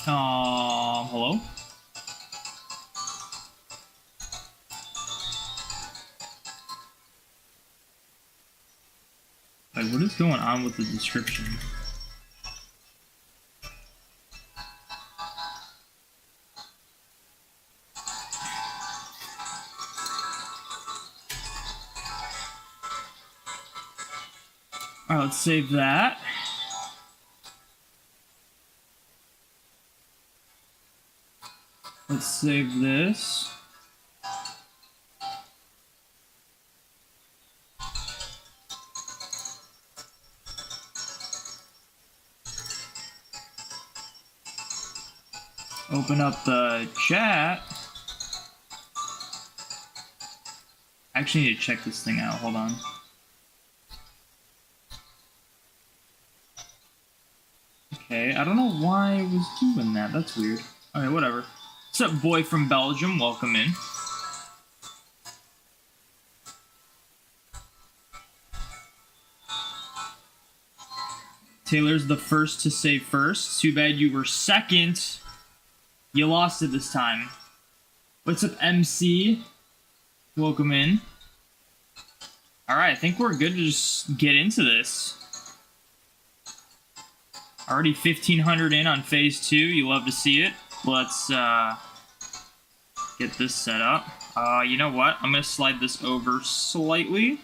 Hello? Like, what is going on with the description? Alright, let's save that. Let's save this. Open up the chat. I actually need to check this thing out. Hold on. Okay, I don't know why I was doing that. That's weird. Alright, whatever. What's up, boy from Belgium? Welcome in. Taylor's the first to say first. Too bad you were second. You lost it this time. What's up, MC? Welcome in. Alright, I think we're good to just get into this. Already 1,500 in on phase 2. You love to see it. Let's get this set up. You know what? I'm going to slide this over slightly,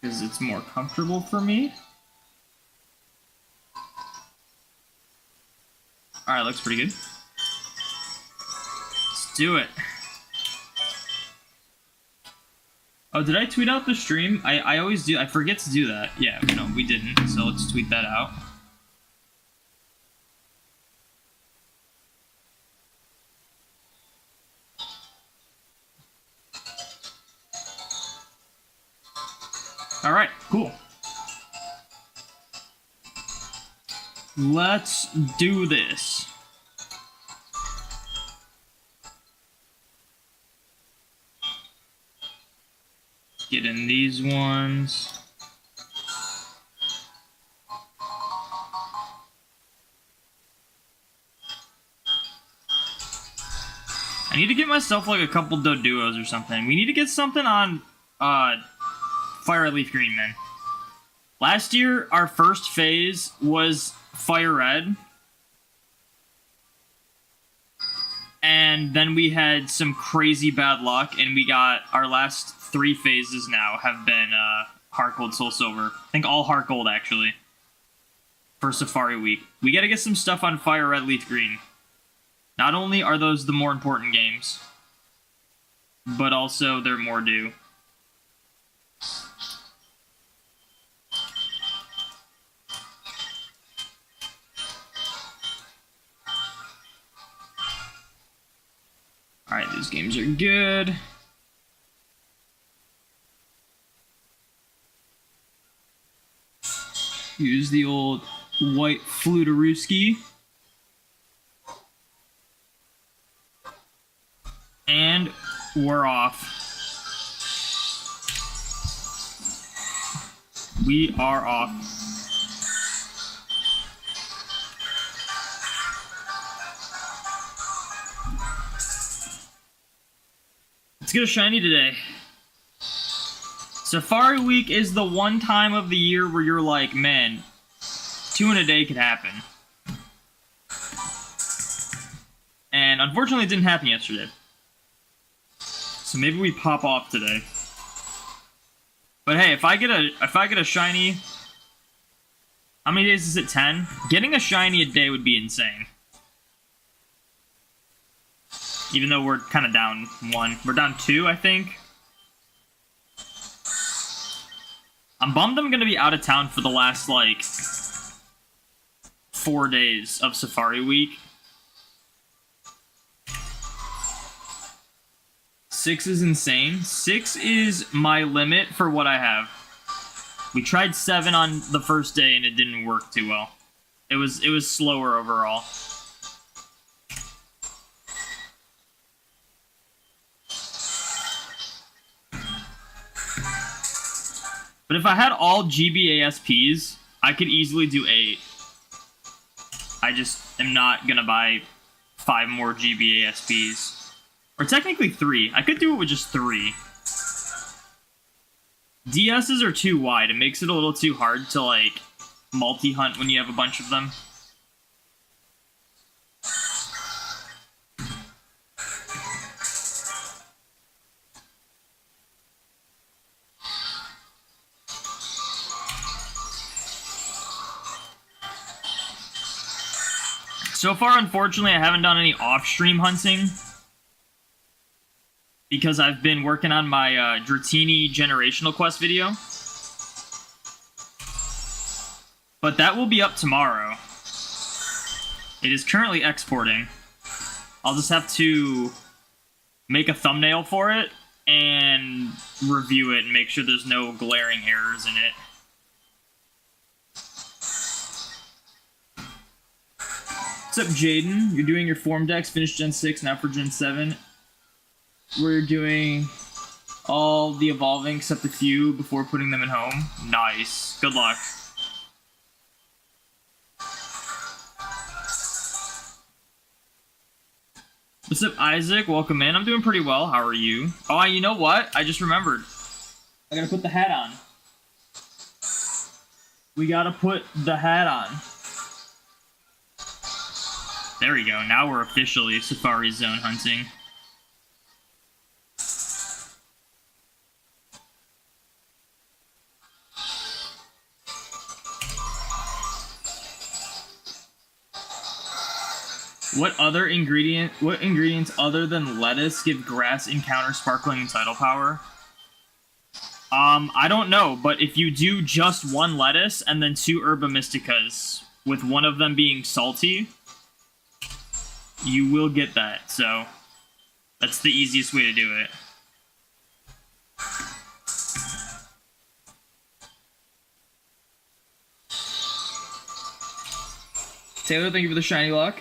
because it's more comfortable for me. Alright, looks pretty good. Let's do it. Oh, did I tweet out the stream? I always do. I forget to do that. Yeah, no, we didn't. So let's tweet that out. Alright, cool. Let's do this. Get in these ones. I need to get myself like a couple Doduos or something. We need to get something on Fire Leaf Green, man. Last year, our first phase was Fire Red. And then we had some crazy bad luck, and we got our last 3 phases now have been Heart Gold, Soul Silver. I think all Heart Gold, actually, for Safari Week. We gotta get some stuff on Fire Red, Leaf Green. Not only are those the more important games, but also they're more due. Alright, these games are good. Use the old white Flutarooski. And we're off. We are off. Let's get a shiny today. Safari Week is the one time of the year where you're like, man, 2 in a day could happen. And unfortunately it didn't happen yesterday. So maybe we pop off today. But hey, if I get a shiny, how many days is it? 10? Getting a shiny a day would be insane. Even though we're kind of down 1. We're down 2, I think. I'm bummed I'm going to be out of town for the last, like, 4 days of Safari Week. 6 is insane. 6 is my limit for what I have. We tried 7 on the first day and it didn't work too well. It was slower overall. But if I had all GB ASPs, I could easily do 8. I just am not gonna buy 5 more GBA SPs. Or technically 3. I could do it with just 3. DSs are too wide. It makes it a little too hard to, like, multi-hunt when you have a bunch of them. So far, unfortunately, I haven't done any off-stream hunting because I've been working on my Dratini Generational Quest video. But that will be up tomorrow. It is currently exporting. I'll just have to make a thumbnail for it and review it and make sure there's no glaring errors in it. What's up, Jaden? You're doing your form decks, finished Gen 6, now for Gen 7. We're doing all the evolving except a few before putting them in home. Nice. Good luck. What's up, Isaac? Welcome in. I'm doing pretty well. How are you? Oh, you know what? I just remembered. I gotta put the hat on. We gotta put the hat on. There we go. Now we're officially Safari Zone hunting. What ingredients other than lettuce give grass encounter sparkling and tidal power? I don't know, but if you do just 1 lettuce and then 2 herba mysticas, with one of them being salty, you will get that, so that's the easiest way to do it. Taylor, thank you for the shiny luck.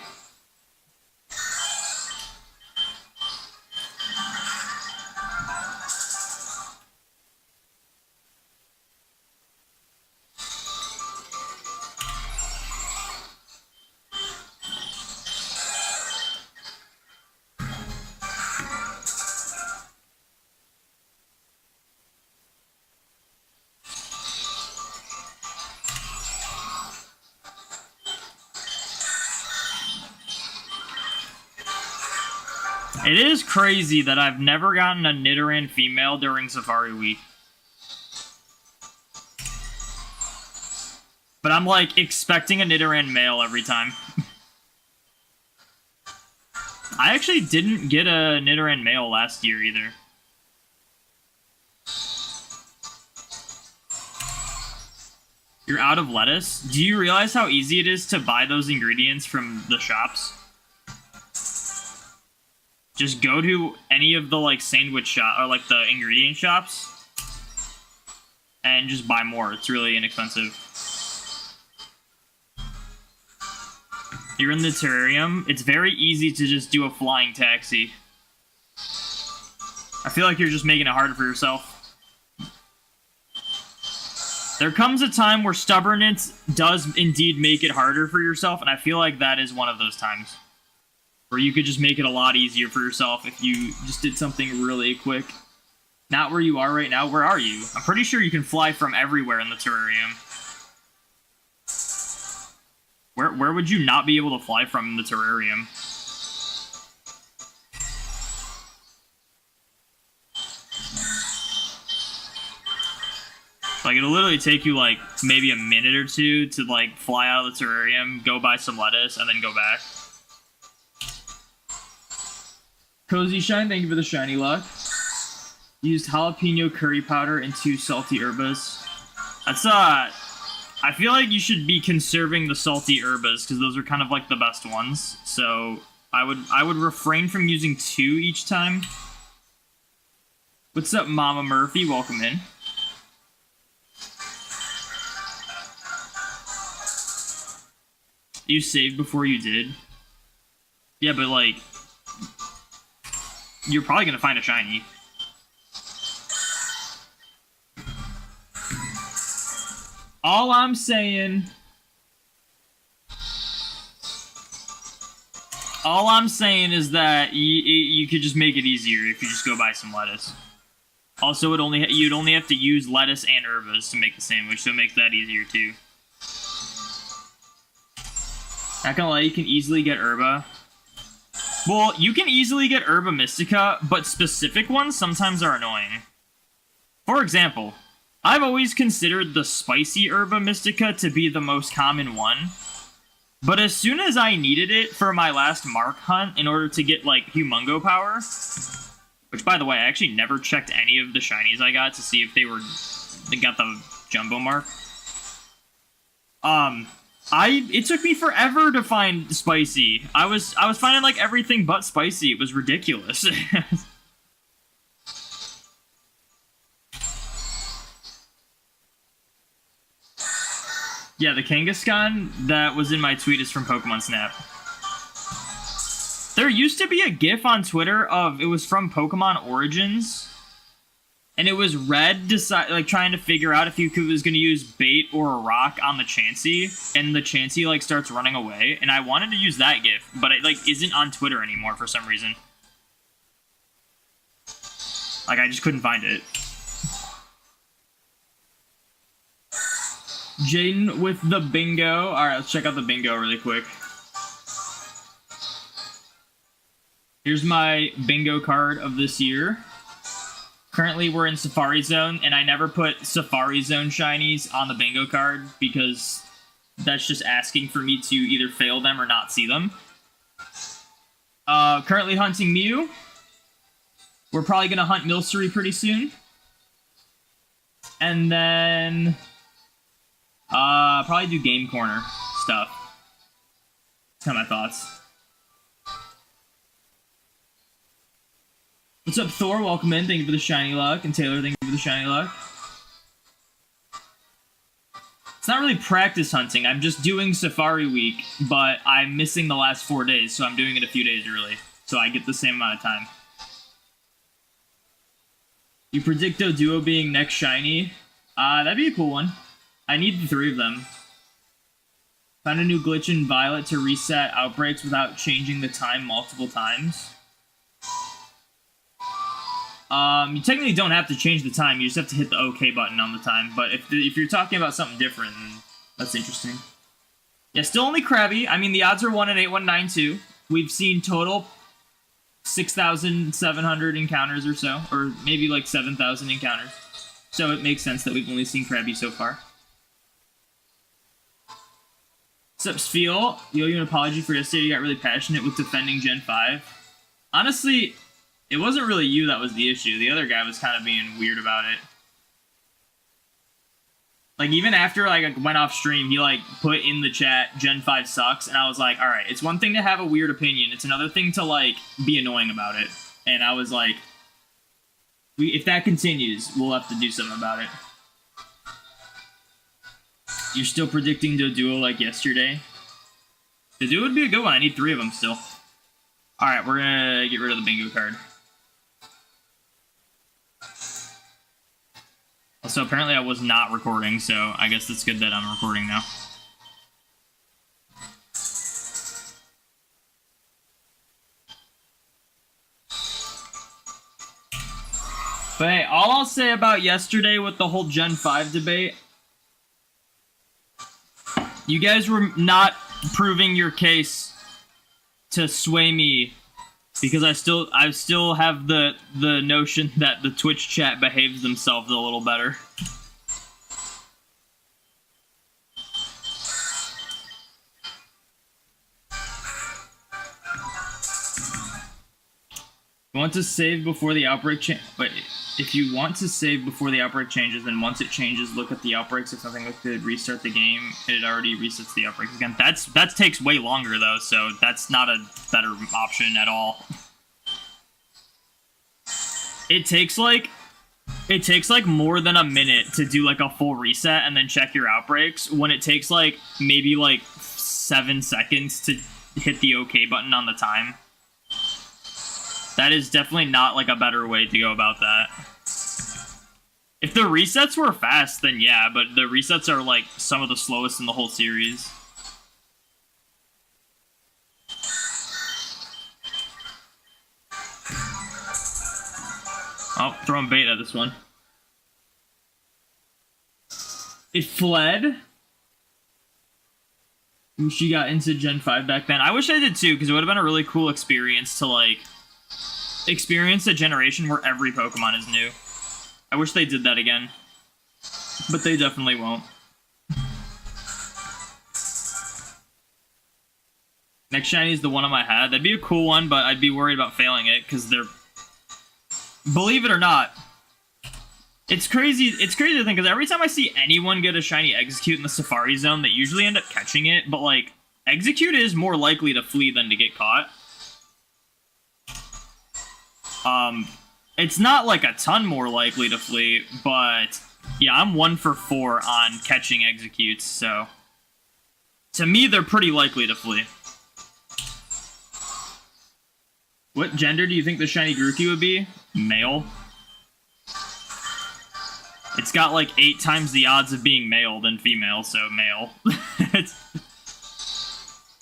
It is crazy that I've never gotten a Nidoran female during Safari Week. But I'm, like, expecting a Nidoran male every time. I actually didn't get a Nidoran male last year, either. You're out of lettuce? Do you realize how easy it is to buy those ingredients from the shops? Just go to any of the, like, sandwich shop, or, like, the ingredient shops, and just buy more. It's really inexpensive. You're in the terrarium. It's very easy to just do a flying taxi. I feel like you're just making it harder for yourself. There comes a time where stubbornness does indeed make it harder for yourself, and I feel like that is one of those times. Where you could just make it a lot easier for yourself if you just did something really quick. Not where you are right now. Where are you? I'm pretty sure you can fly from everywhere in the terrarium. Where would you not be able to fly from in the terrarium? Like, it'll literally take you, like, maybe a minute or two to, like, fly out of the terrarium, go buy some lettuce, and then go back. Cozy Shine, thank you for the shiny luck. Used jalapeno curry powder and 2 salty herbas. That's, I feel like you should be conserving the salty herbas, because those are kind of, like, the best ones. So, I would refrain from using 2 each time. What's up, Mama Murphy? Welcome in. You saved before you did? Yeah, but, like, you're probably going to find a shiny. All I'm saying All I'm saying is that you could just make it easier if you just go buy some lettuce. Also, you'd only have to use lettuce and herbas to make the sandwich, so it makes that easier too. Not gonna lie, you can easily get herba. Well, you can easily get herba mystica, but specific ones sometimes are annoying. For example, I've always considered the spicy herba mystica to be the most common one. But as soon as I needed it for my last mark hunt in order to get, like, humongo power, which, by the way, I actually never checked any of the shinies I got to see if they got the jumbo mark. It took me forever to find spicy. I was finding, like, everything but spicy. It was ridiculous. Yeah, the Kangaskhan that was in my tweet is from Pokemon Snap. There used to be a GIF on Twitter of, it was from Pokemon Origins, and it was Red trying to figure out if he was going to use bait or a rock on the Chansey, and the Chansey like starts running away, and I wanted to use that GIF, but it like isn't on Twitter anymore for some reason. Like, I just couldn't find it. Jaden with the bingo. Alright, let's check out the bingo really quick. Here's my bingo card of this year. Currently, we're in Safari Zone, and I never put Safari Zone shinies on the bingo card because that's just asking for me to either fail them or not see them. Currently hunting Mew. We're probably going to hunt Milcery pretty soon. And then probably do Game Corner stuff. That's kind of my thoughts. What's up, Thor? Welcome in. Thank you for the shiny luck. And Taylor, thank you for the shiny luck. It's not really practice hunting. I'm just doing Safari Week, but I'm missing the last 4 days, so I'm doing it a few days early. So I get the same amount of time. You predict Doduo being next shiny? That'd be a cool one. I need the 3 of them. Found a new glitch in Violet to reset outbreaks without changing the time multiple times. You technically don't have to change the time, you just have to hit the OK button on the time, but if you're talking about something different, then that's interesting. Yeah, still only Krabby. I mean, the odds are 1 in 8192. We've seen total 6,700 encounters or so, or maybe like 7,000 encounters. So it makes sense that we've only seen Krabby so far. What's up, Sfeel? You owe you an apology for yesterday. You got really passionate with defending Gen 5. Honestly, it wasn't really you that was the issue. The other guy was kind of being weird about it. Like, even after I went off stream, he, like, put in the chat, Gen 5 sucks, and I was like, alright, it's one thing to have a weird opinion, it's another thing to, like, be annoying about it. And I was like, if that continues, we'll have to do something about it. You're still predicting Doduo like yesterday? Doduo would be a good one, I need 3 of them still. Alright, we're gonna get rid of the bingo card. So apparently I was not recording, so I guess it's good that I'm recording now. But hey, all I'll say about yesterday with the whole Gen 5 debate, you guys were not proving your case to sway me, because I still have the notion that the Twitch chat behaves themselves a little better. You want to save before the outbreak change, but if you want to save before the outbreak changes, then once it changes, look at the outbreaks. If something could restart the game, it already resets the outbreaks again. That takes way longer though, so that's not a better option at all. It takes like more than a minute to do like a full reset and then check your outbreaks, when it takes like maybe like 7 seconds to hit the OK button on the time. That is definitely not like a better way to go about that. If the resets were fast, then yeah, but the resets are like some of the slowest in the whole series. Oh, throwing bait at this one. It fled. She got into Gen 5 back then. I wish I did too, because it would have been a really cool experience to, like, experience a generation where every Pokemon is new. I wish they did that again. But they definitely won't. Next shiny is the one on my head. That'd be a cool one, but I'd be worried about failing it, because they're... Believe it or not, it's crazy to think, because every time I see anyone get a shiny Execute in the Safari Zone, they usually end up catching it, but, like, Execute is more likely to flee than to get caught. It's not, like, a ton more likely to flee, but, yeah, I'm 1 for 4 on catching Executes, so... To me, they're pretty likely to flee. What gender do you think the shiny Grookey would be? Male. It's got like 8 times the odds of being male than female, so male.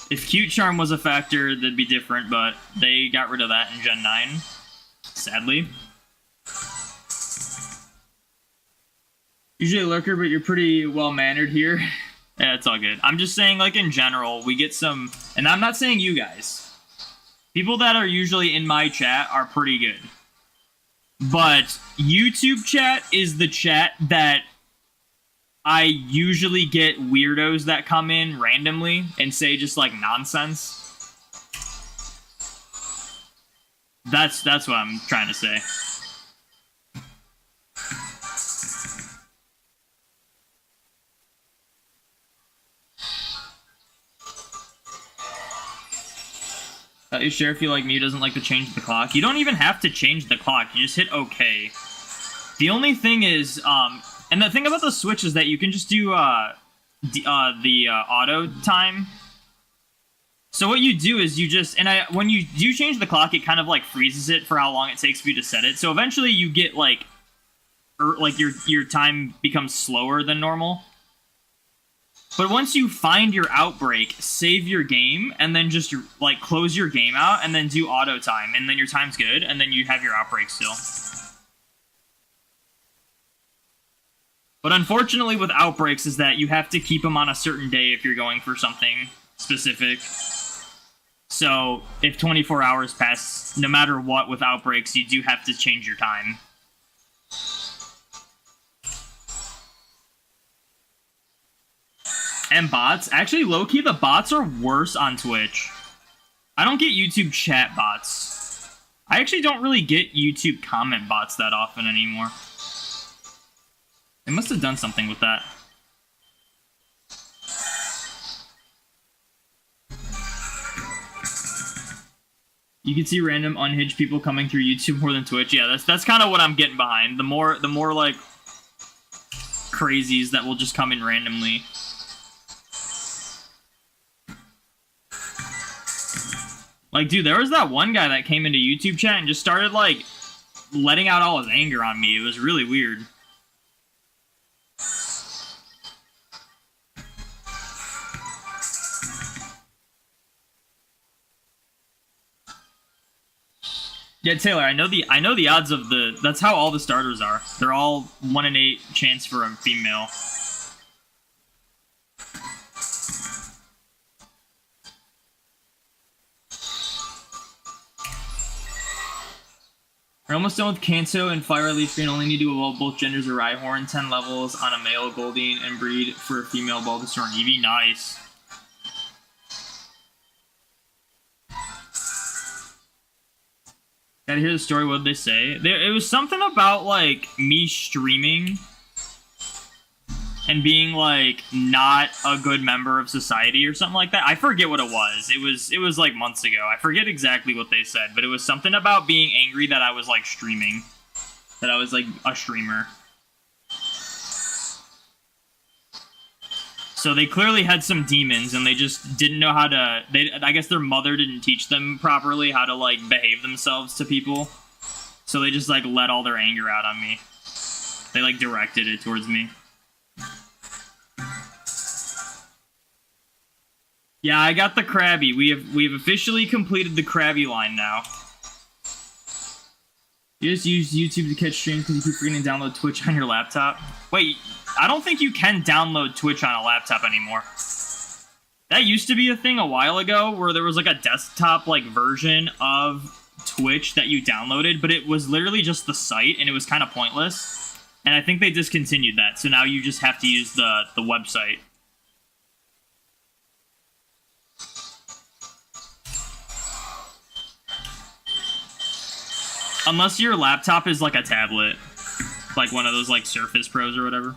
If Cute Charm was a factor, that'd be different, but they got rid of that in Gen 9. Sadly. Usually a lurker, but you're pretty well-mannered here. Yeah, it's all good. I'm just saying, like, in general, we get some... And I'm not saying you guys. People that are usually in my chat are pretty good. But YouTube chat is the chat that I usually get weirdos that come in randomly and say just like nonsense. That's what I'm trying to say. Is Sheriff you like me doesn't like to change the clock? You don't even have to change the clock. You just hit OK. The only thing is, and the thing about the Switch is that you can just do the auto time. So what you do is you just, when you do change the clock, it kind of like freezes it for how long it takes for you to set it. So eventually you get like your time becomes slower than normal. But once you find your outbreak, save your game, and then just, like, close your game out, and then do auto time, and then your time's good, and then you have your outbreak still. But unfortunately with outbreaks is that you have to keep them on a certain day if you're going for something specific. So, if 24 hours pass, no matter what with outbreaks, you do have to change your time. And bots. Actually, low-key, the bots are worse on Twitch. I don't get YouTube chat bots. I actually don't really get YouTube comment bots that often anymore. They must have done something with that. You can see random unhinged people coming through YouTube more than Twitch. Yeah, that's kind of what I'm getting behind. The more like crazies that will just come in randomly. Like, dude, there was that one guy that came into YouTube chat and just started, like, letting out all his anger on me. It was really weird. Yeah, Taylor, I know the odds of the... That's how all the starters are. They're all 1 in 8 chance for a female. We're almost done with Kanto and Fire Leaf Green. Only need to evolve both genders of Rhyhorn. 10 levels on a male Goldeen and breed for a female Bulbasaur and Eevee. Nice. Gotta hear the story. What did they say? It was something about, like, me streaming and being, like, not a good member of society or something like that. I forget what it was. It was like months ago. I forget exactly what they said, but it was something about being angry that I was, like, streaming. That I was, like, a streamer. So they clearly had some demons, and they just didn't know how to... I guess their mother didn't teach them properly how to, like, behave themselves to people. So they just, like, let all their anger out on me. They, like, directed it towards me. Yeah, I got the Krabby. We have officially completed the Krabby line now. You just use YouTube to catch streams because you keep forgetting to download Twitch on your laptop. Wait, I don't think you can download Twitch on a laptop anymore. That used to be a thing a while ago where there was like a desktop like version of Twitch that you downloaded, but it was literally just the site and it was kind of pointless. And I think they discontinued that, so now you just have to use the website. Unless your laptop is like a tablet. Like one of those like Surface Pros or whatever.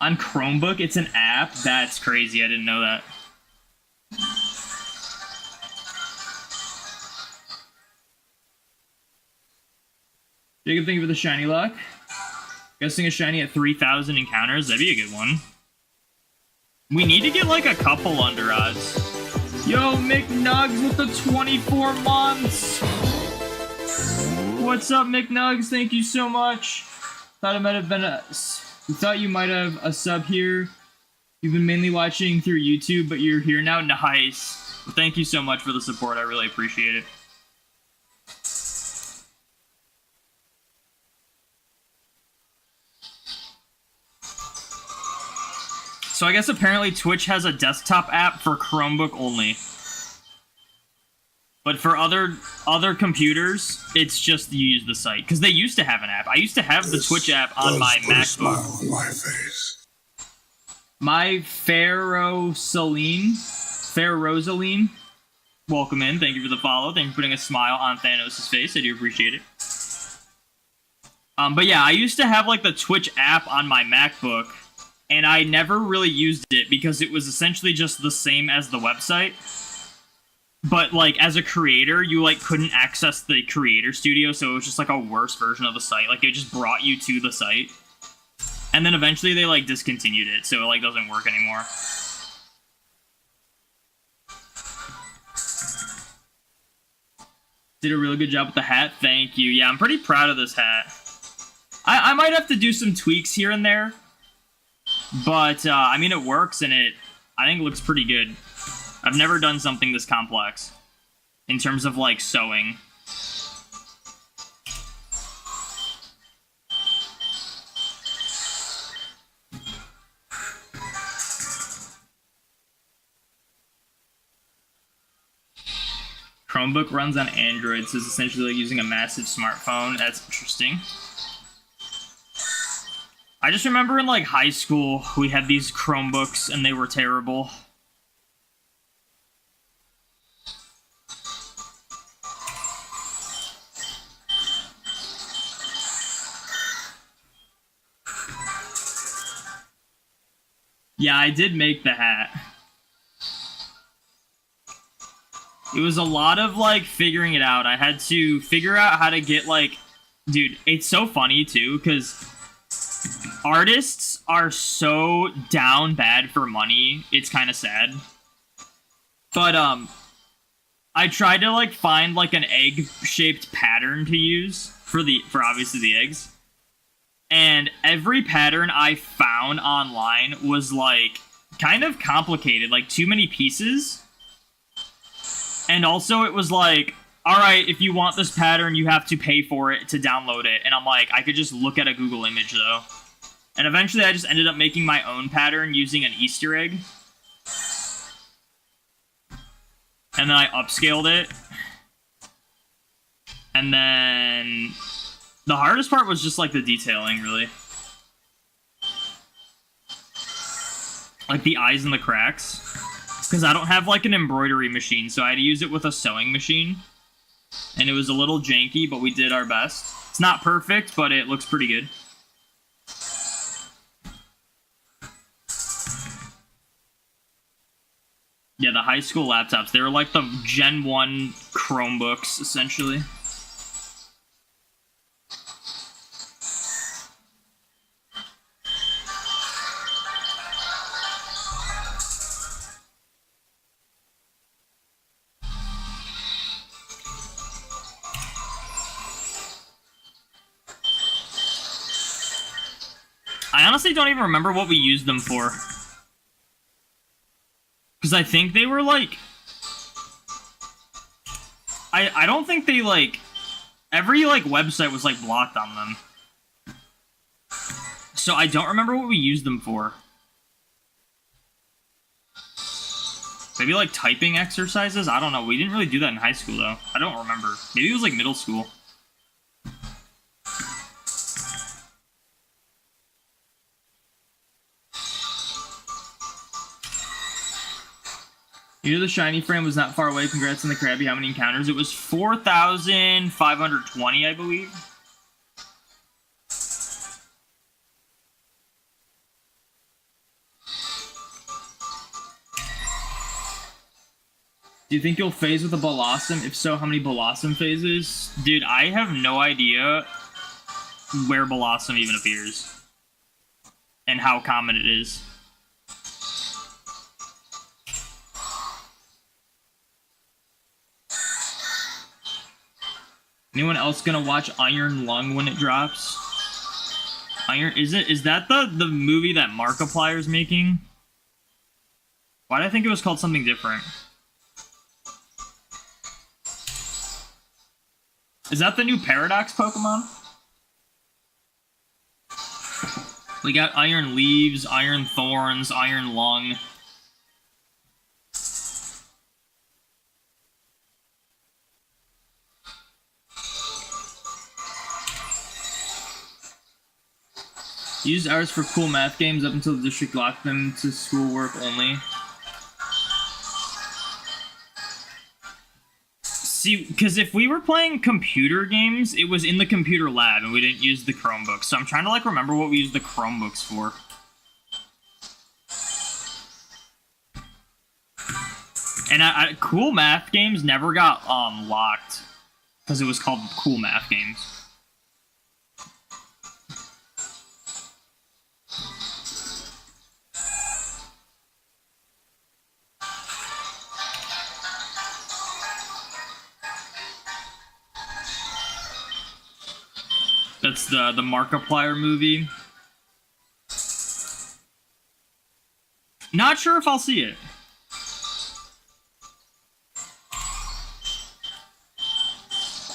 On Chromebook, it's an app? That's crazy, I didn't know that. Jacob, thank you for the shiny luck. Guessing a shiny at 3,000 encounters, that'd be a good one. We need to get like a couple under odds. Yo, McNugs with the 24 months! What's up, McNugs? Thank you so much. Thought it might have been a... We thought you might have a sub here. You've been mainly watching through YouTube, but you're here now. Nice. Well, thank you so much for the support. I really appreciate it. So I guess apparently Twitch has a desktop app for Chromebook only. But for other computers, it's just you use the site. Because they used to have an app. I used to have the Twitch app on my MacBook. On my face. My Rosaline, welcome in. Thank you for the follow. Thank you for putting a smile on Thanos' face. I do appreciate it. But yeah, I used to have like the Twitch app on my MacBook. And I never really used it because it was essentially just the same as the website. But, like, as a creator, you, like, couldn't access the creator studio, so it was just, like, a worse version of the site. Like, it just brought you to the site. And then eventually they, like, discontinued it, so it, like, doesn't work anymore. Did a really good job with the hat. Thank you. Yeah, I'm pretty proud of this hat. I might have to do some tweaks here and there. But, I mean, it works, and I think it looks pretty good. I've never done something this complex. In terms of, like, sewing. Chromebook runs on Android, so it's essentially like using a massive smartphone. That's interesting. I just remember in, like, high school, we had these Chromebooks, and they were terrible. Yeah, I did make the hat. It was a lot of, like, figuring it out. I had to figure out how to get, like... Dude, it's so funny, too, because... artists are so down bad for money, it's kind of sad. But, I tried to, like, find, like, an egg-shaped pattern to use for obviously the eggs. And every pattern I found online was, like, kind of complicated, like, too many pieces. And also it was like, alright, if you want this pattern, you have to pay for it to download it. And I'm like, I could just look at a Google image, though. And eventually I just ended up making my own pattern using an Easter egg. And then I upscaled it. And then... the hardest part was just, like, the detailing, really. Like, the eyes and the cracks. Because I don't have, like, an embroidery machine, so I had to use it with a sewing machine. And it was a little janky, but we did our best. It's not perfect, but it looks pretty good. Yeah, the high school laptops. They were like the Gen 1 Chromebooks, essentially. I honestly don't even remember what we used them for. Because I think they were, like, I don't think they, like... Every, like, website was, like, blocked on them. So I don't remember what we used them for. Maybe, like, typing exercises? I don't know. We didn't really do that in high school, though. I don't remember. Maybe it was, like, middle school. You knew the shiny frame was not far away. Congrats on the Krabby. How many encounters? It was 4,520, I believe. Do you think you'll phase with a Blossom? If so, how many Blossom phases? Dude, I have no idea where Blossom even appears. And how common it is. Anyone else gonna watch Iron Lung when it drops? Is that the movie that Markiplier's making? Why did I think it was called something different? Is that the new Paradox Pokemon? We got Iron Leaves, Iron Thorns, Iron Lung. Used ours for cool math games up until the district locked them to schoolwork only. See, because if we were playing computer games, it was in the computer lab and we didn't use the Chromebooks. So I'm trying to, like, remember what we used the Chromebooks for. And cool math games never got locked because it was called cool math games. That's the Markiplier movie. Not sure if I'll see it.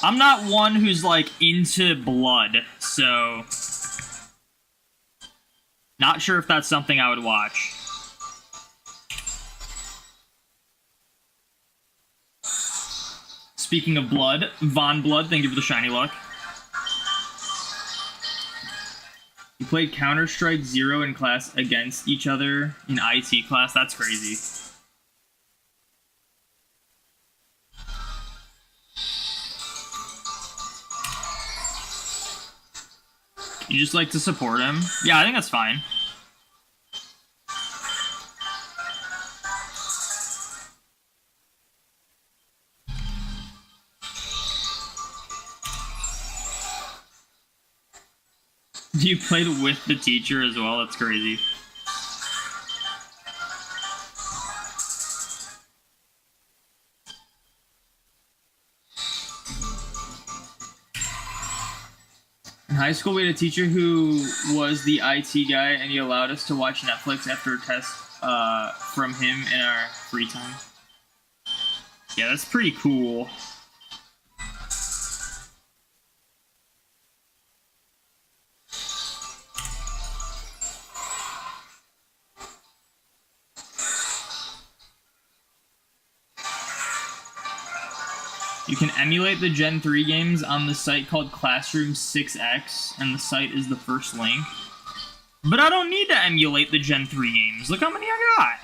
I'm not one who's, like, into blood, so... Not sure if that's something I would watch. Speaking of blood, Von Blood, thank you for the shiny luck. You played Counter-Strike 0 in class against each other in IT class? That's crazy. You just like to support him? Yeah, I think that's fine. You played with the teacher as well? That's crazy. In high school, we had a teacher who was the IT guy, and he allowed us to watch Netflix after a test from him in our free time. Yeah, that's pretty cool. You can emulate the Gen 3 games on the site called Classroom 6X, and the site is the first link. But I don't need to emulate the Gen 3 games. Look how many I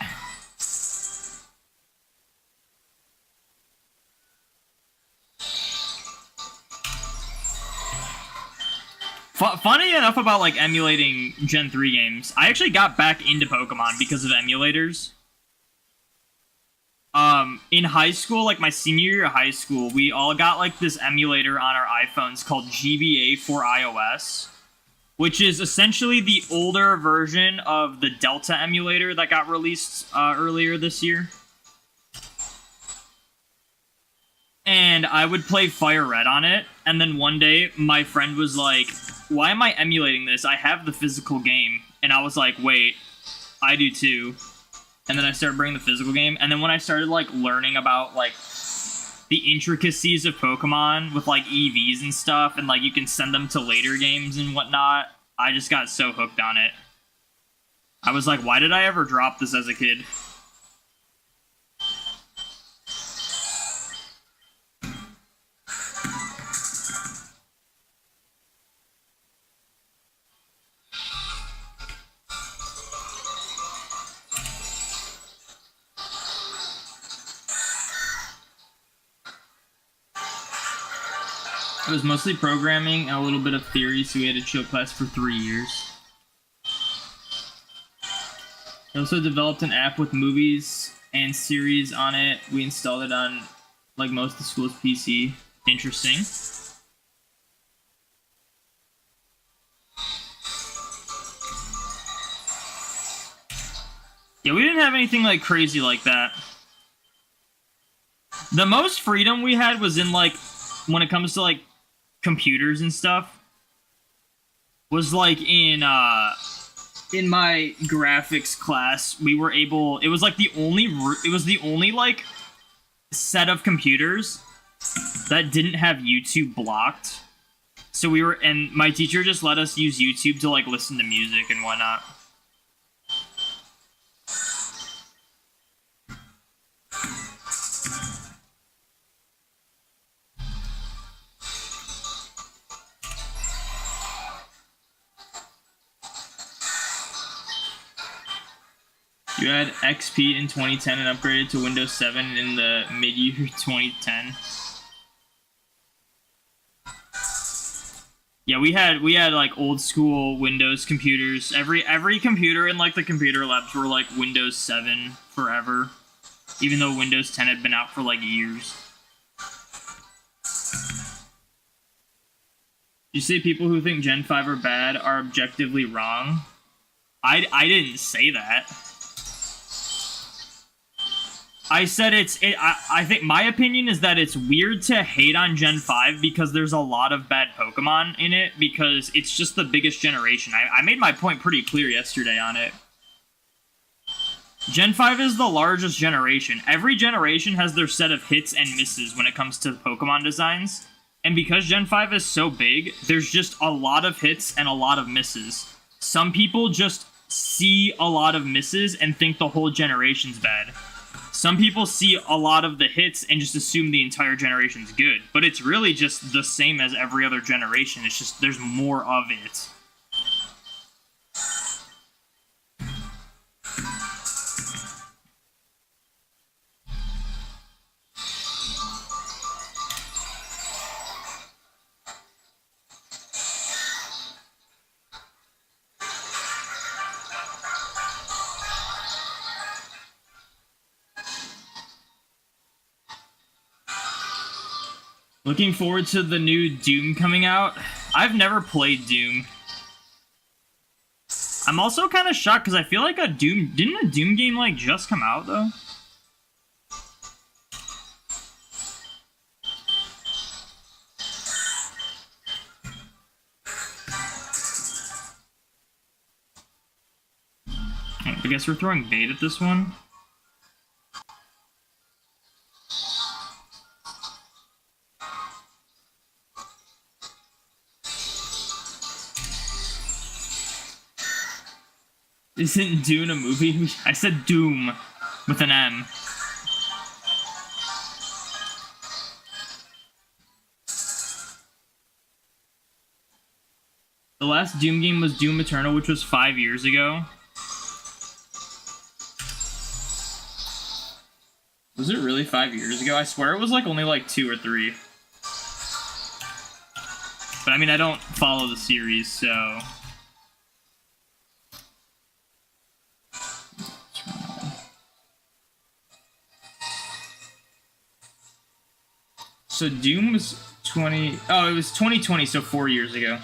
got. Funny enough about, like, emulating Gen 3 games, I actually got back into Pokemon because of emulators. In high school, like my senior year of high school, we all got like this emulator on our iPhones called GBA for iOS, which is essentially the older version of the Delta emulator that got released earlier this year. And I would play Fire Red on it, and then one day my friend was like, why am I emulating this? I have the physical game. And I was like, wait, I do too. And then I started bringing the physical game. And then when I started, like, learning about, like, the intricacies of Pokemon with like EVs and stuff, and like you can send them to later games and whatnot. I just got so hooked on it. I was like, why did I ever drop this as a kid? It was mostly programming and a little bit of theory, so we had to chill class for 3 years. I also developed an app with movies and series on it. We installed it on like most of the school's PC. Interesting. Yeah, we didn't have anything like crazy like that. The most freedom we had was in like when it comes to like computers and stuff, was like in my graphics class, we were able, it was the only like set of computers that didn't have YouTube blocked. So and my teacher just let us use YouTube to like listen to music and whatnot. You had XP in 2010 and upgraded to Windows 7 in the mid-year 2010. Yeah, we had like old school Windows computers. Every computer in like the computer labs were like Windows 7 forever, even though Windows 10 had been out for like years. You say people who think Gen 5 are bad are objectively wrong. I didn't say that. I said I think my opinion is that it's weird to hate on Gen 5 because there's a lot of bad Pokemon in it, because it's just the biggest generation. I made my point pretty clear yesterday on it. Gen 5 is the largest generation. Every generation has their set of hits and misses when it comes to Pokemon designs. And because Gen 5 is so big, there's just a lot of hits and a lot of misses. Some people just see a lot of misses and think the whole generation's bad. Some people see a lot of the hits and just assume the entire generation's good. But it's really just the same as every other generation. It's just there's more of it. Looking forward to the new Doom coming out. I've never played Doom. I'm also kind of shocked because I feel like didn't a Doom game like just come out though? I guess we're throwing bait at this one. Isn't Dune a movie? I said Doom with an M. The last Doom game was Doom Eternal, which was 5 years ago. Was it really 5 years ago? I swear it was like only like 2 or 3. But I mean, I don't follow the series, so... So Doom was it was 2020, so 4 years ago.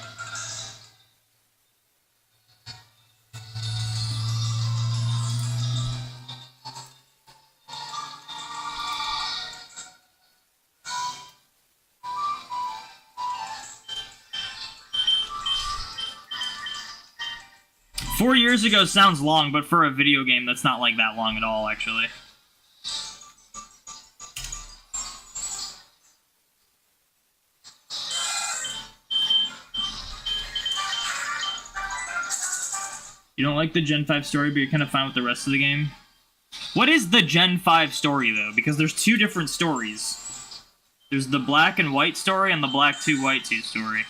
Four years ago sounds long, but for a video game, that's not like that long at all, actually. You don't like the Gen 5 story, but you're kind of fine with the rest of the game? What is the Gen 5 story, though? Because there's two different stories. There's the black and white story and the black 2, white 2 story.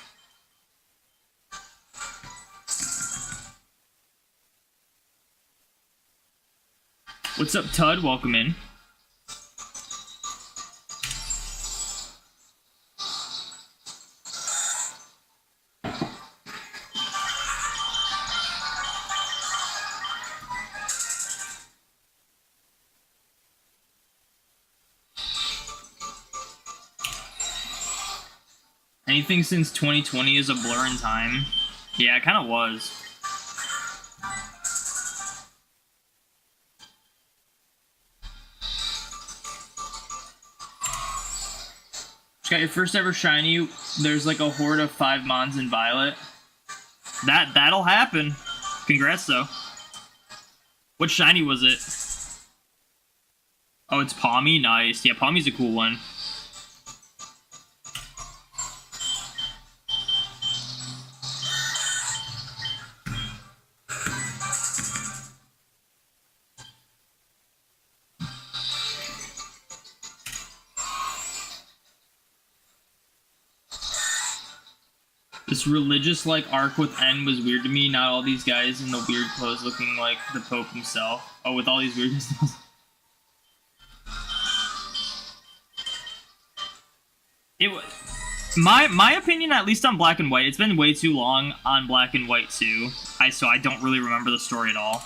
What's up, Tud? Welcome in. Anything since 2020 is a blur in time. Yeah, it kind of was. Just got your first ever shiny. There's like a horde of 5 Mons in Violet. That'll happen. Congrats, though. What shiny was it? Oh, it's Palmy? Nice. Yeah, Palmy's a cool one. This religious-like arc with N was weird to me. Not all these guys in the weird clothes looking like the Pope himself. Oh, with all these weird stuff. It was my opinion, at least on Black and White. It's been way too long on Black and White too. So I don't really remember the story at all.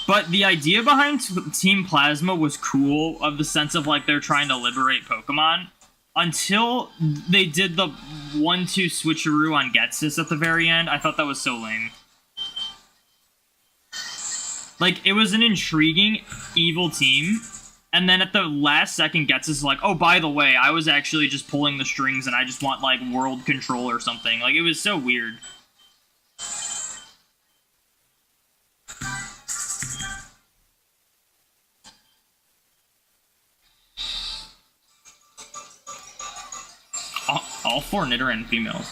But the idea behind Team Plasma was cool, of the sense of like they're trying to liberate Pokemon. Until they did the 1-2 switcheroo on Getsus at the very end, I thought that was so lame. Like, it was an intriguing, evil team, and then at the last second, Getsus is like, oh, by the way, I was actually just pulling the strings and I just want, like, world control or something. Like, it was so weird. All 4 Nidoran females.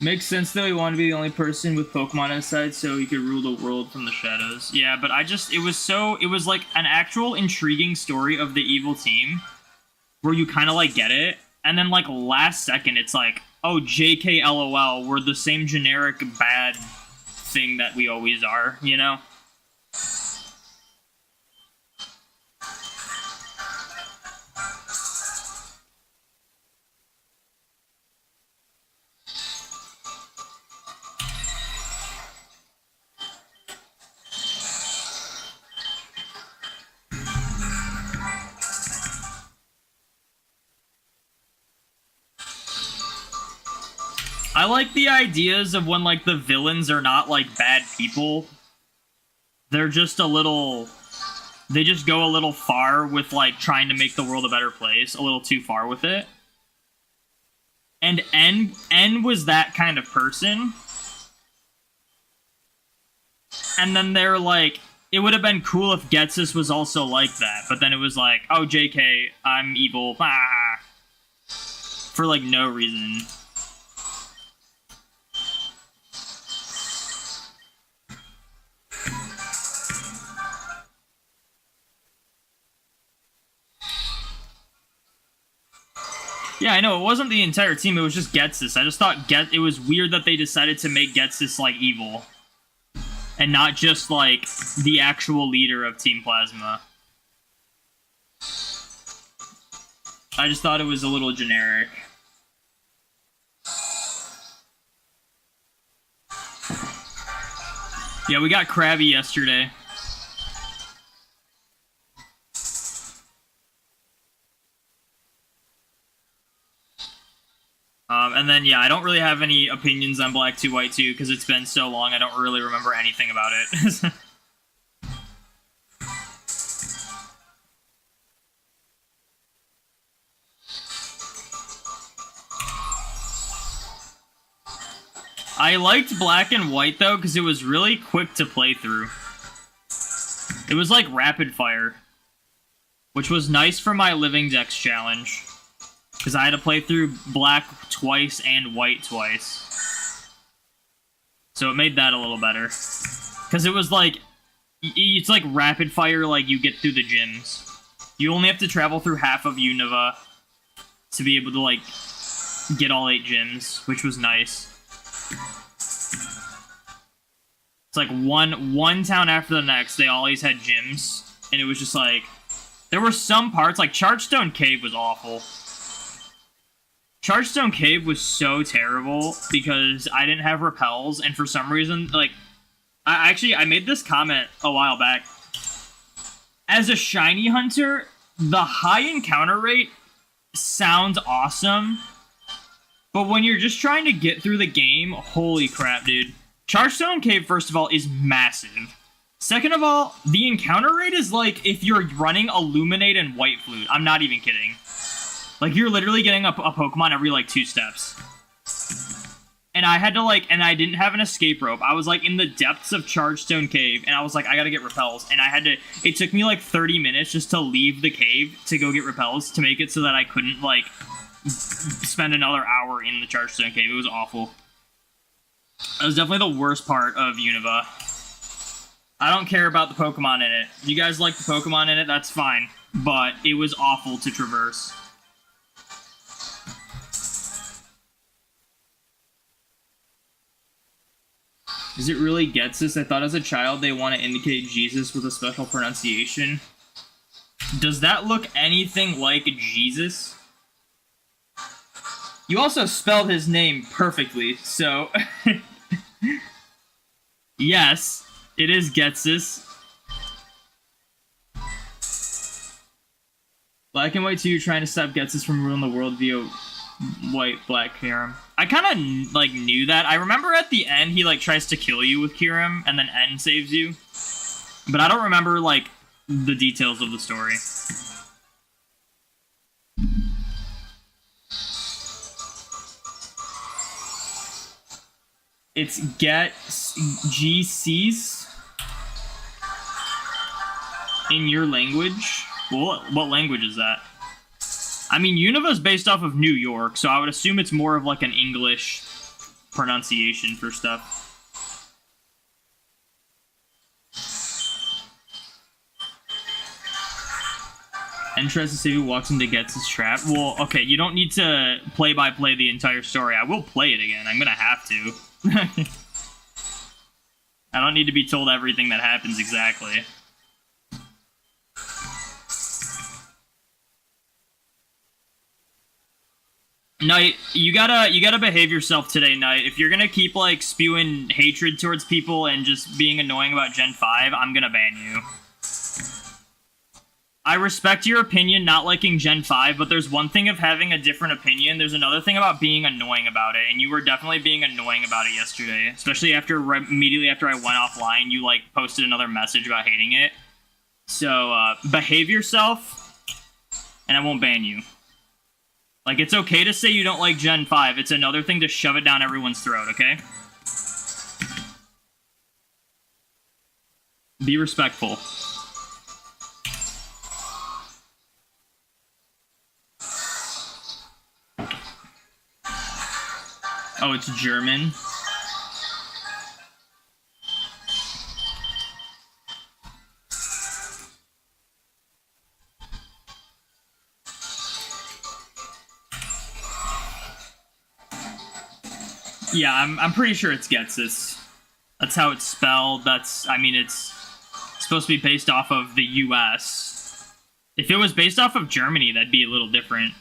Makes sense though, he wanted to be the only person with Pokemon on his side so he could rule the world from the shadows. Yeah, but it was like an actual intriguing story of the evil team where you kind of like get it, and then like last second it's like, oh, JK LOL, we're the same generic bad thing that we always are, you know? I like the ideas of when, like, the villains are not, like, bad people. They're just a little... They just go a little far with, like, trying to make the world a better place. A little too far with it. And N was that kind of person. And then they're like... It would have been cool if Getsus was also like that. But then it was like, oh, JK, I'm evil. Ah. For, like, no reason. Yeah, I know, it wasn't the entire team, it was just Getsus. I just thought it was weird that they decided to make Getsus, like, evil. And not just, like, the actual leader of Team Plasma. I just thought it was a little generic. Yeah, we got Krabby yesterday. And then, yeah, I don't really have any opinions on Black 2, White 2, because it's been so long, I don't really remember anything about it. I liked black and white, though, because it was really quick to play through. It was like rapid fire, which was nice for my Living Dex challenge, because I had to play through black twice and white twice. So it made that a little better. Because it was like, it's like rapid fire, like you get through the gyms. You only have to travel through half of Unova to be able to, like, get all 8 gyms, which was nice. It's like one town after the next, they always had gyms, and it was just like, there were some parts, like Chargestone Cave was awful. Chargestone Cave was so terrible because I didn't have repels, and for some reason, like, I made this comment a while back. As a shiny hunter, the high encounter rate sounds awesome, but when you're just trying to get through the game, holy crap, dude. Chargestone Cave, first of all, is massive. Second of all, the encounter rate is like if you're running Illuminate and White Flute. I'm not even kidding. Like, you're literally getting a Pokemon every, like, 2 steps. And I had to, like, and I didn't have an escape rope. I was, like, in the depths of Chargestone Cave, and I was like, I gotta get repels. And I had to, it took me, like, 30 minutes just to leave the cave to go get repels to make it so that I couldn't, like, spend another hour in the Chargestone Cave. It was awful. That was definitely the worst part of Unova. I don't care about the Pokemon in it. If you guys like the Pokemon in it, that's fine. But it was awful to traverse. Is it really Getsus? I thought as a child they want to indicate Jesus with a special pronunciation. Does that look anything like Jesus? You also spelled his name perfectly, so... Yes, it is Getsus. Black and White 2 trying to stop Getsus from ruling the world via white-black Kyurem. I kind of, like, knew that. I remember at the end he, like, tries to kill you with Kyurem, and then N saves you. But I don't remember, like, the details of the story. It's GCs in your language. Well, what language is that? I mean, Unova's based off of New York, so I would assume it's more of like an English pronunciation for stuff. And tries to see who walks into Getsus' trap. Well, okay, you don't need to play-by-play the entire story. I will play it again. I'm gonna have to. I don't need to be told everything that happens exactly. Knight, you gotta behave yourself today, Knight. If you're gonna keep, like, spewing hatred towards people and just being annoying about Gen 5, I'm gonna ban you. I respect your opinion not liking Gen 5, but there's one thing of having a different opinion. There's another thing about being annoying about it, and you were definitely being annoying about it yesterday. Especially after, immediately after I went offline, you, like, posted another message about hating it. So, behave yourself, and I won't ban you. Like, it's okay to say you don't like Gen 5. It's another thing to shove it down everyone's throat, okay? Be respectful. Oh, it's German? Yeah, I'm pretty sure it's Getsus. That's how it's spelled. I mean, it's supposed to be based off of the US. If it was based off of Germany, that'd be a little different.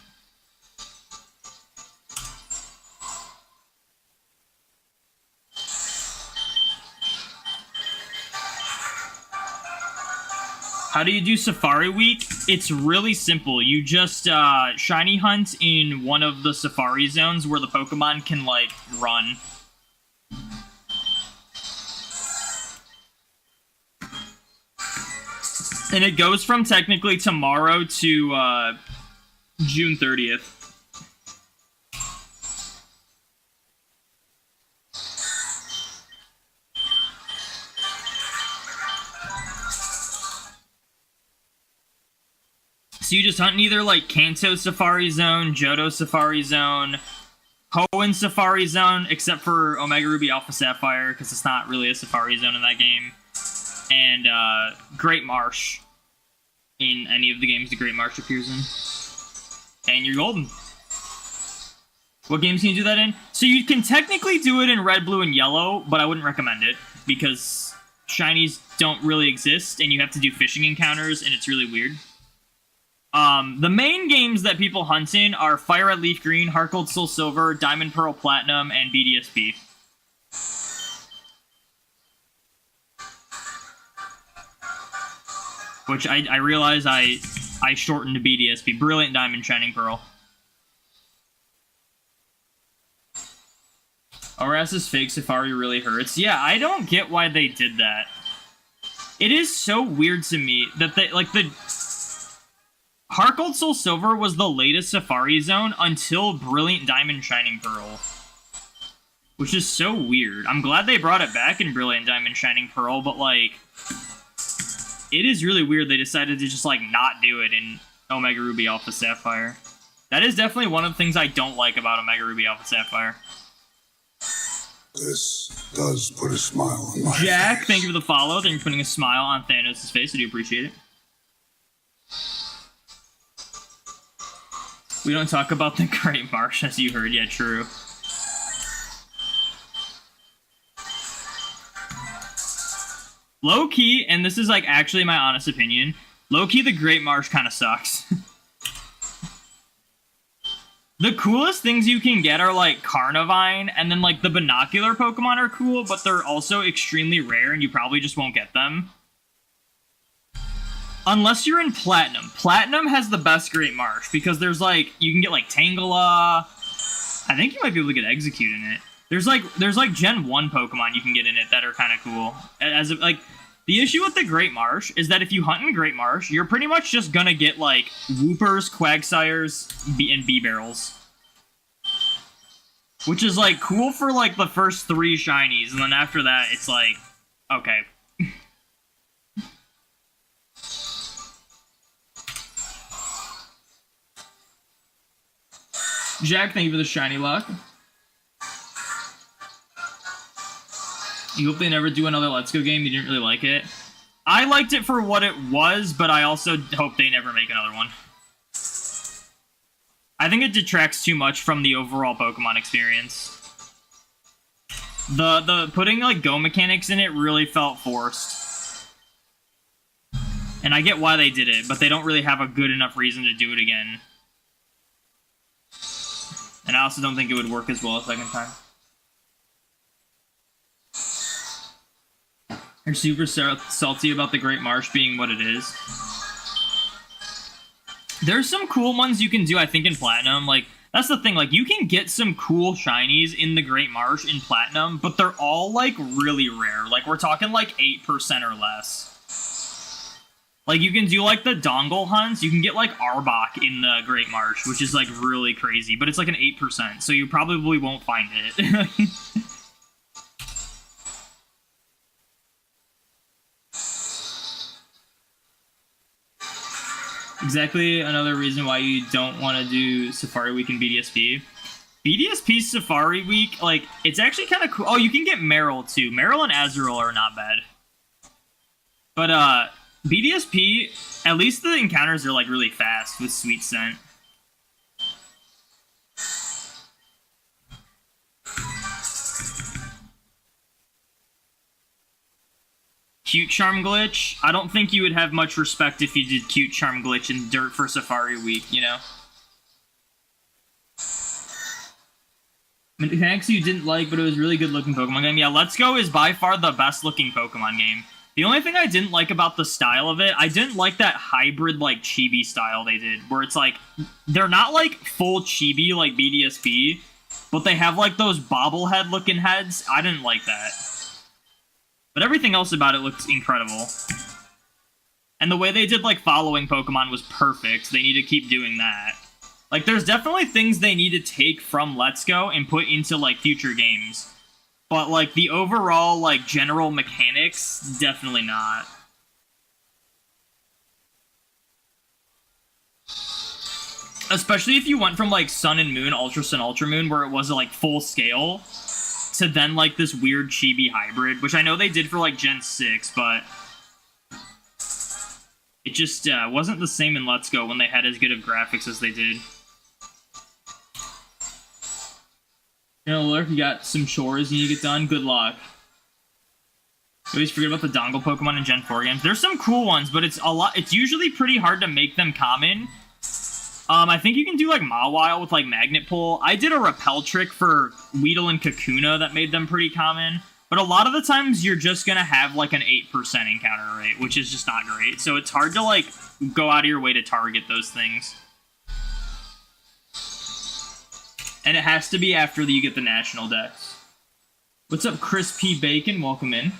How do you do Safari Week? It's really simple. You just shiny hunt in one of the Safari zones where the Pokemon can, like, run. And it goes from technically tomorrow to June 30th. So you just hunt in either like Kanto Safari Zone, Johto Safari Zone, Hoenn Safari Zone, except for Omega Ruby Alpha Sapphire, because it's not really a Safari Zone in that game, and Great Marsh in any of the games the Great Marsh appears in. And you're golden. What games can you do that in? So you can technically do it in red, blue, and yellow, but I wouldn't recommend it, because shinies don't really exist, and you have to do fishing encounters, and it's really weird. The main games that people hunt in are Fire Red Leaf Green, Heart Gold Soul Silver, Diamond Pearl Platinum, and BDSP. Which I realize I shortened to BDSP. Brilliant Diamond Shining Pearl. Oras's fake Safari really hurts. Yeah, I don't get why they did that. It is so weird to me that they, like, the Heart Gold Soul Silver was the latest Safari Zone until Brilliant Diamond Shining Pearl. Which is so weird. I'm glad they brought it back in Brilliant Diamond Shining Pearl, but, like, it is really weird they decided to just, like, not do it in Omega Ruby Alpha Sapphire. That is definitely one of the things I don't like about Omega Ruby Alpha Sapphire. This does put a smile on my Jack, face. thank you for the follow. Thank you for putting a smile on Thanos' face. I do appreciate it. We don't talk about the Great Marsh, as you heard. Yeah, true. Low-key, and this is, like, actually my honest opinion, low-key, the Great Marsh kind of sucks. The coolest things you can get are, like, Carnivine, and then, like, the binocular Pokemon are cool, but they're also extremely rare, and you probably just won't get them. Unless you're in Platinum. Platinum has the best Great Marsh, because there's, like, you can get, like, Tangela. I think you might be able to get Execute in it. There's like Gen 1 Pokemon you can get in it that are kind of cool. Like, the issue with the Great Marsh is that if you hunt in Great Marsh, you're pretty much just gonna get, like, Whoopers, Quagsires, and B-Barrels. Which is, like, cool for, like, the first 3 shinies, and then after that, it's like, okay. Jack, thank you for the shiny luck. You hope they never do another Let's Go game. You didn't really like it. I liked it for what it was, but I also hope they never make another one. I think it detracts too much from the overall Pokemon experience. The putting, like, Go mechanics in it really felt forced. And I get why they did it, but they don't really have a good enough reason to do it again. And I also don't think it would work as well a second time. You're super salty about the Great Marsh being what it is. There's some cool ones you can do, I think, in Platinum. Like, that's the thing. Like, you can get some cool shinies in the Great Marsh in Platinum, but they're all, like, really rare. Like, we're talking, like, 8% or less. Like, you can do, like, the dongle hunts. You can get, like, Arbok in the Great Marsh, which is, like, really crazy. But it's, like, an 8%, so you probably won't find it. Exactly another reason why you don't want to do Safari Week in BDSP. BDSP Safari Week, like, it's actually kind of cool. Oh, you can get Meryl, too. Meryl and Azurill are not bad. But, BDSP, at least the encounters are, like, really fast with Sweet Scent. Cute Charm Glitch. I don't think you would have much respect if you did Cute Charm Glitch in Dirt for Safari Week, you know? Mechanics you didn't like, but it was a really good looking Pokemon game. Yeah, Let's Go is by far the best looking Pokemon game. The only thing I didn't like about the style of it, I didn't like that hybrid, like, chibi style they did, where it's like, they're not, like, full chibi like BDSP, but they have, like, those bobblehead looking heads. I didn't like that. But everything else about it looked incredible. And the way they did, like, following Pokemon was perfect. They need to keep doing that. Like, there's definitely things they need to take from Let's Go and put into, like, future games. But, like, the overall, like, general mechanics, definitely not. Especially if you went from like Sun and Moon, Ultra Sun, Ultra Moon, where it was like full scale, to then like this weird chibi hybrid, which I know they did for like Gen 6, but it just wasn't the same in Let's Go when they had as good of graphics as they did. You know, look, you got some chores you need to get done. Good luck. I always forget about the dongle Pokemon in Gen 4 games. There's some cool ones, but it's usually pretty hard to make them common. I think you can do like Mawile with like Magnet Pull. I did a repel trick for Weedle and Kakuna that made them pretty common. But a lot of the times you're just going to have like an 8% encounter rate, which is just not great. So it's hard to like go out of your way to target those things. And it has to be after you get the National Dex. What's up, Chris P. Bacon? Welcome in.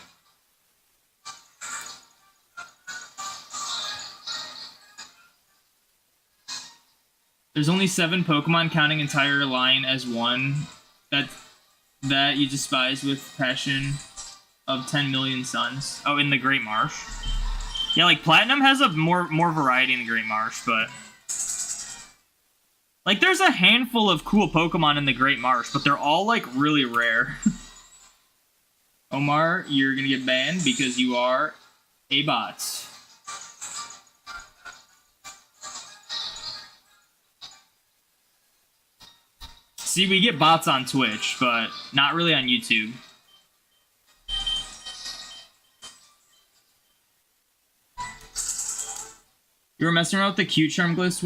There's only 7 Pokemon, counting entire line as one. That you despise with passion of 10 million suns. Oh, in the Great Marsh. Yeah, like Platinum has a more variety in the Great Marsh, but like there's a handful of cool Pokemon in the Great Marsh, but they're all like really rare. Omar, you're gonna get banned because you are a bot. See, we get bots on Twitch, but not really on YouTube. You were messing around with the cute charm glitch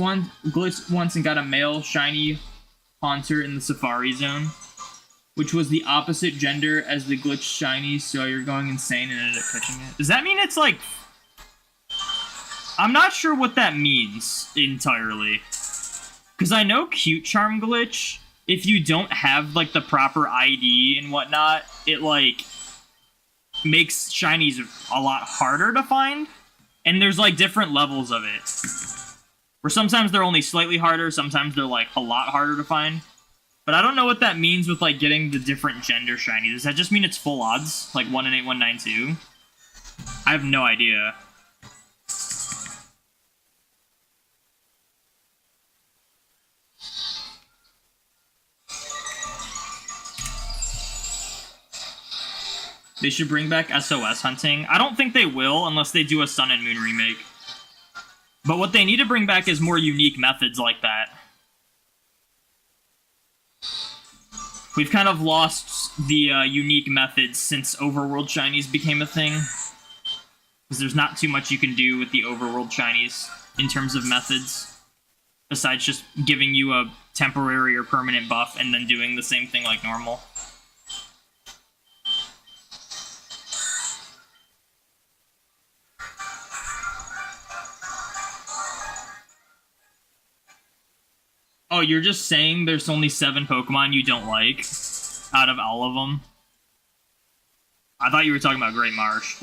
once and got a male shiny haunter in the Safari Zone, which was the opposite gender as the glitch shiny, so you're going insane and ended up catching it. Does that mean it's like... I'm not sure what that means entirely. Because I know cute charm glitch... If you don't have, like, the proper ID and whatnot, it, like, makes shinies a lot harder to find. And there's, like, different levels of it. Where sometimes they're only slightly harder, sometimes they're, like, a lot harder to find. But I don't know what that means with, like, getting the different gender shinies. Does that just mean it's full odds? Like 1 in 8, 1 9 2? I have no idea. They should bring back SOS hunting. I don't think they will unless they do a Sun and Moon remake. But what they need to bring back is more unique methods like that. We've kind of lost the unique methods since Overworld shinies became a thing. Because there's not too much you can do with the Overworld shinies in terms of methods. Besides just giving you a temporary or permanent buff and then doing the same thing like normal. Oh, you're just saying there's only 7 Pokemon you don't like out of all of them? I thought you were talking about Great Marsh.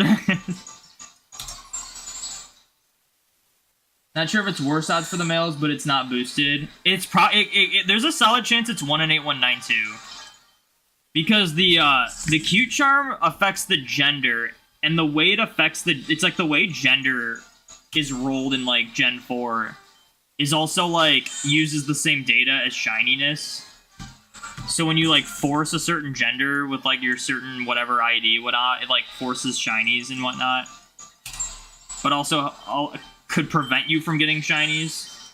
Not sure if it's worse odds for the males, but it's not boosted. It's there's a solid chance it's 1 in 8, 1 9 2. Because the cute charm affects the gender, and the way it affects it's like the way gender is rolled in like Gen 4 is also, like, uses the same data as shininess. So when you, like, force a certain gender with, like, your certain whatever ID, whatnot, it, like, forces shinies and whatnot. But also could prevent you from getting shinies.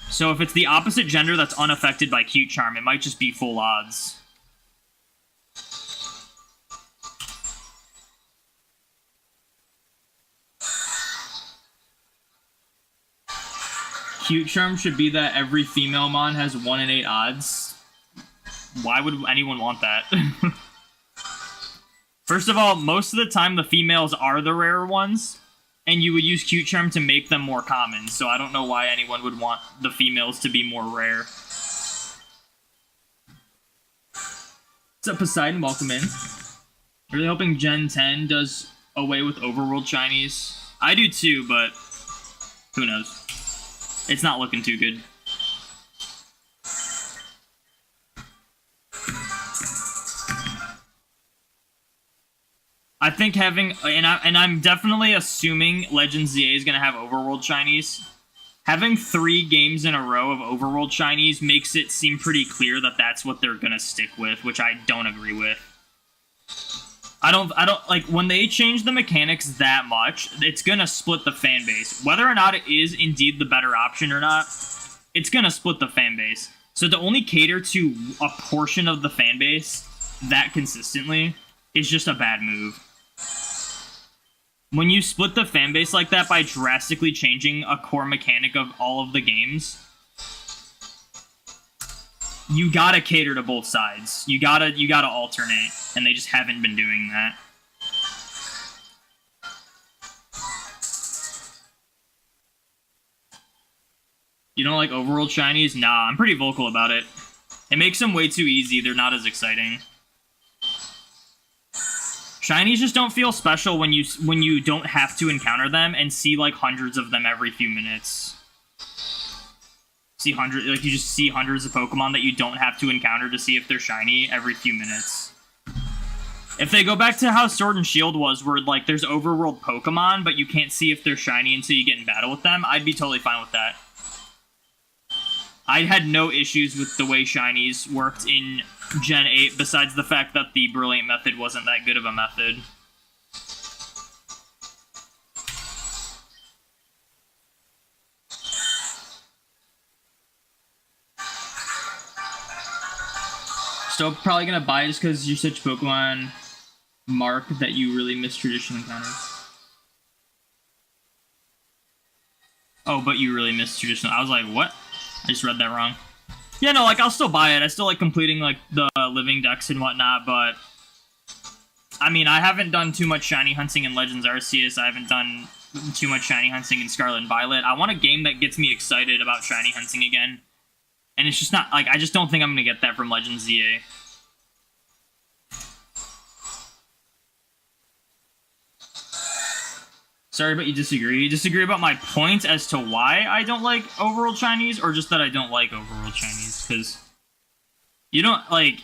So if it's the opposite gender that's unaffected by cute charm, it might just be full odds. Cute charm should be that every female mon has 1 in 8 odds. Why would anyone want that? First of all, most of the time the females are the rare ones, and you would use cute charm to make them more common, so I don't know why anyone would want the females to be more rare. What's up, Poseidon? Welcome in. Really hoping Gen 10 does away with Overworld shinies. I do too, but who knows? It's not looking too good. I think having, and I'm definitely assuming Legends ZA is gonna have Overworld shinies, having 3 games in a row of Overworld shinies makes it seem pretty clear that that's what they're gonna stick with, which I don't agree with. I don't like when they change the mechanics that much, it's gonna split the fan base. Whether or not it is indeed the better option or not, it's gonna split the fan base. So to only cater to a portion of the fan base that consistently is just a bad move. When you split the fan base like that by drastically changing a core mechanic of all of the games, you gotta cater to both sides. You gotta alternate, and they just haven't been doing that. You don't like Overworld shinies? Nah, I'm pretty vocal about it. It makes them way too easy. They're not as exciting. Shinies just don't feel special when you don't have to encounter them and see like hundreds of them every few minutes. You just see hundreds of Pokemon that you don't have to encounter to see if they're shiny every few minutes. If they go back to how Sword and Shield was, where like there's Overworld Pokemon, but you can't see if they're shiny until you get in battle with them, I'd be totally fine with that. I had no issues with the way shinies worked in Gen 8, besides the fact that the Brilliant method wasn't that good of a method. Still probably gonna buy it just because you're such Pokemon mark that you really miss traditional encounters. Oh, but you really miss traditional. I was like, what? I just read that wrong. Yeah, no, like, I'll still buy it. I still like completing, like, the living decks and whatnot, but... I mean, I haven't done too much shiny hunting in Legends Arceus. I haven't done too much shiny hunting in Scarlet and Violet. I want a game that gets me excited about shiny hunting again. And it's just not, like, I just don't think I'm gonna get that from Legends ZA. Sorry, but you disagree. You disagree about my point as to why I don't like Overworld shinies, or just that I don't like Overworld shinies? Because you don't, like...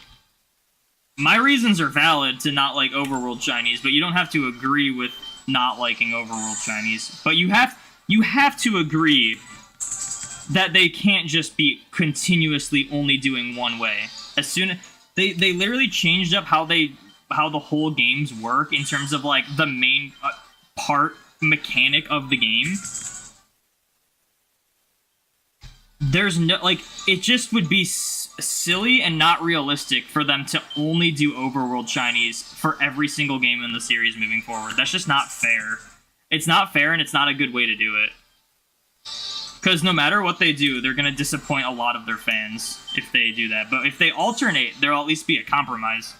My reasons are valid to not like Overworld shinies, but you don't have to agree with not liking Overworld shinies. But you have to agree that they can't just be continuously only doing one way. As soon they literally changed up how the whole games work in terms of like the main part mechanic of the game. There's no, like, it just would be silly and not realistic for them to only do Overworld shinies for every single game in the series moving forward. That's just not fair. It's not fair, and it's not a good way to do it. Because no matter what they do, they're going to disappoint a lot of their fans if they do that. But if they alternate, there'll at least be a compromise.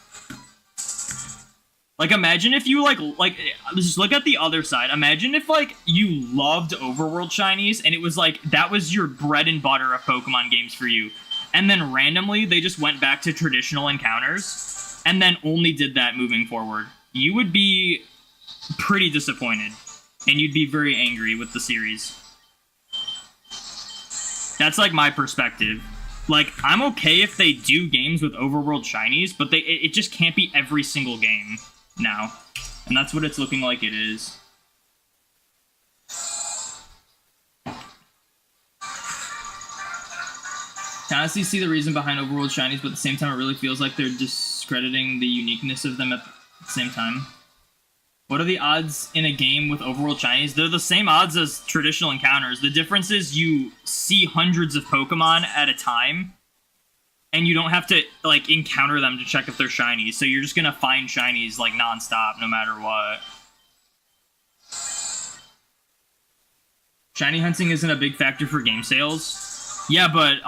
Like, imagine if you, like, just look at the other side. Imagine if, like, you loved Overworld shinies, and it was, like, that was your bread and butter of Pokemon games for you. And then randomly, they just went back to traditional encounters, and then only did that moving forward. You would be pretty disappointed, and you'd be very angry with the series. That's, like, my perspective. Like, I'm okay if they do games with Overworld shinies, but it just can't be every single game now. And that's what it's looking like it is. I honestly see the reason behind Overworld shinies, but at the same time it really feels like they're discrediting the uniqueness of them at the same time. What are the odds in a game with Overworld shinies? They're the same odds as traditional encounters. The difference is you see hundreds of Pokemon at a time, and you don't have to, like, encounter them to check if they're shinies. So you're just gonna find shinies, like, non-stop, no matter what. Shiny hunting isn't a big factor for game sales. Yeah, but,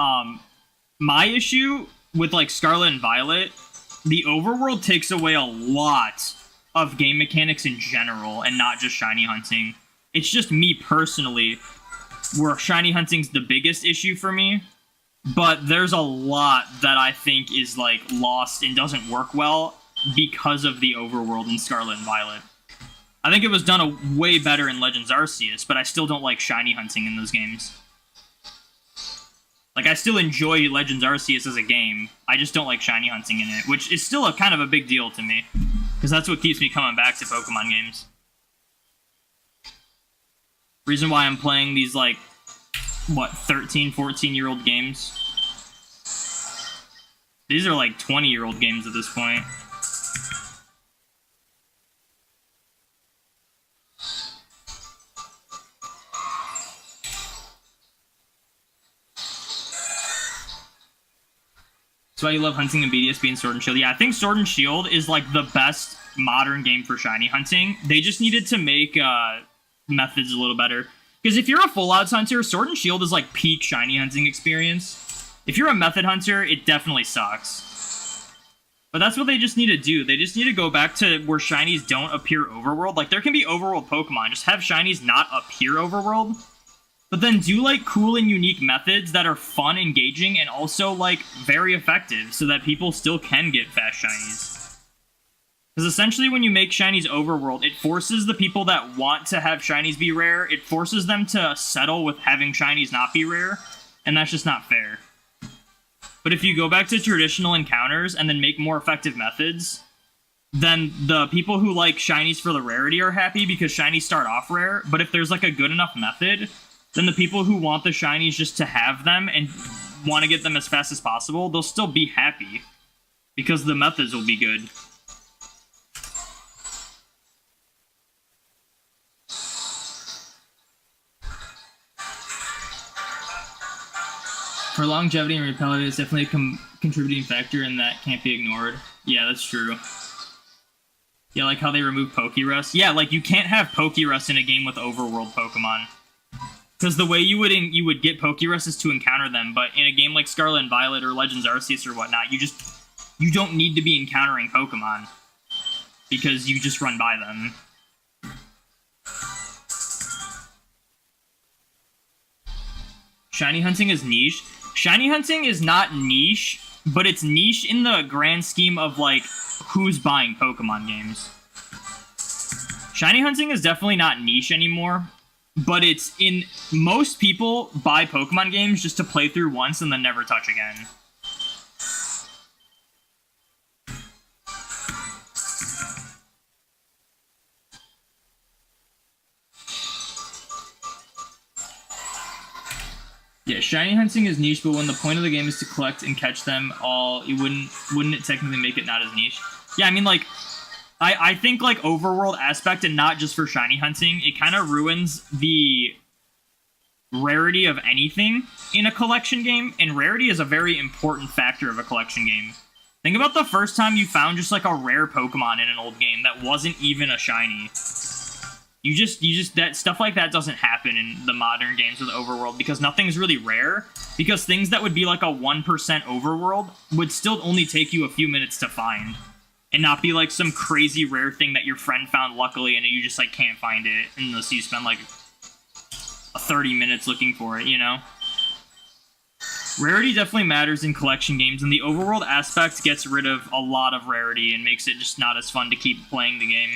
my issue with, like, Scarlet and Violet, the Overworld takes away a lot of game mechanics in general, and not just shiny hunting. It's just me personally, where shiny hunting's the biggest issue for me. But there's a lot that I think is, like, lost and doesn't work well because of the Overworld in Scarlet and Violet. I think it was done way better in Legends Arceus, but I still don't like shiny hunting in those games. Like, I still enjoy Legends Arceus as a game, I just don't like shiny hunting in it, which is still kind of a big deal to me, because that's what keeps me coming back to Pokemon games. Reason why I'm playing these, like, what, 13, 14-year-old games. These are like 20-year-old games at this point. That's why you love hunting and BDSB and Sword and Shield. Yeah, I think Sword and Shield is like the best modern game for shiny hunting. They just needed to make methods a little better. Because if you're a full odds hunter, Sword and Shield is like peak shiny hunting experience. If you're a method hunter, it definitely sucks. But that's what they just need to do. They just need to go back to where shinies don't appear overworld. Like, there can be overworld Pokemon. Just have shinies not appear overworld. But then do, like, cool and unique methods that are fun, engaging, and also, like, very effective so that people still can get fast shinies. Because essentially when you make shinies overworld, it forces the people that want to have shinies be rare, it forces them to settle with having shinies not be rare, and that's just not fair. But if you go back to traditional encounters and then make more effective methods, then the people who like shinies for the rarity are happy because shinies start off rare, but if there's like a good enough method, then the people who want the shinies just to have them and want to get them as fast as possible, they'll still be happy because the methods will be good. For longevity and repellability, it's definitely a contributing factor, and that can't be ignored. Yeah, that's true. Yeah, like how they remove Pokerust. Yeah, like you can't have Pokerust in a game with overworld Pokemon. Because the way you would get Pokerust is to encounter them, but in a game like Scarlet and Violet or Legends Arceus or whatnot, you don't need to be encountering Pokemon. Because you just run by them. Shiny hunting is niche. Shiny hunting is not niche, but it's niche in the grand scheme of, like, who's buying Pokemon games. Shiny hunting is definitely not niche anymore, but it's in... Most people buy Pokemon games just to play through once and then never touch again. Yeah, shiny hunting is niche, but when the point of the game is to collect and catch them all, you wouldn't it technically make it not as niche? Yeah, I mean, like, I think, like, overworld aspect, and not just for shiny hunting, it kind of ruins the rarity of anything in a collection game, and rarity is a very important factor of a collection game. Think about the first time you found just, like, a rare Pokemon in an old game that wasn't even a shiny. You just that stuff like that doesn't happen in the modern games with overworld because nothing's really rare. Because things that would be like a 1% overworld would still only take you a few minutes to find, and not be like some crazy rare thing that your friend found luckily and you just like can't find it unless you spend like 30 minutes looking for it, you know? Rarity definitely matters in collection games, and the overworld aspect gets rid of a lot of rarity and makes it just not as fun to keep playing the game.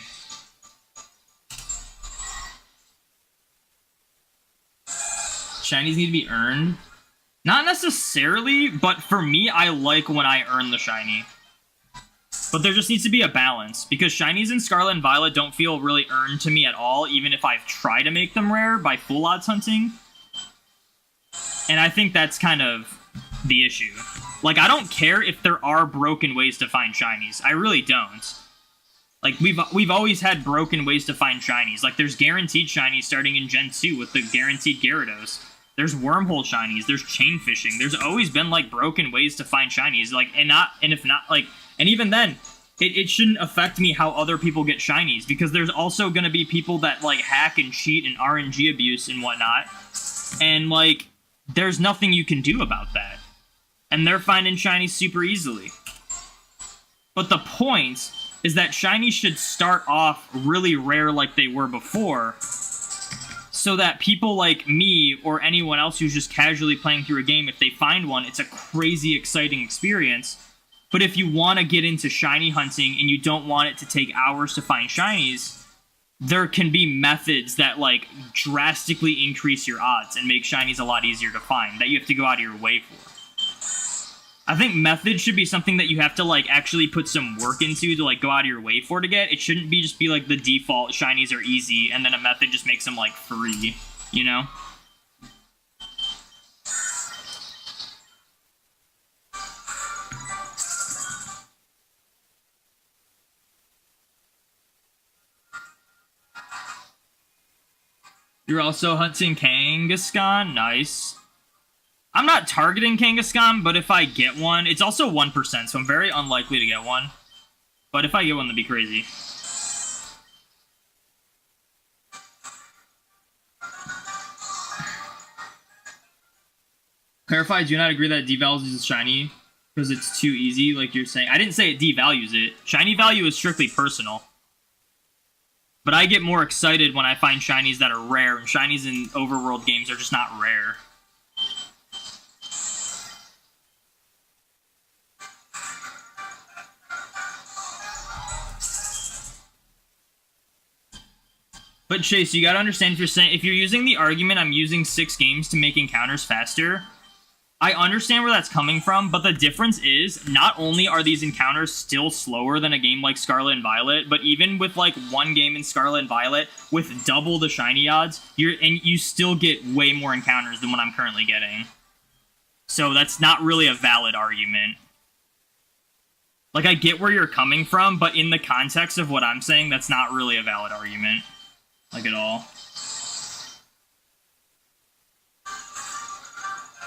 Shinies need to be earned. Not necessarily, but for me, I like when I earn the shiny. But there just needs to be a balance, because shinies in Scarlet and Violet don't feel really earned to me at all, even if I've tried to make them rare by full odds hunting. And I think that's kind of the issue. Like, I don't care if there are broken ways to find shinies. I really don't. Like, we've always had broken ways to find shinies. Like, there's guaranteed shinies starting in Gen 2 with the guaranteed Gyarados. There's wormhole shinies. There's chain fishing. There's always been, like, broken ways to find shinies. Like, and even then, it shouldn't affect me how other people get shinies, because there's also going to be people that, like, hack and cheat and RNG abuse and whatnot. And, like, there's nothing you can do about that. And they're finding shinies super easily. But the point is that shinies should start off really rare like they were before, so that people like me or anyone else who's just casually playing through a game, if they find one, it's a crazy exciting experience. But if you want to get into shiny hunting and you don't want it to take hours to find shinies, there can be methods that, like, drastically increase your odds and make shinies a lot easier to find, that you have to go out of your way for. I think methods should be something that you have to, like, actually put some work into to, like, go out of your way for to get. It shouldn't be just be, like, the default shinies are easy, and then a method just makes them, like, free, you know? You're also hunting Kangaskhan? Nice. I'm not targeting Kangaskhan, but if I get one, it's also 1%, so I'm very unlikely to get one. But if I get one, that'd be crazy. Clarify, I do not agree that it devalues a shiny because it's too easy, like you're saying. I didn't say it devalues it. Shiny value is strictly personal. But I get more excited when I find shinies that are rare, and shinies in overworld games are just not rare. But Chase, you gotta understand, if you're using the argument I'm using 6 games to make encounters faster, I understand where that's coming from, but the difference is, not only are these encounters still slower than a game like Scarlet and Violet, but even with like one game in Scarlet and Violet with double the shiny odds, you still get way more encounters than what I'm currently getting. So that's not really a valid argument. Like, I get where you're coming from, but in the context of what I'm saying, that's not really a valid argument. Like, at all.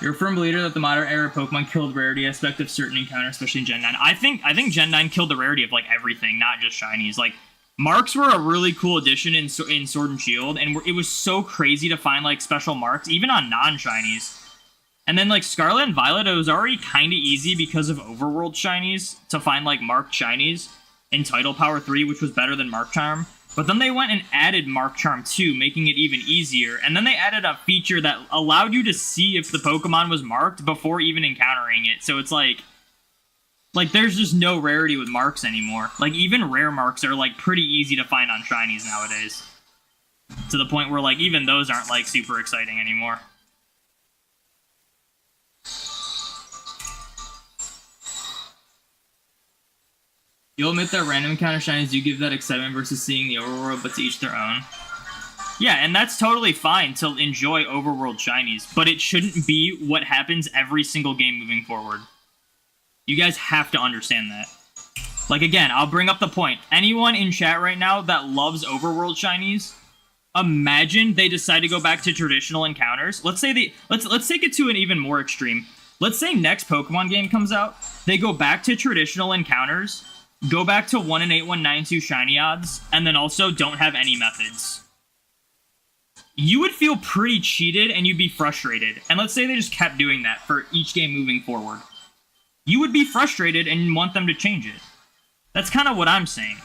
You're a firm believer that the modern era Pokemon killed rarity aspect of certain encounters, especially in Gen 9. I think Gen 9 killed the rarity of, like, everything, not just shinies. Like, marks were a really cool addition in Sword and Shield, and it was so crazy to find, like, special marks, even on non-shinies. And then, like, Scarlet and Violet, it was already kind of easy because of Overworld shinies to find, like, marked shinies in Tidal Power 3, which was better than Mark Charm. But then they went and added Mark Charm 2, making it even easier. And then they added a feature that allowed you to see if the Pokemon was marked before even encountering it. So it's like there's just no rarity with marks anymore. Like, even rare marks are, like, pretty easy to find on shinies nowadays. To the point where, like, even those aren't, like, super exciting anymore. You'll admit that random encounter shinies do give that excitement versus seeing the overworld, but to each their own. Yeah, and that's totally fine to enjoy overworld shinies, but it shouldn't be what happens every single game moving forward. You guys have to understand that. Like, again, I'll bring up the point. Anyone in chat right now that loves overworld shinies, imagine they decide to go back to traditional encounters. Let's say let's take it to an even more extreme. Let's say next Pokemon game comes out, they go back to traditional encounters, go back to 1 in 8192 shiny odds, and then also don't have any methods. You would feel pretty cheated, and you'd be frustrated. And let's say they just kept doing that for each game moving forward. You would be frustrated and want them to change it. That's kind of what I'm saying.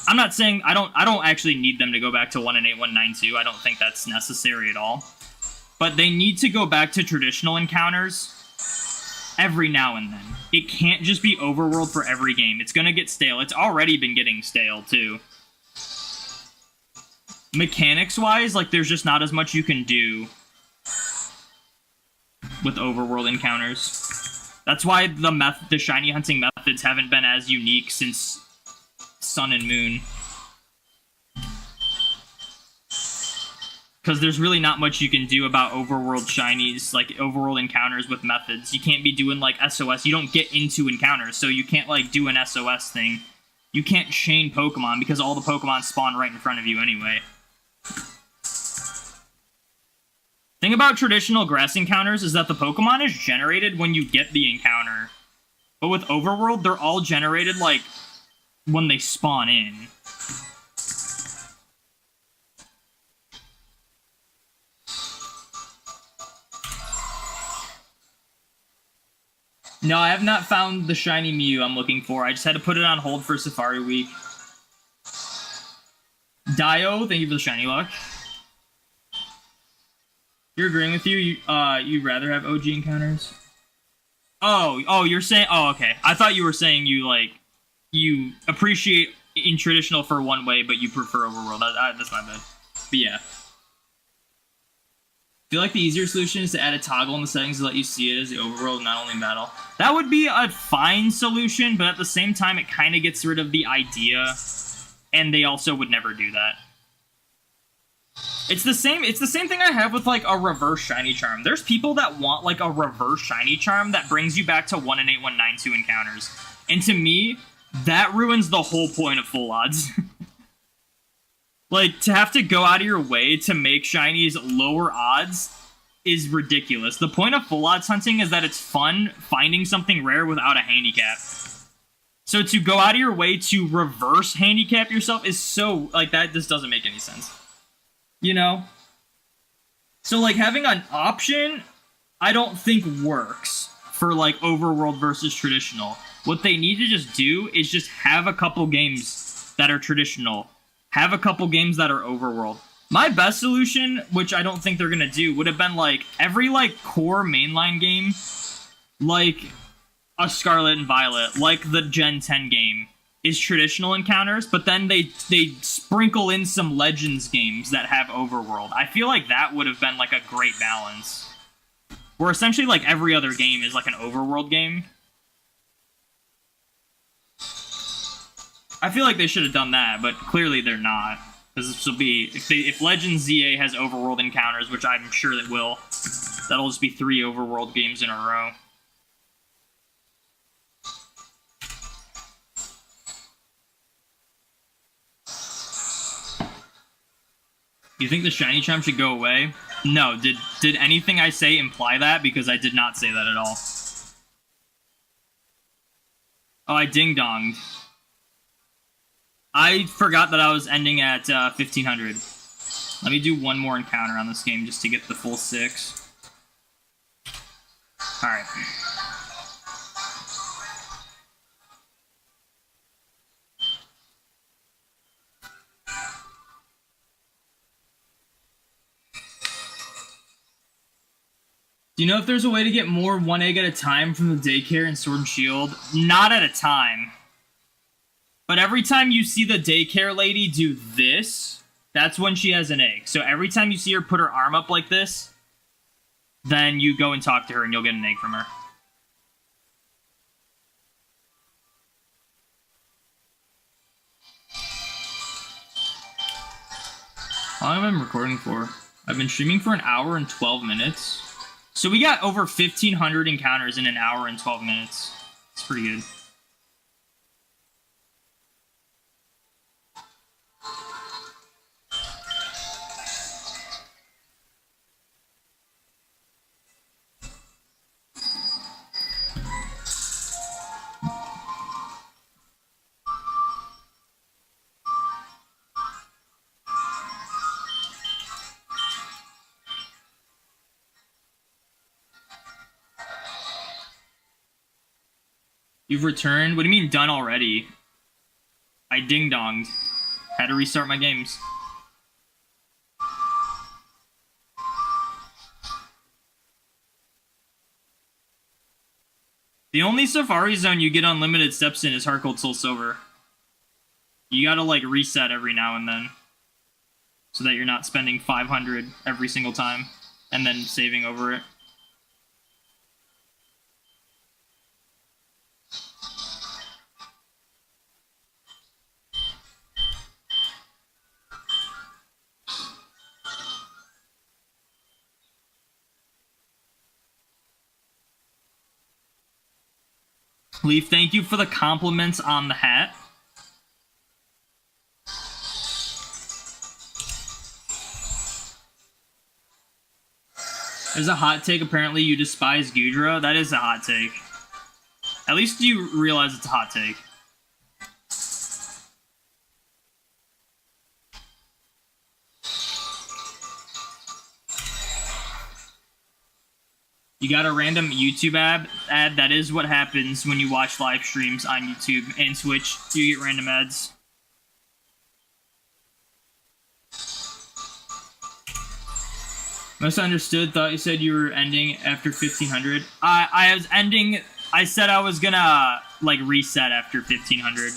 I'm not saying I don't actually need them to go back to 1 in 8192. I don't think that's necessary at all. But they need to go back to traditional encounters every now and then. It can't just be overworld for every game. It's gonna get stale. It's already been getting stale, too. Mechanics-wise, like, there's just not as much you can do with overworld encounters. That's why the shiny hunting methods haven't been as unique since Sun and Moon. Because there's really not much you can do about overworld shinies, like overworld encounters with methods. You can't be doing, like, SOS. You don't get into encounters, so you can't, like, do an SOS thing. You can't chain Pokemon because all the Pokemon spawn right in front of you anyway. Thing about traditional grass encounters is that the Pokemon is generated when you get the encounter. But with Overworld, they're all generated, like, when they spawn in. No, I have not found the shiny Mew I'm looking for. I just had to put it on hold for Safari Week. Dio, thank you for the shiny luck. You're agreeing with you? You'd rather have OG encounters? Oh, you're saying... Oh, okay. I thought you were saying you appreciate in traditional for one way, but you prefer Overworld. That's my bad. But yeah. I feel like the easier solution is to add a toggle in the settings to let you see it as the overworld, not only in battle. That would be a fine solution, but at the same time, it kind of gets rid of the idea, and they also would never do that. It's the same thing I have with, like, a reverse shiny charm. There's people that want, like, a reverse shiny charm that brings you back to 1 in 8192 encounters. And to me, that ruins the whole point of full odds. Like, to have to go out of your way to make shinies lower odds is ridiculous. The point of full odds hunting is that it's fun finding something rare without a handicap. So to go out of your way to reverse handicap yourself is so, like, that just doesn't make any sense. You know? So, like, having an option, I don't think works for, like, Overworld versus traditional. What they need to just do is just have a couple games that are traditional. Have a couple games that are Overworld. My best solution, which I don't think they're gonna do, would have been, like, every, like, core mainline game, like a Scarlet and Violet, like the Gen 10 game, is traditional encounters, but then they sprinkle in some Legends games that have Overworld. I feel like that would have been, like, a great balance. Where essentially, like, every other game is, like, an Overworld game. I feel like they should have done that, but clearly they're not. Because this will be... If Legends ZA has Overworld encounters, which I'm sure it will, that'll just be 3 Overworld games in a row. You think the shiny charm should go away? No. Did anything I say imply that? Because I did not say that at all. Oh, I ding-donged. I forgot that I was ending at 1500. Let me do one more encounter on this game just to get the full 6. Alright. Do you know if there's a way to get more 1 egg at a time from the daycare in Sword and Shield? Not at a time. But every time you see the daycare lady do this, that's when she has an egg. So every time you see her put her arm up like this, then you go and talk to her and you'll get an egg from her. How long have I been recording for? I've been streaming for 1 hour and 12 minutes. So we got over 1,500 encounters in 1 hour and 12 minutes. It's pretty good. You've returned? What do you mean done already? I ding-donged. Had to restart my games. The only Safari Zone you get unlimited steps in is Heart Gold Soul Silver. You gotta, like, reset every now and then. So that you're not spending 500 every single time. And then saving over it. Leaf, thank you for the compliments on the hat. There's a hot take, apparently you despise Gudra. That is a hot take. At least you realize it's a hot take. You got a random YouTube ad. That is what happens when you watch live streams on YouTube and Twitch. You get random ads. Misunderstood. Thought you said you were ending after 1500. I was ending. I said I was gonna like reset after 1500.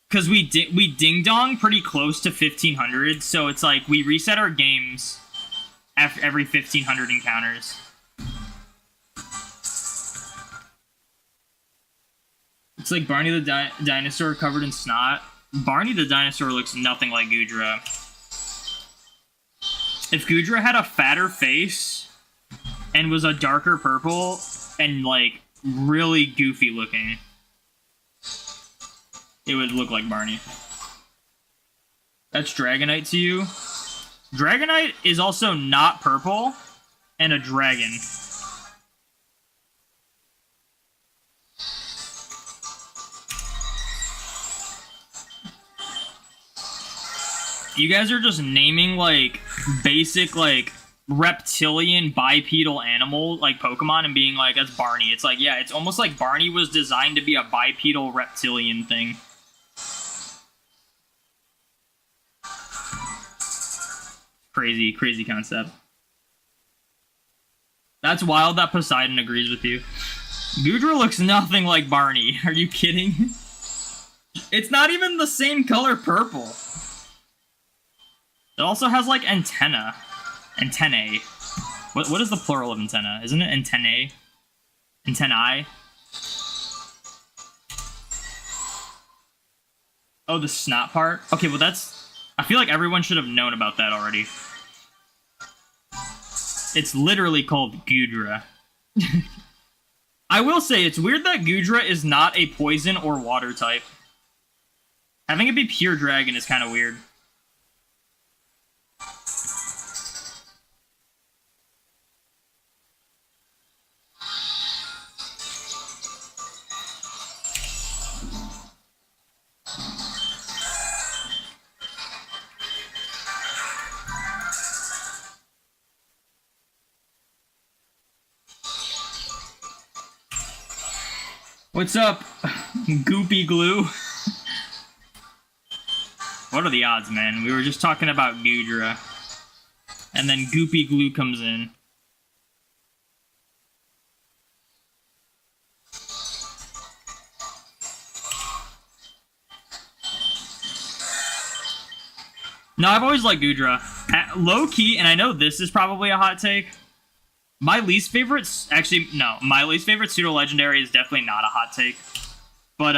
Because we ding dong pretty close to 1500, so it's like we reset our games after every 1500 encounters. It's like Barney the dinosaur covered in snot. Barney the dinosaur looks nothing like Gudra. If Gudra had a fatter face and was a darker purple and like really goofy looking, it would look like Barney. That's Dragonite to you. Dragonite is also not purple and a dragon. You guys are just naming, like, basic, like, reptilian bipedal animal, like, Pokemon and being like, that's Barney. It's like, yeah, it's almost like Barney was designed to be a bipedal reptilian thing. Crazy, crazy concept. That's wild that Poseidon agrees with you. Goodra looks nothing like Barney. Are you kidding? It's not even the same color purple. It also has, like, antenna. Antennae. What is the plural of antenna? Isn't it antennae? Antennae? Oh, the snot part? Okay, well that's... I feel like everyone should have known about that already. It's literally called Goodra. I will say, it's weird that Goodra is not a poison or water type. Having it be pure dragon is kind of weird. What's up, Goopy Glue? What are the odds, man? We were just talking about Goodra. And then Goopy Glue comes in. No, I've always liked Goodra. Low-key, and I know this is probably a hot take, my least favorite... Actually, no. My least favorite pseudo-legendary is definitely not a hot take. But,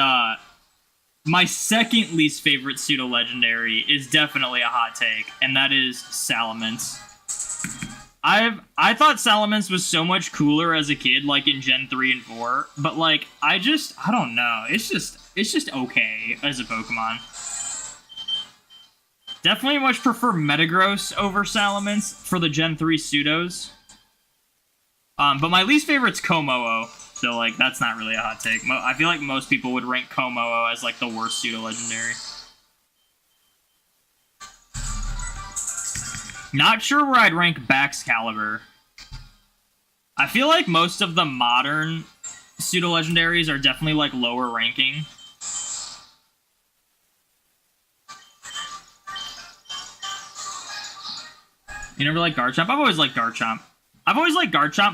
my second least favorite pseudo-legendary is definitely a hot take, and that is Salamence. I thought Salamence was so much cooler as a kid, like in Gen 3 and 4, but, like, I don't know. It's just okay as a Pokemon. Definitely much prefer Metagross over Salamence for the Gen 3 pseudos. But my least favorite's Komodo, so, like, that's not really a hot take. I feel like most people would rank Komodo as, like, the worst pseudo-legendary. Not sure where I'd rank Baxcalibur. I feel like most of the modern pseudo-legendaries are definitely, like, lower ranking. You never like Garchomp? I've always liked Garchomp. I've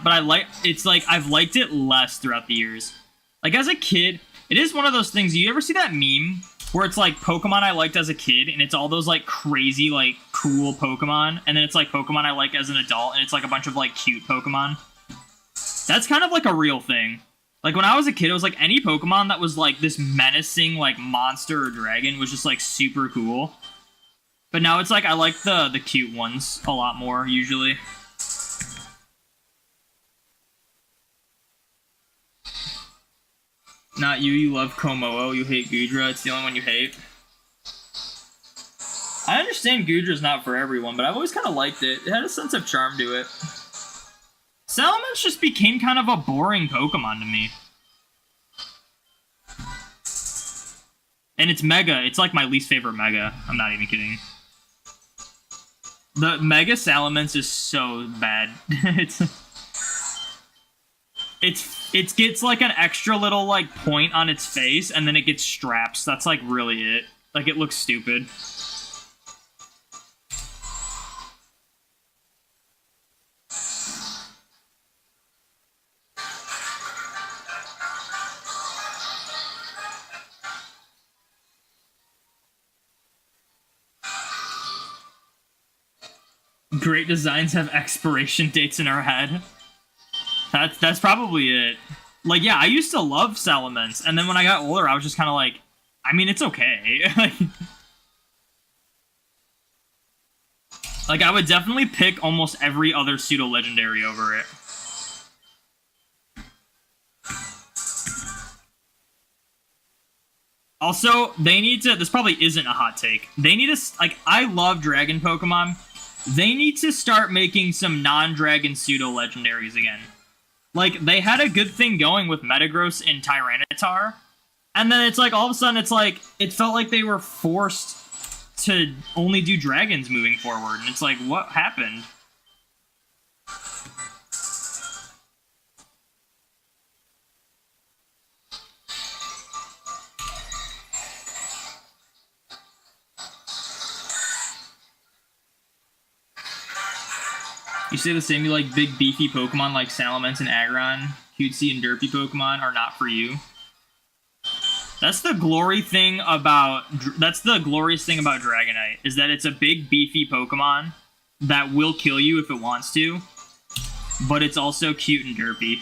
but I've liked it less throughout the years. Like, as a kid, it is one of those things. You ever see that meme where it's like Pokemon I liked as a kid, and it's all those like crazy, like, cool Pokemon, and then it's like Pokemon I like as an adult, and it's like a bunch of like cute Pokemon? That's kind of like a real thing. Like, when I was a kid, it was like any Pokemon that was like this menacing, like, monster or dragon was just like super cool. But now it's like I like the cute ones a lot more, usually. Not you, you love Komodo, you hate Goodra, it's the only one you hate. I understand Goodra's not for everyone, but I've always kind of liked it. It had a sense of charm to it. Salamence just became kind of a boring Pokemon to me. And it's Mega. It's like my least favorite Mega. I'm not even kidding. The Mega Salamence is so bad. It gets like an extra little like point on its face, and then it gets straps. That's like really it. Like, it looks stupid. Great designs have expiration dates in our head. That's probably it. Like, yeah, I used to love Salamence, and then when I got older, I was just kind of like, I mean, it's okay. Like, I would definitely pick almost every other pseudo-legendary over it. Also, they need to. This probably isn't a hot take. They need to like. I love dragon Pokemon. They need to start making some non-dragon pseudo legendaries again. Like they had a good thing going with Metagross and Tyranitar, and then it's like all of a sudden it's like it felt like they were forced to only do dragons moving forward, and it's like what happened? You say the same, you like big beefy Pokemon like Salamence and Aggron. Cutesy and derpy Pokemon are not for you. That's the glory thing about... That's the glorious thing about Dragonite, is that it's a big beefy Pokemon that will kill you if it wants to, but it's also cute and derpy.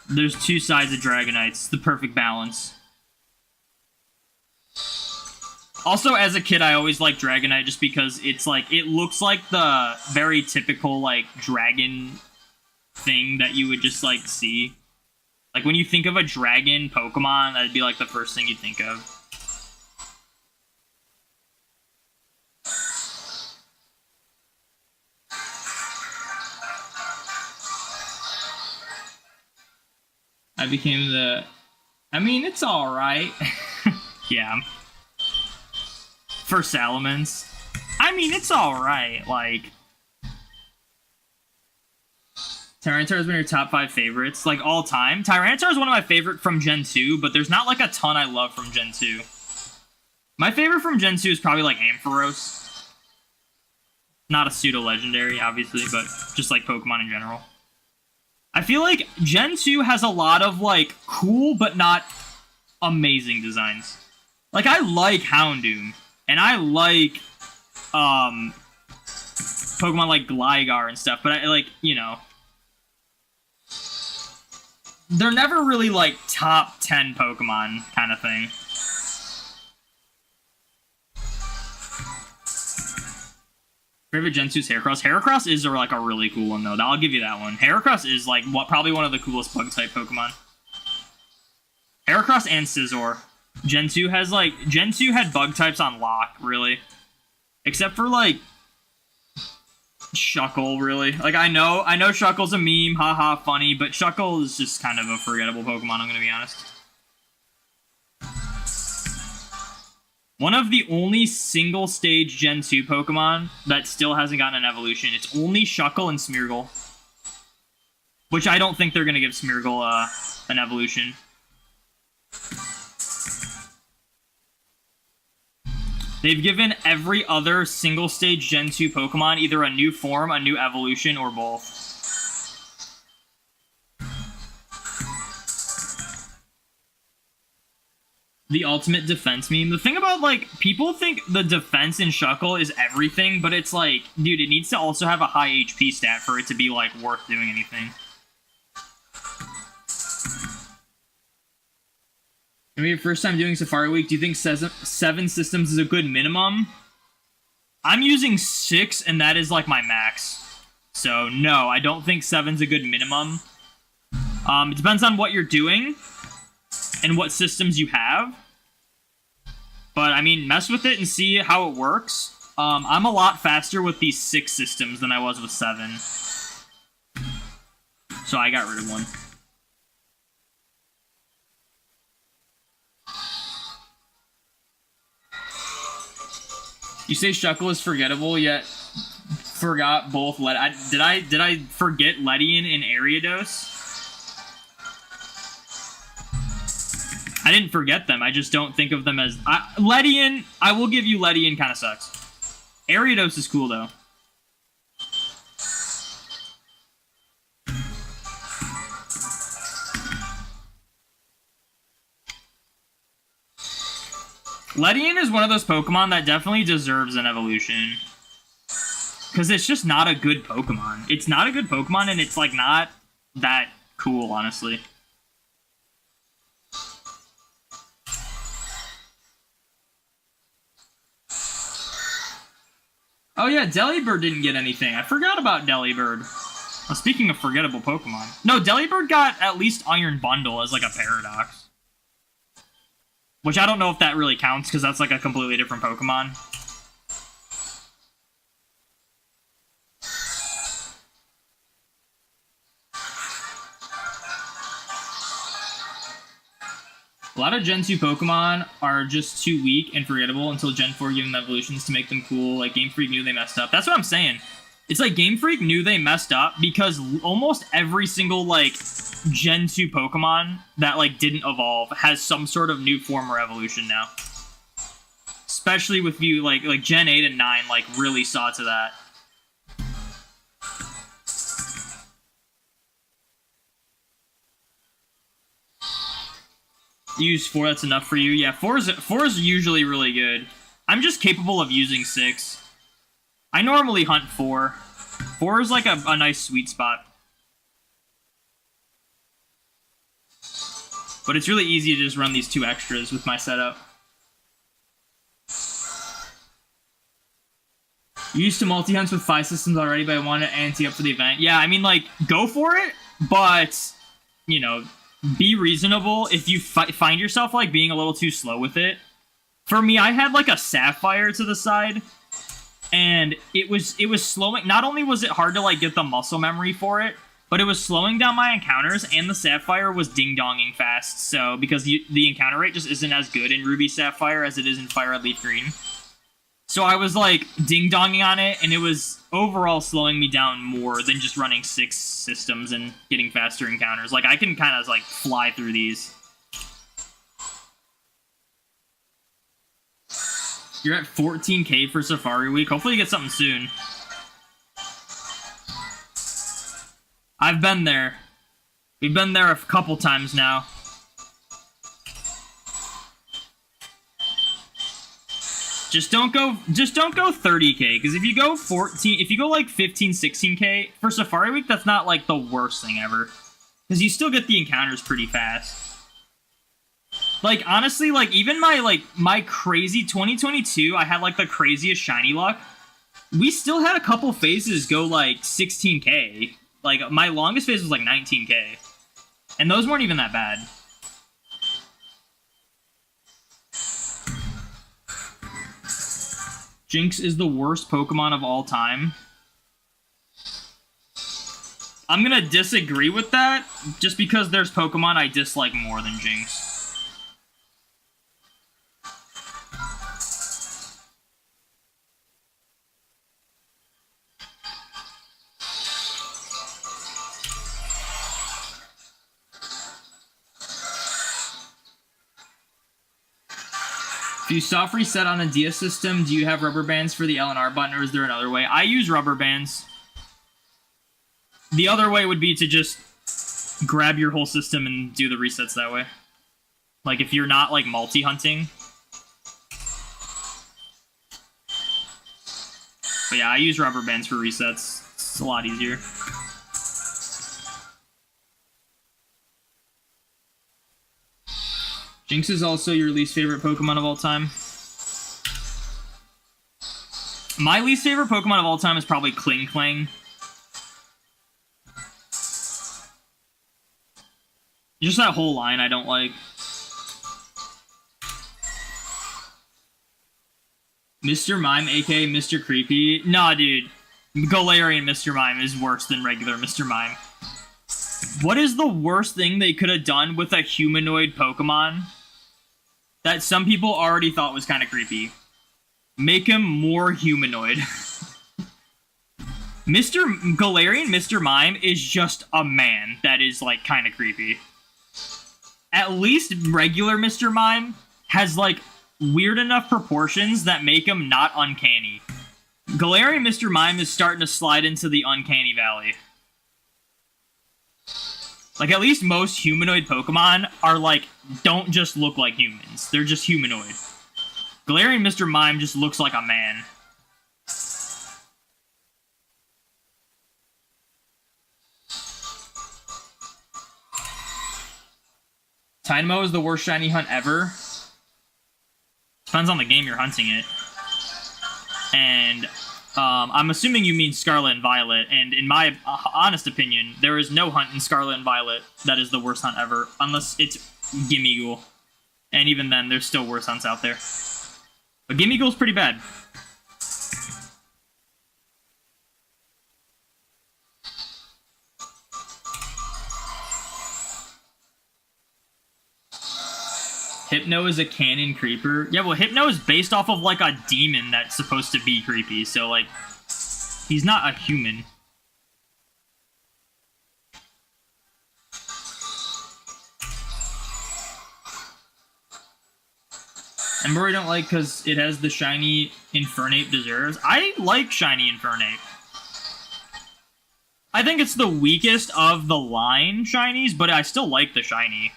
There's two sides of Dragonite. It's the perfect balance. Also, as a kid, I always liked Dragonite just because it's like, it looks like the very typical, like, dragon thing that you would just, like, see. Like, when you think of a dragon Pokemon, that'd be, like, the first thing you think of. I became the... I mean, it's alright. Yeah. For Salamence. I mean, it's alright, like... Tyranitar has been your top 5 favorites, like, all time. Tyranitar is one of my favorite from Gen 2, but there's not, like, a ton I love from Gen 2. My favorite from Gen 2 is probably, like, Ampharos. Not a pseudo-legendary, obviously, but just, like, Pokemon in general. I feel like Gen 2 has a lot of, like, cool but not amazing designs. Like, I like Houndoom. And I like, Pokemon like Gligar and stuff, but I like, you know, they're never really like top 10 Pokemon kind of thing. Favorite Gen 2's Heracross? Heracross is like a really cool one though. I'll give you that one. Heracross is like probably one of the coolest bug type Pokemon. Heracross and Scizor. Gen 2 has, like... Gen 2 had bug types on lock, really. Except for, like... Shuckle, really. Like, I know Shuckle's a meme, haha, funny, but Shuckle is just kind of a forgettable Pokemon, I'm gonna be honest. One of the only single-stage Gen 2 Pokemon that still hasn't gotten an evolution. It's only Shuckle and Smeargle. Which I don't think they're gonna give Smeargle, an evolution. They've given every other single-stage Gen 2 Pokemon either a new form, a new evolution, or both. The ultimate defense meme. The thing about, like, people think the defense in Shuckle is everything, but it's like, dude, it needs to also have a high HP stat for it to be, like, worth doing anything. Maybe your first time doing Safari Week, do you think 7 systems is a good minimum? I'm using 6, and that is, like, my max. So, no, I don't think 7's a good minimum. It depends on what you're doing and what systems you have. But, I mean, mess with it and see how it works. I'm a lot faster with these 6 systems than I was with 7. So I got rid of 1. You say Shuckle is forgettable, yet forgot both Did I forget Ledian and Ariados? I didn't forget them. I just don't think of them as... Ledian, I will give you Ledian kind of sucks. Ariados is cool, though. Ledian is one of those Pokemon that definitely deserves an evolution. Because it's just not a good Pokemon. It's not a good Pokemon, and it's, like, not that cool, honestly. Oh yeah, Delibird didn't get anything. I forgot about Delibird. Speaking of forgettable Pokemon. No, Delibird got at least Iron Bundle as like a Paradox. Which I don't know if that really counts, because that's like a completely different Pokemon. A lot of Gen 2 Pokemon are just too weak and forgettable until Gen 4 giving them evolutions to make them cool. Like, Game Freak knew they messed up. That's what I'm saying. It's like Game Freak knew they messed up because almost every single, like, Gen 2 Pokemon that, like, didn't evolve has some sort of new form or evolution now. Especially with you, like Gen 8 and 9, like, really saw to that. Use 4, that's enough for you. Yeah, 4 is usually really good. I'm just capable of using 6. I normally hunt 4. 4 is like a nice sweet spot. But it's really easy to just run these 2 extras with my setup. You used to multi-hunts with 5 systems already, but I want to ante up for the event. Yeah, I mean, like, go for it, but, you know, be reasonable if you find yourself, like, being a little too slow with it. For me, I had, like, a Sapphire to the side, and it was slowing. Not only was it hard to, like, get the muscle memory for it, but it was slowing down my encounters, and the Sapphire was ding-donging fast, so, because the encounter rate just isn't as good in Ruby Sapphire as it is in Fire Red Leaf Green. So I was, like, ding-donging on it, and it was overall slowing me down more than just running 6 systems and getting faster encounters. Like, I can kind of, like, fly through these. You're at 14k for Safari Week. Hopefully you get something soon. I've been there. We've been there a couple times now. Just don't go 30k, because if you go like 15, 16k for Safari Week, that's not like the worst thing ever. Because you still get the encounters pretty fast. Like, honestly, like, even my crazy 2022, I had like the craziest shiny luck. We still had a couple phases go like 16k. Like, my longest phase was like 19k. And those weren't even that bad. Jinx is the worst Pokemon of all time. I'm gonna disagree with that, just because there's Pokemon I dislike more than Jinx. If you soft reset on a Dia system, do you have rubber bands for the L and R button, or is there another way? I use rubber bands. The other way would be to just grab your whole system and do the resets that way. Like, if you're not, like, multi-hunting. But yeah, I use rubber bands for resets. It's a lot easier. Jinx is also your least favorite Pokemon of all time. My least favorite Pokemon of all time is probably Kling Klang. Just that whole line I don't like. Mr. Mime, aka Mr. Creepy. Nah, dude. Galarian Mr. Mime is worse than regular Mr. Mime. What is the worst thing they could have done with a humanoid Pokemon that some people already thought was kind of creepy? Make him more humanoid. Galarian Mr. Mime is just a man that is, like, kind of creepy. At least regular Mr. Mime has, like, weird enough proportions that make him not uncanny. Galarian Mr. Mime is starting to slide into the uncanny valley. Like, at least most humanoid Pokemon are, like, don't just look like humans. They're just humanoid. Galarian Mr. Mime just looks like a man. Tynamo is the worst shiny hunt ever. Depends on the game you're hunting it. And I'm assuming you mean Scarlet and Violet, and in my honest opinion, there is no hunt in Scarlet and Violet that is the worst hunt ever, unless it's Gimmighoul. And even then, there's still worse hunts out there. But Gimmighoul's pretty bad. Hypno is a canon creeper. Yeah, well, Hypno is based off of, like, a demon that's supposed to be creepy, so, like, he's not a human. Ember I don't like because it has the shiny Infernape deserves. I like shiny Infernape. I think it's the weakest of the line shinies, but I still like the shiny.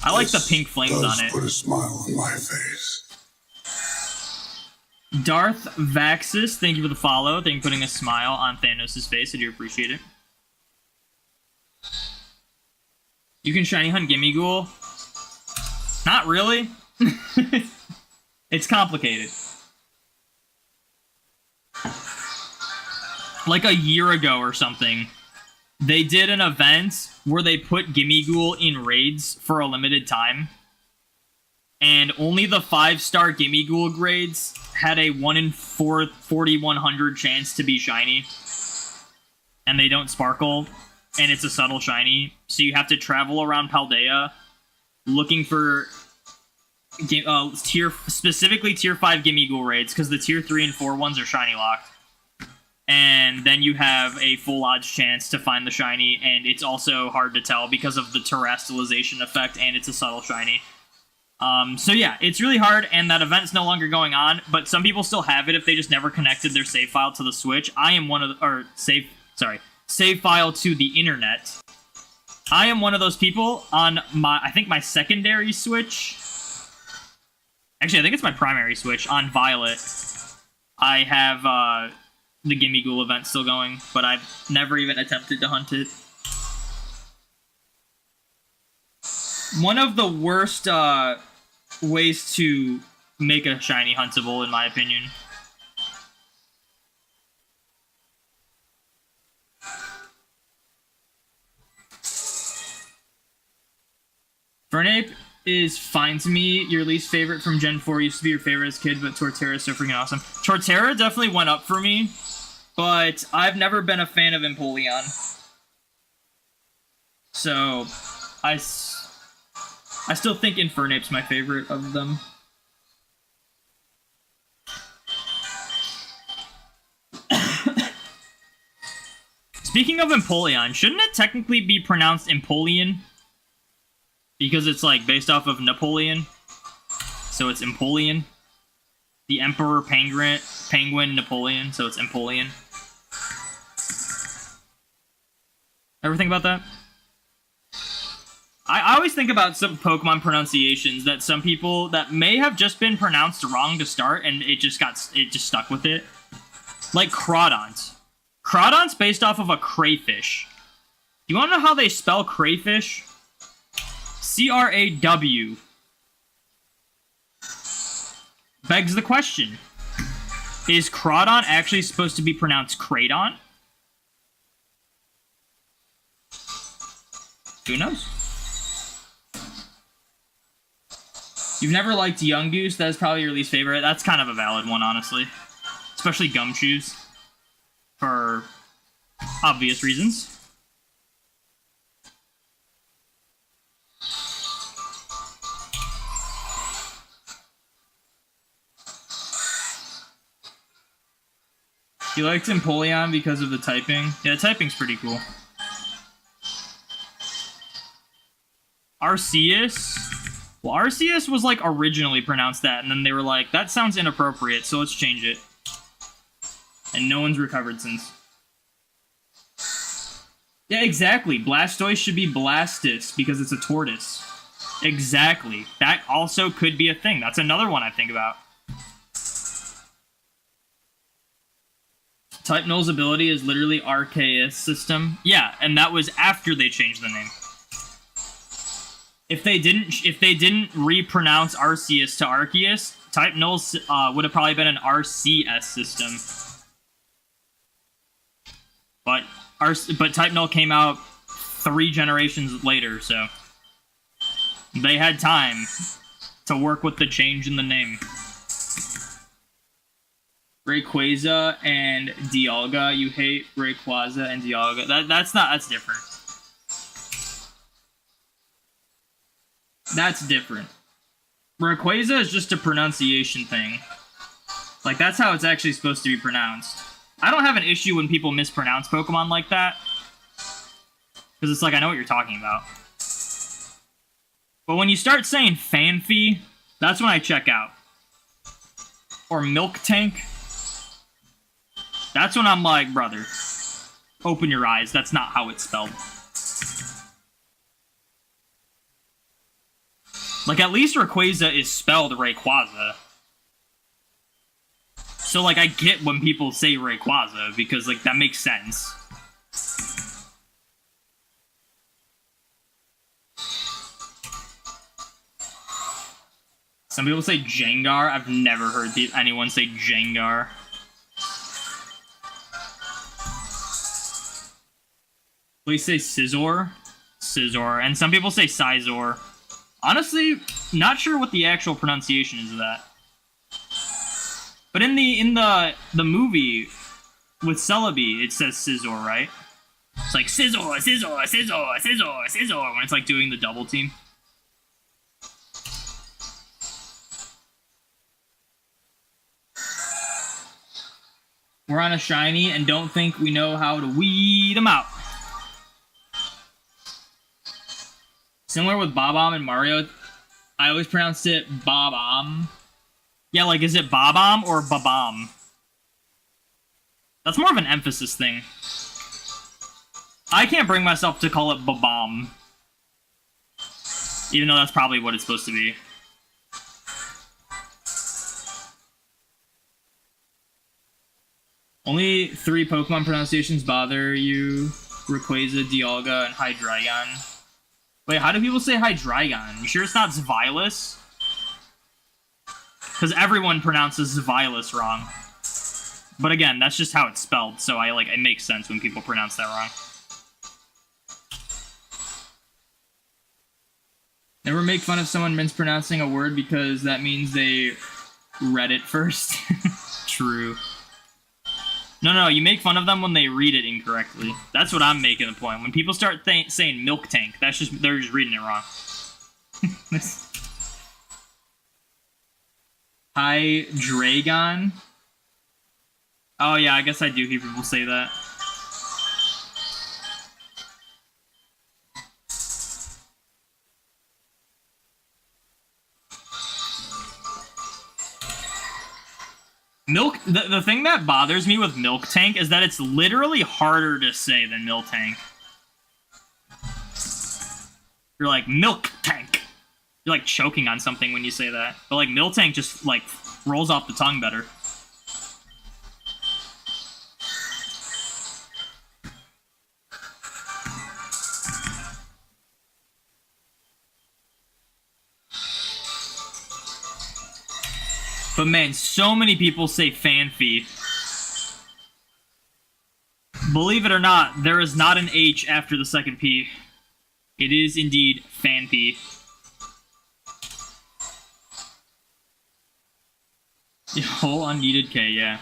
I like the pink flames on it. Put a smile on my face. Darth Vaxis, thank you for the follow. Thank you for putting a smile on Thanos' face. I do appreciate it. You can shiny hunt Gimmighoul. Not really. It's complicated. Like a year ago or something, they did an event where they put Gimmighoul in raids for a limited time. And only the 5-star Gimmighoul grades had a 1 in 4,100 chance to be shiny. And they don't sparkle, and it's a subtle shiny. So you have to travel around Paldea looking for specifically tier 5 Gimmighoul raids, because the tier 3 and 4 ones are shiny locked. And then you have a full odds chance to find the shiny, and it's also hard to tell because of the terrestrialization effect, and it's a subtle shiny. So yeah, it's really hard, and that event's no longer going on, but some people still have it if they just never connected their save file to the Switch. I am one of the, or save file to the internet. I am one of those people on I think my secondary Switch. Actually, I think it's my primary Switch on Violet. I have, the Gimmighoul event still going, but I've never even attempted to hunt it. One of the worst ways to make a shiny huntable, in my opinion. Fernape is fine to me. Your least favorite from Gen 4 used to be your favorite as a kid, but Torterra is so freaking awesome. Torterra definitely went up for me, but I've never been a fan of Empoleon. So, I still think Infernape's my favorite of them. Speaking of Empoleon, shouldn't it technically be pronounced Empoleon? Because it's, like, based off of Napoleon. So it's Empoleon. The Emperor Penguin Napoleon, so it's Empoleon. Ever think about that? I always think about some Pokemon pronunciations that some people that may have just been pronounced wrong to start, and it just stuck with it. Like Crawdont. Crawdont's based off of a crayfish. Do you want to know how they spell crayfish? C-R-A-W. Begs the question. Is Crawdont actually supposed to be pronounced Cradont? Who knows? You've never liked Yungoos? That's probably your least favorite. That's kind of a valid one, honestly. Especially Gumshoes. For obvious reasons. You liked Empoleon because of the typing? Yeah, the typing's pretty cool. Arceus? Well, Arceus was, like, originally pronounced that, and then they were like, that sounds inappropriate, so let's change it. And no one's recovered since. Yeah, exactly. Blastoise should be Blastus, because it's a tortoise. Exactly. That also could be a thing. That's another one I think about. Type Null's ability is literally Arceus system. Yeah, and that was after they changed the name. If they didn't repronounce Arceus to Arceus, Type Null would have probably been an RCS system. But Type Null came out 3 generations later, so they had time to work with the change in the name. Rayquaza and Dialga. You hate Rayquaza and Dialga. That's different. That's different. Rayquaza is just a pronunciation thing. Like, that's how it's actually supposed to be pronounced. I don't have an issue when people mispronounce Pokemon like that. Because it's like, I know what you're talking about. But when you start saying Fanfy, that's when I check out. Or Milk Tank. That's when I'm like, brother, open your eyes. That's not how it's spelled. Like, at least Rayquaza is spelled Rayquaza. So, like, I get when people say Rayquaza, because, like, that makes sense. Some people say Jengar. I've never heard anyone say Jengar. Please say Scizor. Scizor. And some people say Sizor. Honestly, not sure what the actual pronunciation is of that. But in the movie with Celebi, it says Scizor, right? It's like Scizor, Scizor, Scizor, Scizor, Scizor when it's like doing the double team. We're on a shiny and don't think we know how to weed them out. Similar with Bob-omb and Mario, I always pronounced it Bob-omb. Yeah, like, is it Bob-omb or Bob-omb? That's more of an emphasis thing. I can't bring myself to call it Bob-omb. Even though that's probably what it's supposed to be. Only 3 Pokemon pronunciations bother you. Rayquaza, Dialga, and Hydreigon. Wait, how do people say Hydreigon? You sure it's not Xvilus? Because everyone pronounces Xvilus wrong. But again, that's just how it's spelled, so it makes sense when people pronounce that wrong. Never make fun of someone mispronouncing a word because that means they read it first. True. No, you make fun of them when they read it incorrectly. That's what I'm making the point. When people start saying Milk Tank, they're just reading it wrong. Hydreigon. Oh yeah, I guess I do hear people say that. The thing that bothers me with Milk Tank is that it's literally harder to say than Milk Tank. You're like, Milk Tank. You're like choking on something when you say that. But like Milk Tank just like rolls off the tongue better. But man, so many people say Fanfy. Believe it or not, there is not an H after the second P. It is indeed Fanfy. Whole unneeded K, yeah.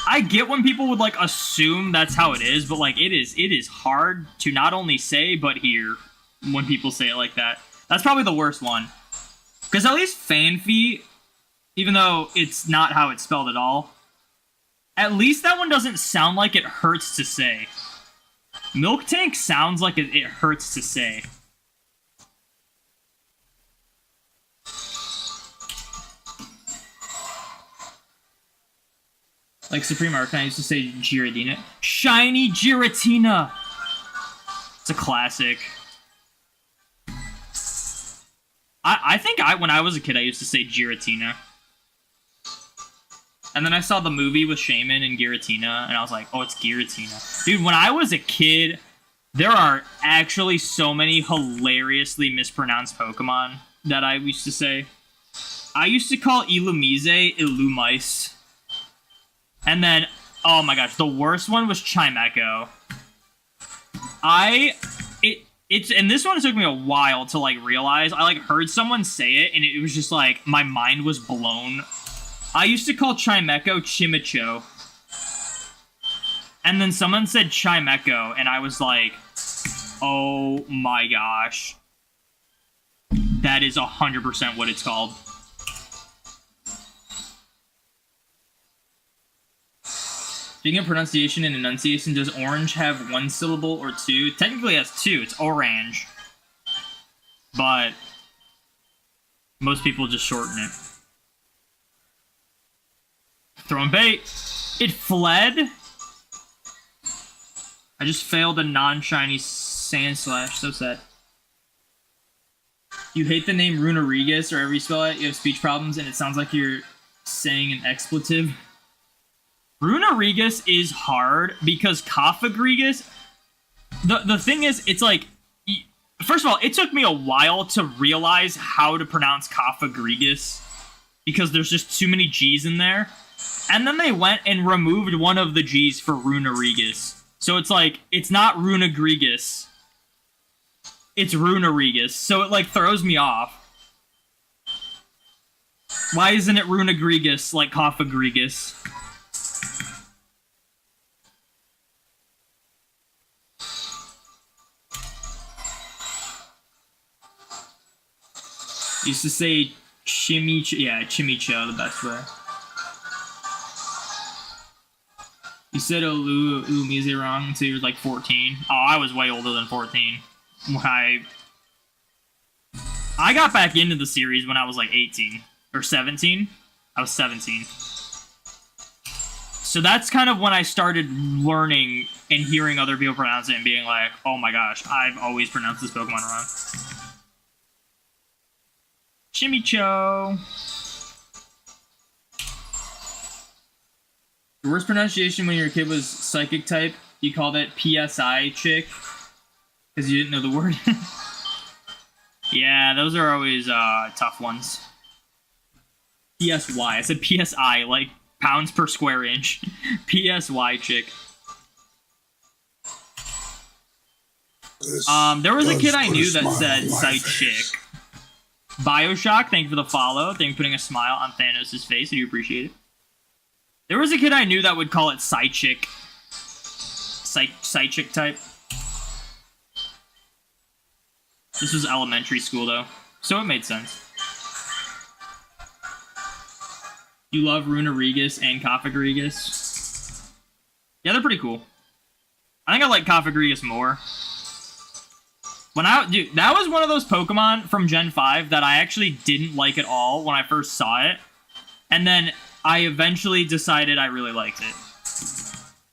I get when people would like assume that's how it is, but like it is hard to not only say but hear when people say it like that. That's probably the worst one. Because at least Fanfy, even though it's not how it's spelled at all, at least that one doesn't sound like it hurts to say. Milk Tank sounds like it hurts to say. Like Supreme Arcanine used to say Giratina. Shiny Giratina! It's a classic. I think when I was a kid, I used to say Giratina. And then I saw the movie with Shaman and Giratina, and I was like, oh, it's Giratina. Dude, when I was a kid, there are actually so many hilariously mispronounced Pokemon that I used to say. I used to call Illumise Illumice. And then, oh my gosh, the worst one was Chimecho. And this one took me a while to like realize. I like heard someone say it, and it was just like my mind was blown. I used to call Chimecho Chimicho. And then someone said Chimecho, and I was like, oh my gosh. That is 100% what it's called. Speaking of pronunciation and enunciation, does orange have one syllable or two? Technically it has two. It's orange. But most people just shorten it. Throwing bait. It fled. I just failed a non-shiny sand slash. So sad. You hate the name Runarigus, or however you spell it. You have speech problems, and it sounds like you're saying an expletive. Runarigus is hard because Cofagrigus. The thing is, it's like, first of all, it took me a while to realize how to pronounce Cofagrigus because there's just too many G's in there. And then they went and removed one of the G's for Runarigus. So it's like, it's not Runagrigus. It's Runarigus. So it like throws me off. Why isn't it Runagrigus like Cofagrigus? Used to say Chimicho. Yeah, Chimicho, the best way. You said Illumise wrong until you were like 14. Oh, I was way older than 14. When I got back into the series when I was like 18. Or 17. I was 17. So that's kind of when I started learning and hearing other people pronounce it and being like, oh my gosh, I've always pronounced this Pokemon wrong. Chimicho. The worst pronunciation when your kid was psychic type, you called it PSI chick because you didn't know the word. Yeah, those are always tough ones. PSY. I said PSI, like pounds per square inch. PSY chick. There was a kid I knew that said Psy chick. Bioshock, thank you for the follow. Thank you for putting a smile on Thanos' face. I do appreciate it. There was a kid I knew that would call it Psychic. Psychic type. This was elementary school, though. So it made sense. You love Runarigus and Cofagrigus? Yeah, they're pretty cool. I think I like Cofagrigus more. Dude, that was one of those Pokemon from Gen 5 that I actually didn't like at all when I first saw it. And then I eventually decided I really liked it.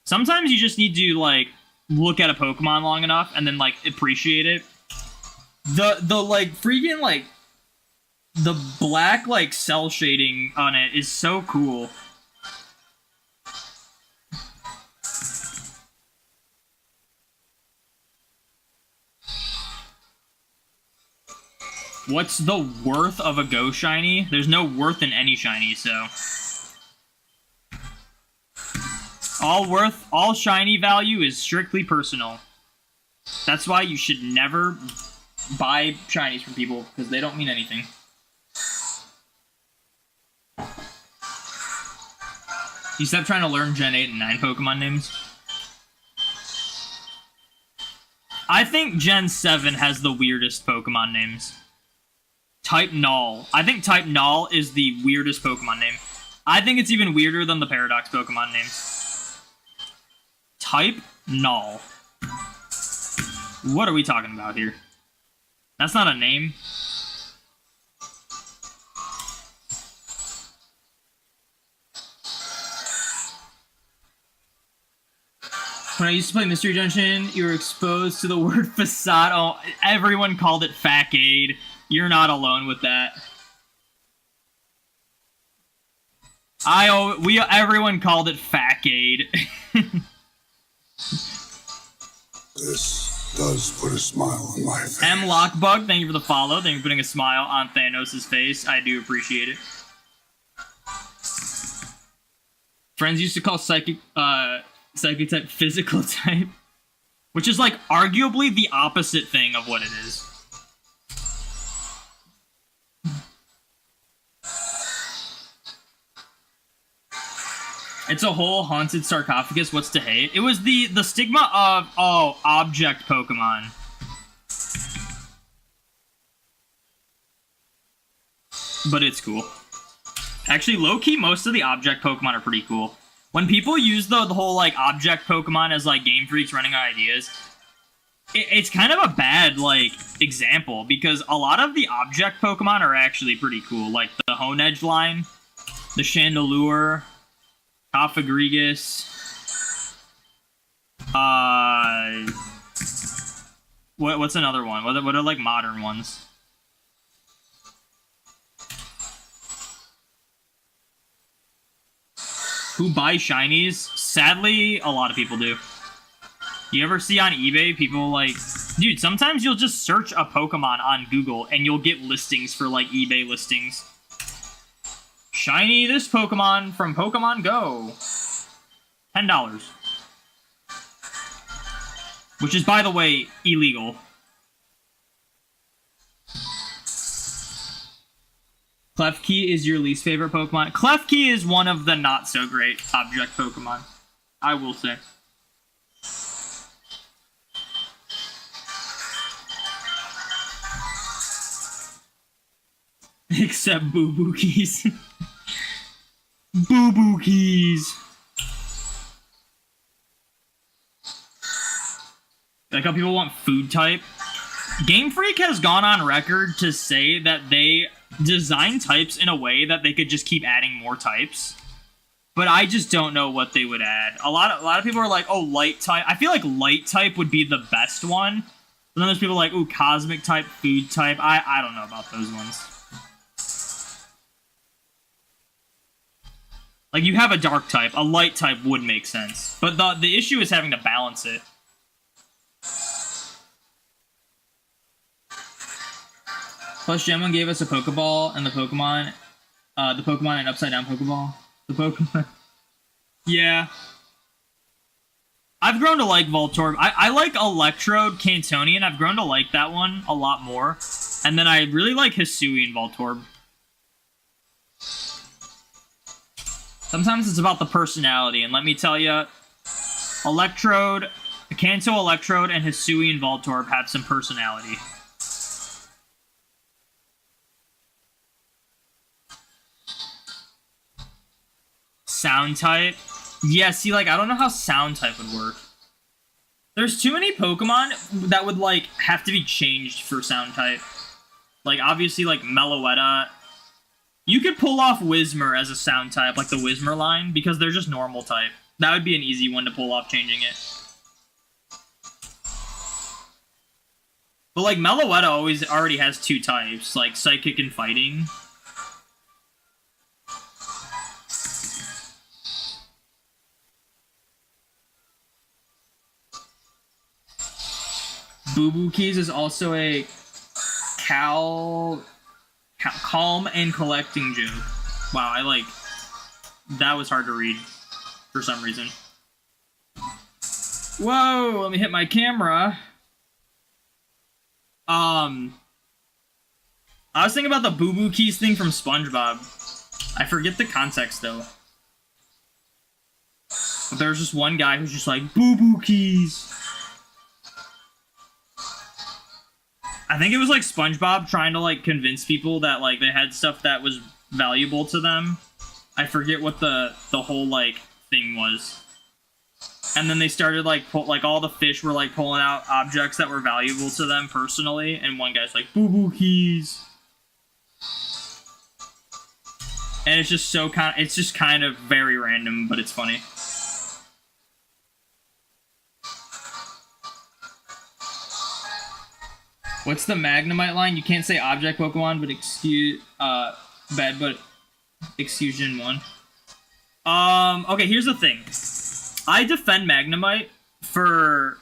Sometimes you just need to, like, look at a Pokemon long enough and then, like, appreciate it. The like, freaking, like, the black, like, cell shading on it is so cool. What's the worth of a Go Shiny? There's no worth in any Shiny, so... all Shiny value is strictly personal. That's why you should never buy Shinies from people, because they don't mean anything. You stop trying to learn Gen 8 and 9 Pokemon names? I think Gen 7 has the weirdest Pokemon names. Type Null. I think Type Null is the weirdest Pokemon name. I think it's even weirder than the Paradox Pokemon names. Type Null. What are we talking about here? That's not a name. When I used to play Mystery Dungeon, you were exposed to the word facade. Oh, everyone called it Facade. You're not alone with that. Everyone called it Facade. This does put a smile on my face. M Lockbug, thank you for the follow. Thank you for putting a smile on Thanos' face. I do appreciate it. Friends used to call psychic type physical type, which is like arguably the opposite thing of what it is. It's a whole haunted sarcophagus. What's to hate? It was the stigma of, oh, object Pokemon. But it's cool. Actually, low-key, most of the object Pokemon are pretty cool. When people use the whole, like, object Pokemon as, like, Game Freaks running out of ideas, it's kind of a bad, like, example, because a lot of the object Pokemon are actually pretty cool. Like, the Honedge line, the Chandelure, Cofagrigus, what's another one? What are like modern ones? Who buy shinies? Sadly, a lot of people do. You ever see on eBay people like, dude, sometimes you'll just search a Pokemon on Google and you'll get listings for like eBay listings. Shiny this Pokemon from Pokemon Go. $10. Which is, by the way, illegal. Klefki is your least favorite Pokemon. Klefki is one of the not so great object Pokemon, I will say. Except Boo-Boo Keys. Boo-Boo Keys. Like how people want food type. Game Freak has gone on record to say that they design types in a way that they could just keep adding more types. But I just don't know what they would add. A lot of people are like, oh, light type. I feel like light type would be the best one. But then there's people like, ooh, cosmic type, food type. I don't know about those ones. Like, you have a dark type. A light type would make sense. But the issue is having to balance it. Plus, Gemma gave us a Pokeball and the Pokemon and Upside Down Pokeball. The Pokemon. Yeah. I've grown to like Voltorb. I like Electrode Cantonian. I've grown to like that one a lot more. And then I really like Hisuian Voltorb. Sometimes it's about the personality, and let me tell you, Electrode, Kanto Electrode, and Hisuian Voltorb have some personality. Sound type? Yeah, see, like, I don't know how sound type would work. There's too many Pokemon that would, like, have to be changed for sound type. Like, obviously, like, Meloetta. You could pull off Whismur as a sound type, like the Whismur line, because they're just normal type. That would be an easy one to pull off changing it. But, like, Meloetta already has two types, like Psychic and Fighting. Boo-Boo Keys is also a calm and collecting joke. Wow, that was hard to read for some reason. Whoa, let me hit my camera. I was thinking about the Boo-Boo Keys thing from SpongeBob. I forget the context though. But there's just one guy who's just like, Boo-Boo Keys. I think it was like SpongeBob trying to like convince people that like they had stuff that was valuable to them. I forget what the whole like thing was. And then they started like all the fish were like pulling out objects that were valuable to them personally, and one guy's like Boo-Boo Keys. And it's just it's just kind of very random, but it's funny. What's the Magnemite line? You can't say object Pokemon, but Exfusion 1. Okay, here's the thing. I defend Magnemite for...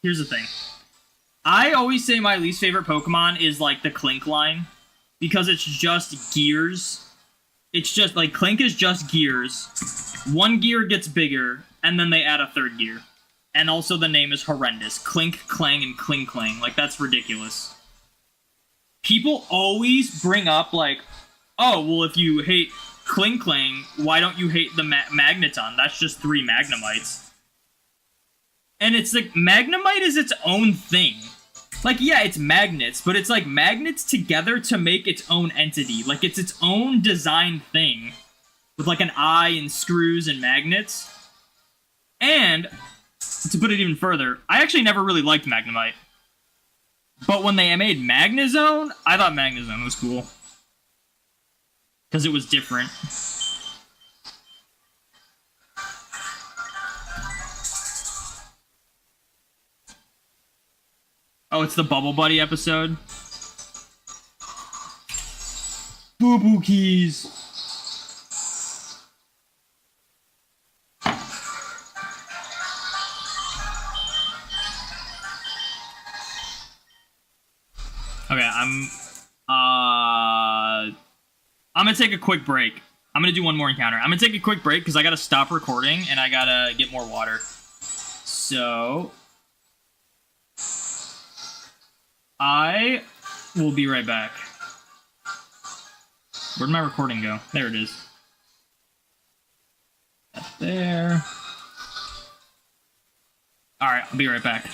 Here's the thing. I always say my least favorite Pokemon is like the Clink line because it's just gears. It's just like Clink is just gears. One gear gets bigger, and then they add a third gear. And also the name is horrendous. Clink, Clang, and Kling Clang. Like, that's ridiculous. People always bring up, like, oh, well, if you hate Kling Clang, why don't you hate the Magneton? That's just 3 Magnemites. And it's like, Magnemite is its own thing. Like, yeah, it's magnets, but it's like magnets together to make its own entity. Like, it's its own design thing. With like an eye and screws and magnets. And, to put it even further, I actually never really liked Magnemite. But when they made Magnezone, I thought Magnezone was cool. Because it was different. Oh, it's the Bubble Buddy episode? Boo Boo Keys! Okay, I'm gonna take a quick break. I'm gonna do one more encounter. I'm gonna take a quick break because I gotta stop recording and I gotta get more water. So I will be right back. Where'd my recording go? There it is. That's there. Alright, I'll be right back.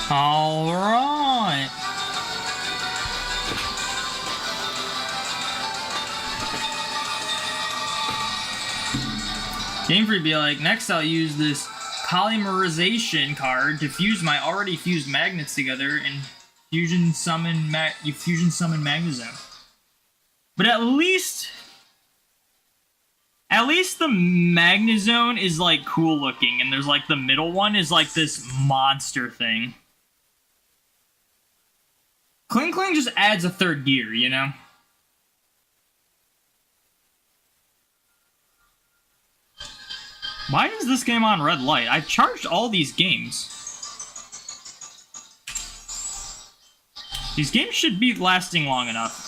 All right. Game Freak be like, next I'll use this polymerization card to fuse my already fused magnets together and fusion summon Magnezone. But at least the Magnezone is like cool looking, and there's like the middle one is like this monster thing. Kling Kling just adds a third gear, you know? Why is this game on red light? I've charged all these games. These games should be lasting long enough.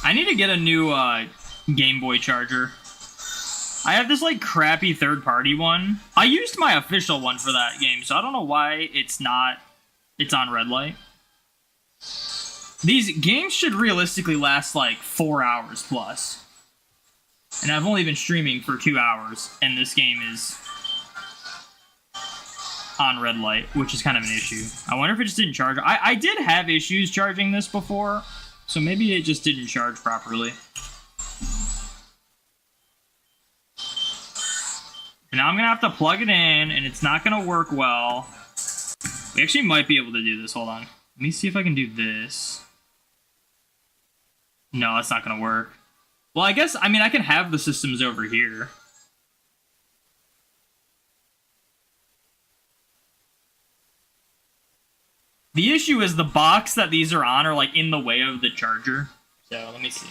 I need to get a new Game Boy charger. I have this like crappy third-party one. I used my official one for that game, so I don't know why it's on red light. These games should realistically last like 4 hours plus. And I've only been streaming for 2 hours, and this game is on red light, which is kind of an issue. I wonder if it just didn't charge. I did have issues charging this before, so maybe it just didn't charge properly. And now I'm going to have to plug it in, and it's not going to work well. We actually might be able to do this. Hold on. Let me see if I can do this. No, that's not going to work. Well, I guess, I mean, I can have the systems over here. The issue is the box that these are on are, like, in the way of the charger. So, let me see.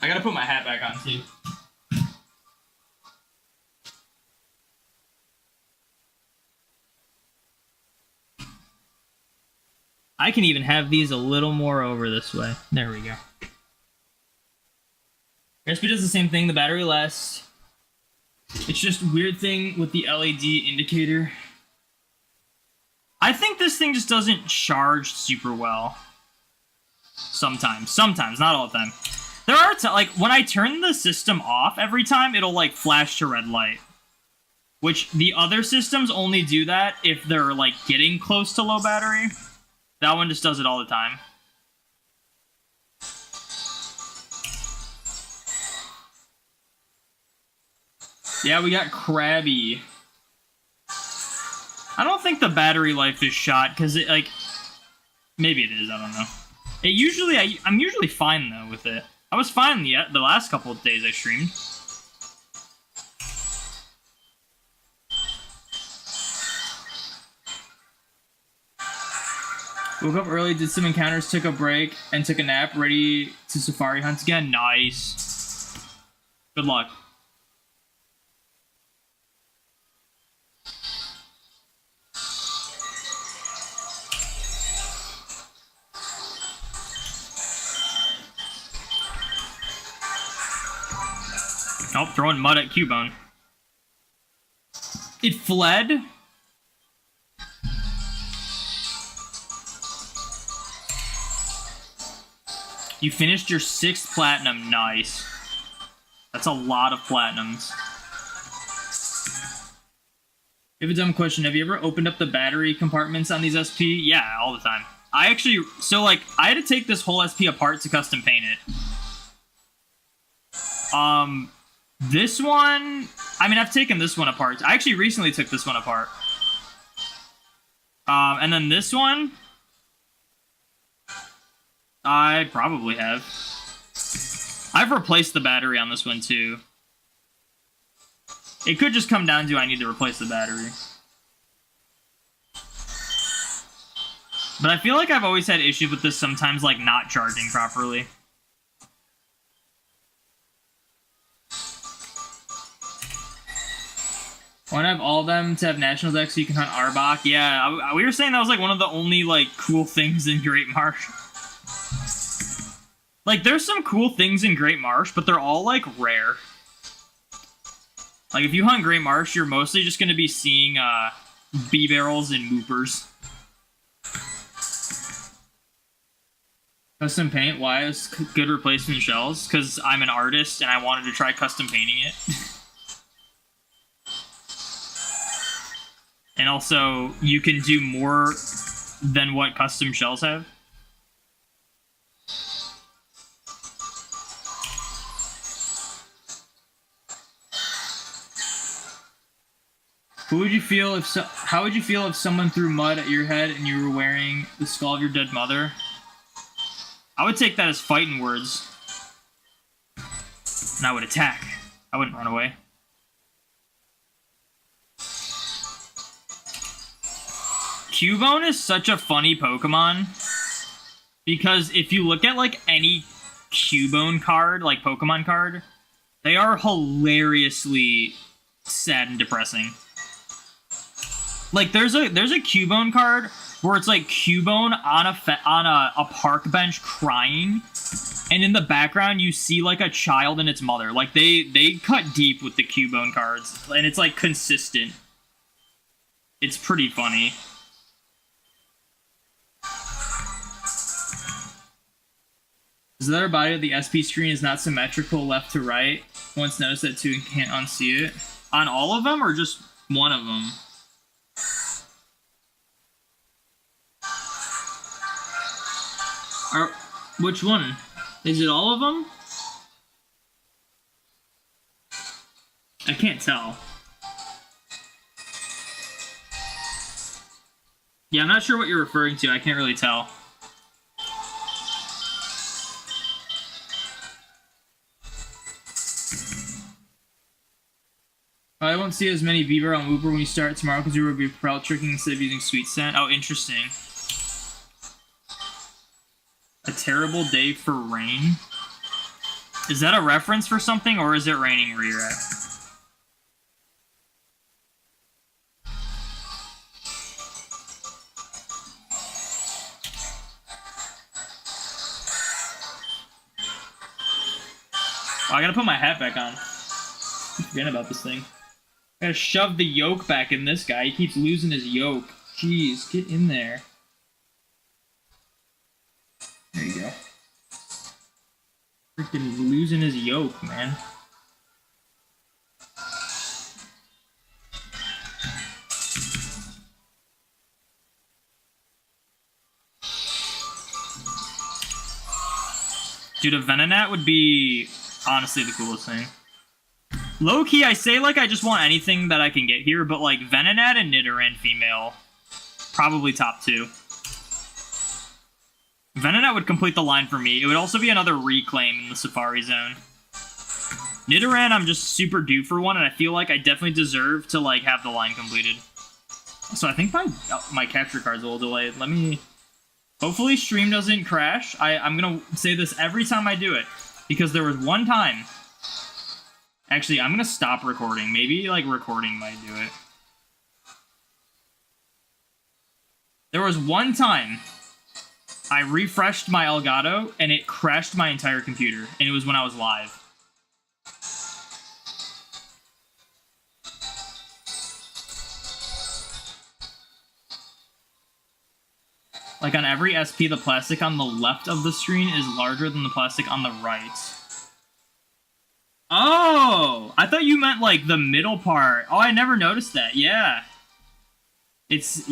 I gotta put my hat back on, too. I can even have these a little more over this way. There we go. SP does the same thing, the battery lasts. It's just a weird thing with the LED indicator. I think this thing just doesn't charge super well. Sometimes, not all the time. There are like when I turn the system off every time, it'll like flash to red light. Which the other systems only do that if they're like getting close to low battery. That one just does it all the time. Yeah, we got Krabby. I don't think the battery life is shot, because it, like... Maybe it is, I don't know. It usually, I'm usually fine, though, with it. I was fine the last couple of days I streamed. Woke up early, did some encounters, took a break, and took a nap, ready to safari hunt again. Nice. Good luck. Oh, throwing mud at Cubone. It fled? You finished your 6th platinum. Nice. That's a lot of platinums. I have a dumb question. Have you ever opened up the battery compartments on these SP? Yeah, all the time. I actually... So, like, I had to take this whole SP apart to custom paint it. This one... I mean, I've taken this one apart. I actually recently took this one apart. And then this one... I probably have. I've replaced the battery on this one, too. It could just come down to I need to replace the battery. But I feel like I've always had issues with this sometimes, like, not charging properly. I want to have all of them to have national decks so you can hunt Arbok. Yeah, we were saying that was like one of the only like cool things in Great Marsh. Like, there's some cool things in Great Marsh, but they're all like rare. Like, if you hunt Great Marsh, you're mostly just going to be seeing B-barrels and moopers. Custom paint, why is good replacement shells? Because I'm an artist and I wanted to try custom painting it. And also, you can do more than what custom shells have. How would you feel if someone threw mud at your head and you were wearing the skull of your dead mother? I would take that as fighting words. And I would attack. I wouldn't run away. Cubone is such a funny Pokemon. Because if you look at, like, any Cubone card, like, Pokemon card, they are hilariously sad and depressing. Like, there's a Cubone card where it's, like, Cubone on a park bench crying, and in the background you see, like, a child and its mother. Like, they cut deep with the Cubone cards, and it's, like, consistent. It's pretty funny. Is the other body of the SP screen is not symmetrical left to right? Once noticed that too and can't unsee it. On all of them or just one of them? Which one? Is it all of them? I can't tell. Yeah, I'm not sure what you're referring to. I can't really tell. I won't see as many Beaver on Wooper when you start tomorrow because you will be Propel tricking instead of using Sweet Scent. Oh, interesting. A terrible day for rain? Is that a reference for something, or is it raining where you're at? Oh, I gotta put my hat back on. I'm forgetting about this thing. I gotta shove the yoke back in this guy. He keeps losing his yoke. Jeez, get in there. There you go. Freaking losing his yoke, man. Dude, a Venonat would be honestly the coolest thing. Low-key, I say like I just want anything that I can get here, but like Venonat and Nidoran female, probably top 2. Venonat would complete the line for me. It would also be another reclaim in the Safari Zone. Nidoran, I'm just super due for one, and I feel like I definitely deserve to like have the line completed. So I think my capture card's a little delayed. Let me... Hopefully stream doesn't crash. I'm gonna say this every time I do it, because there was one time... Actually, I'm gonna stop recording. Maybe, like, recording might do it. There was one time I refreshed my Elgato, and it crashed my entire computer, and it was when I was live. Like, on every SP, the plastic on the left of the screen is larger than the plastic on the right. Oh! I thought you meant, like, the middle part. Oh, I never noticed that. Yeah. It's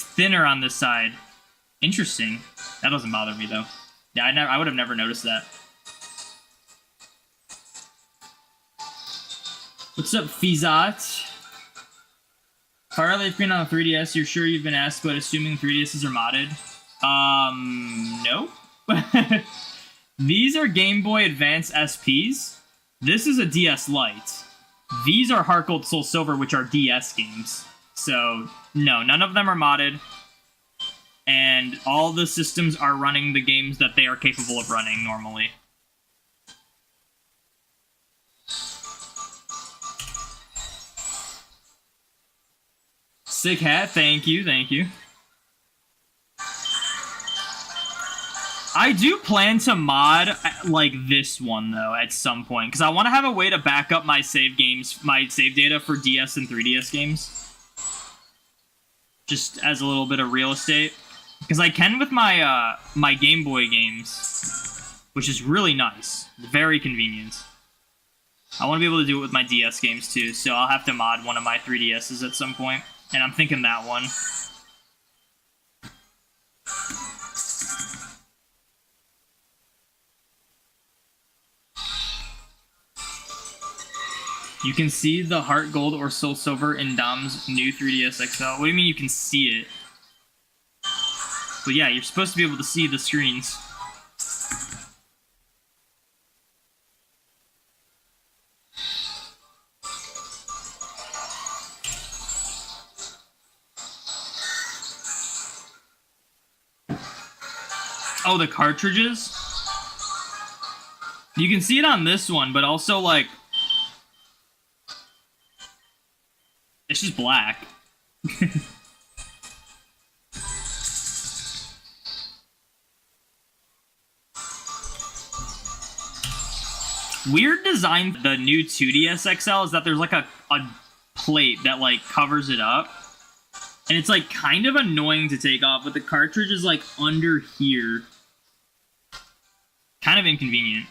thinner on this side. Interesting. That doesn't bother me, though. Yeah, I would have never noticed that. What's up, Fizat? Fire Life Green on the 3DS, you're sure you've been asked, but assuming 3DSs are modded? No. These are Game Boy Advance SPs. This is a DS Lite. These are Heart Gold Soul Silver, which are DS games. So, no, none of them are modded. And all the systems are running the games that they are capable of running normally. Sick hat. Thank you. Thank you. I do plan to mod like this one though at some point because I want to have a way to back up my save data for DS and 3DS games, just as a little bit of real estate. Because I can with my my Game Boy games, which is really nice, very convenient. I want to be able to do it with my DS games too, so I'll have to mod one of my 3DSs at some point, and I'm thinking that one. You can see the Heart Gold or Soul Silver in Dom's new 3DS XL. What do you mean you can see it? But yeah, you're supposed to be able to see the screens. Oh, the cartridges? You can see it on this one, but also, like, it's just black. Weird design. The new 2DS XL is that there's like a plate that like covers it up. And it's like kind of annoying to take off, but the cartridge is like under here. Kind of inconvenient.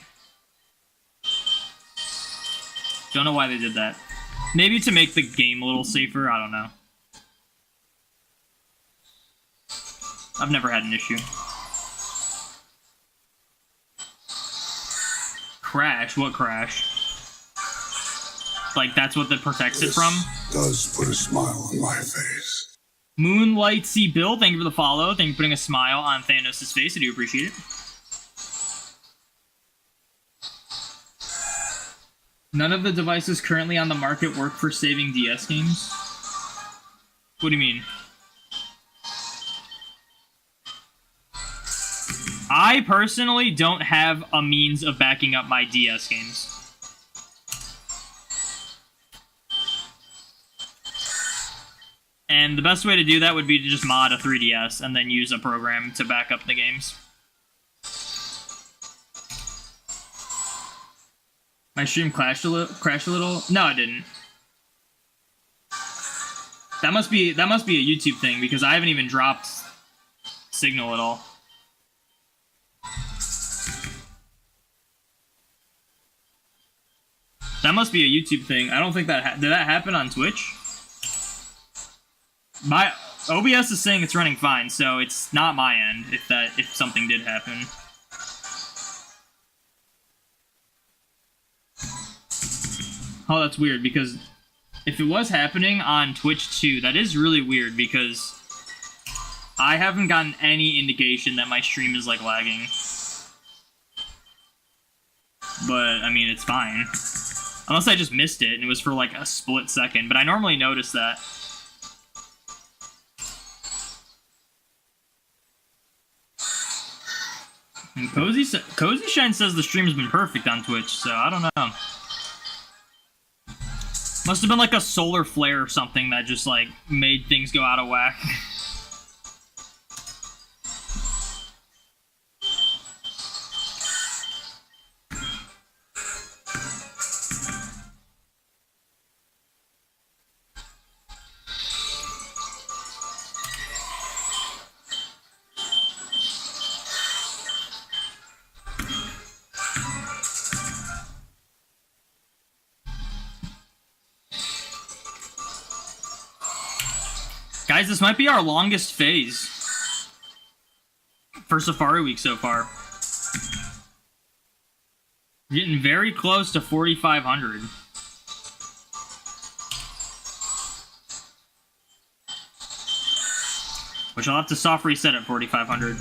Don't know why they did that. Maybe to make the game a little safer, I don't know. I've never had an issue. Crash? What crash? Like that's what that protects it from? Does put a smile on my face. Moonlight C. Bill, thank you for the follow. Thank you for putting a smile on Thanos' face. I do appreciate it. None of the devices currently on the market work for saving DS games. What do you mean? I personally don't have a means of backing up my DS games. And the best way to do that would be to just mod a 3DS and then use a program to back up the games. My stream crashed a little? No, it didn't. That must be a YouTube thing because I haven't even dropped signal at all. That must be a YouTube thing. I don't think that did that happen on Twitch? My OBS is saying it's running fine, so it's not my end if something did happen. Oh, that's weird, because if it was happening on Twitch too, that is really weird, because I haven't gotten any indication that my stream is, like, lagging. But, I mean, it's fine. Unless I just missed it, and it was for, like, a split second, but I normally notice that. And Cozy Shine says the stream's been perfect on Twitch, so I don't know. Must have been like a solar flare or something that just like made things go out of whack. Guys, this might be our longest phase for Safari Week so far. We're getting very close to 4,500. Which I'll have to soft reset at 4,500.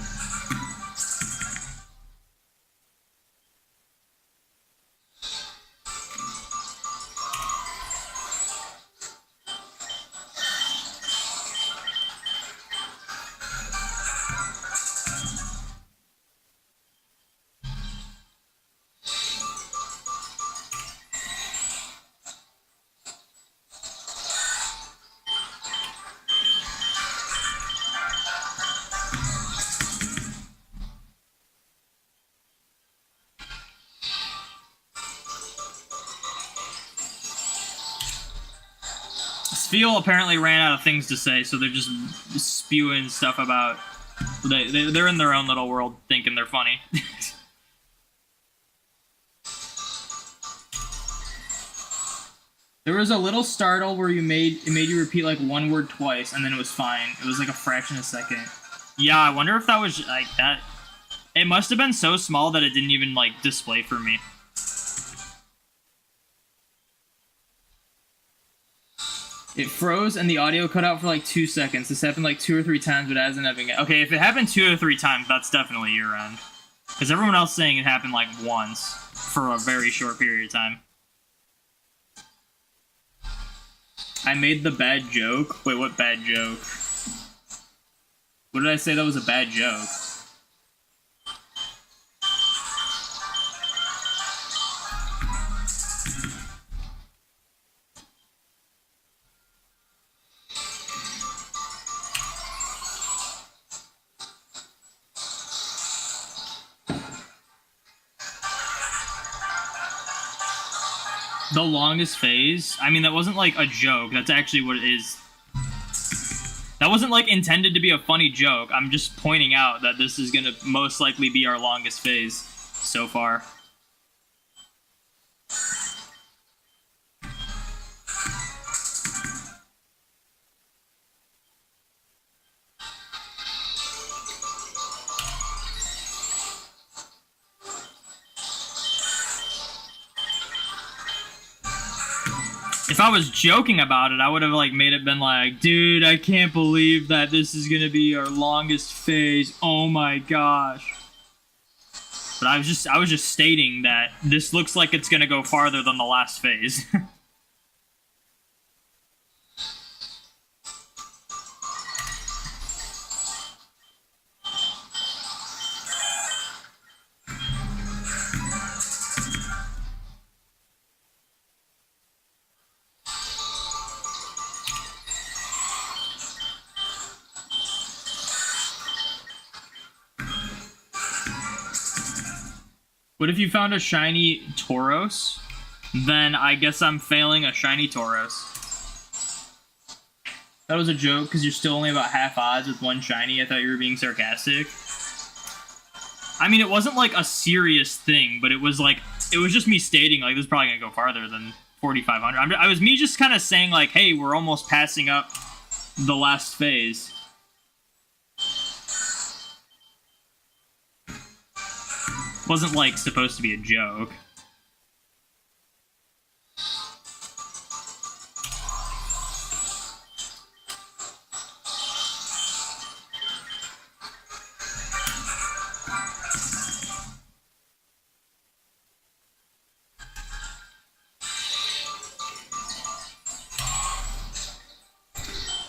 Sfeel apparently ran out of things to say, so they're just spewing stuff about... They're in their own little world thinking they're funny. There was a little startle where it made you repeat like one word twice, and then it was fine. It was like a fraction of a second. Yeah, I wonder if that was like that. It must have been so small that it didn't even like display for me. It froze and the audio cut out for like 2 seconds. This happened like 2 or 3 times, but it hasn't happened. Okay, if it happened 2 or 3 times, that's definitely your end. Because everyone else saying it happened like once for a very short period of time. I made the bad joke. Wait, what bad joke? What did I say that was a bad joke? The longest phase? I mean, that wasn't like a joke. That's actually what it is. That wasn't like intended to be a funny joke. I'm just pointing out that this is gonna most likely be our longest phase so far. If I was joking about it, I would have like made it been like, dude, I can't believe that this is gonna be our longest phase. Oh my gosh. But I was just stating that this looks like it's gonna go farther than the last phase. What if you found a shiny Tauros? Then I guess I'm failing a shiny Tauros. That was a joke because you're still only about half odds with one shiny. I thought you were being sarcastic. I mean, it wasn't like a serious thing, but it was just me stating like this is probably gonna go farther than 4,500. I was me just kind of saying like, hey, we're almost passing up the last phase. Wasn't like supposed to be a joke.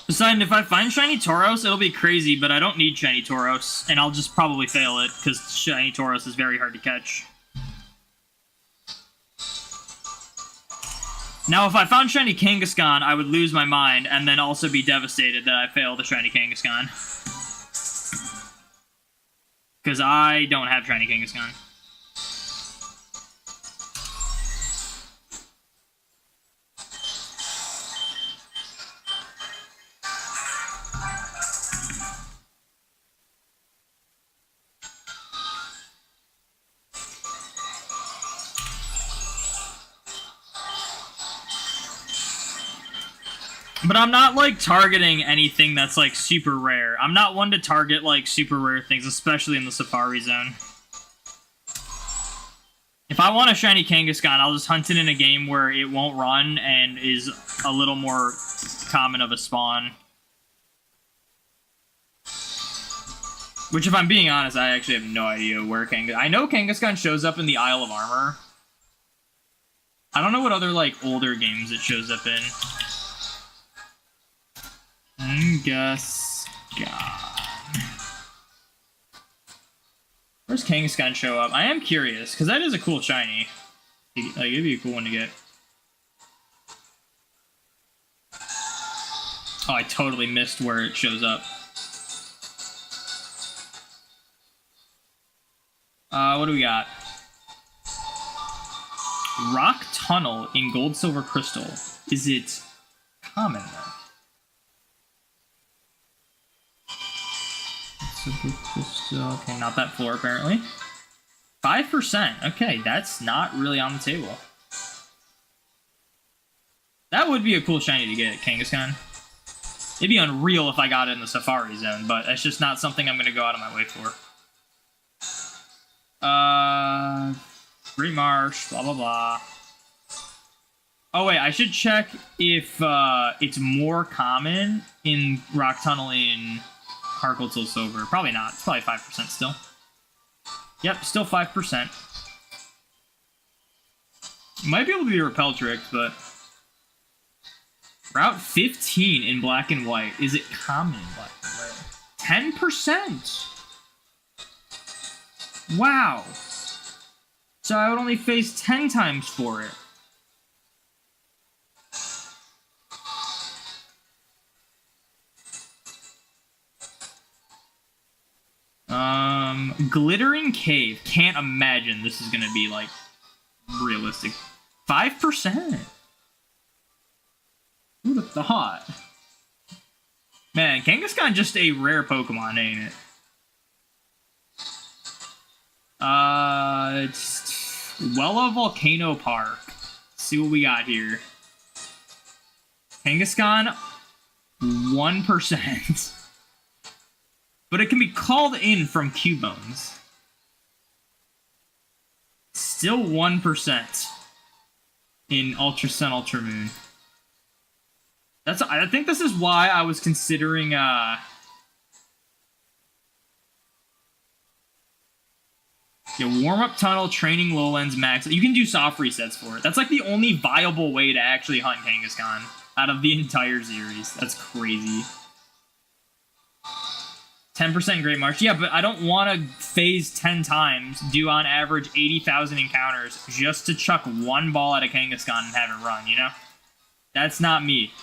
Poseidon, if I find shiny Tauros, it'll be crazy, but I don't need shiny Tauros, and I'll just probably fail it, because shiny Tauros is very hard to catch. Now, if I found shiny Kangaskhan, I would lose my mind, and then also be devastated that I failed the shiny Kangaskhan. Because I don't have shiny Kangaskhan. But I'm not, like, targeting anything that's, like, super rare. I'm not one to target, like, super rare things, especially in the Safari Zone. If I want a shiny Kangaskhan, I'll just hunt it in a game where it won't run and is a little more common of a spawn. Which, if I'm being honest, I actually have no idea where Kangaskhan... I know Kangaskhan shows up in the Isle of Armor. I don't know what other, like, older games it shows up in. Kangaskhan. Where's Kangaskhan show up? I am curious, because that is a cool shiny. Like, it'd be a cool one to get. Oh, I totally missed where it shows up. What do we got? Rock Tunnel in Gold Silver Crystal. Is it common, though? Okay, not that floor apparently. 5%. Okay, that's not really on the table. That would be a cool shiny to get, Kangaskhan. It'd be unreal if I got it in the Safari Zone, but that's just not something I'm going to go out of my way for. Great Marsh, blah, blah, blah. Oh, wait, I should check if it's more common in Rock Tunnel in Harcold Soul Silver. Probably not. It's probably 5% still. Yep, still 5%. Might be able to be Repel Tricked, but... Route 15 in Black and White. Is it common in Black and White? 10%! Wow! So I would only face 10 times for it. Glittering Cave. Can't imagine this is gonna be, like, realistic. 5%? Who the thought? Man, Kangaskhan just a rare Pokemon, ain't it? It's Wella Volcano Park. Let's see what we got here. Kangaskhan, 1%. But it can be called in from Cubones. Still 1% in Ultra Sun, Ultra Moon. I think this is why I was considering, warm-up tunnel, training lowlands, max. You can do soft resets for it. That's like the only viable way to actually hunt Kangaskhan out of the entire series. That's crazy. 10% Great March. Yeah, but I don't want to phase 10 times, do on average 80,000 encounters, just to chuck one ball at a Kangaskhan and have it run, you know? That's not me.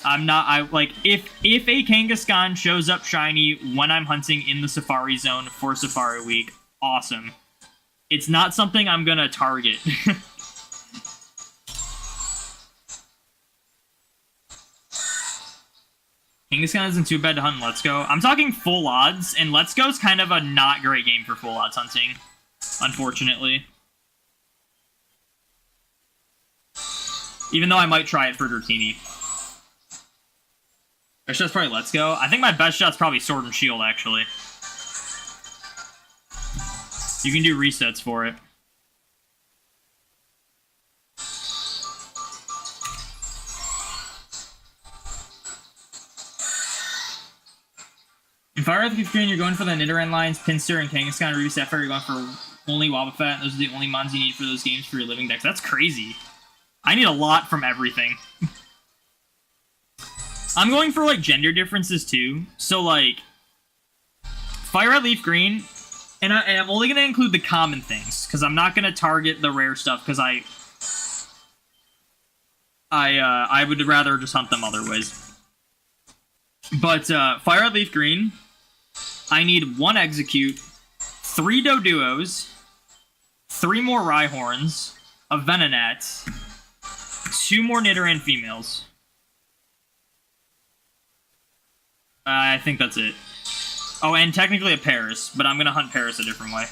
If a Kangaskhan shows up shiny when I'm hunting in the Safari Zone for Safari Week, awesome. It's not something I'm gonna target. Kangaskhan isn't too bad to hunt in Let's Go. I'm talking full odds, and Let's Go's kind of a not great game for full odds hunting, unfortunately. Even though I might try it for Dratini. Best shot's probably Let's Go. I think my best shot's probably Sword and Shield, actually. You can do resets for it. In Fire Earth Green, you're going for the Nidoran lines, Pinsir, and Kangaskhan. Ruby Sapphire, you're going for only Wobbuffet. Those are the only mons you need for those games for your living decks. That's crazy. I need a lot from everything. I'm going for, like, gender differences, too. So, like, Fire Red Leaf Green, and I'm only going to include the common things, because I'm not going to target the rare stuff, because I would rather just hunt them other ways. But, Fire Red Leaf Green, I need 1 Execute, 3 Doduos, 3 more Rhyhorns, a Venonat, 2 more Nidoran females. I think that's it. Oh, and technically a Paris, but I'm gonna hunt Paris a different way.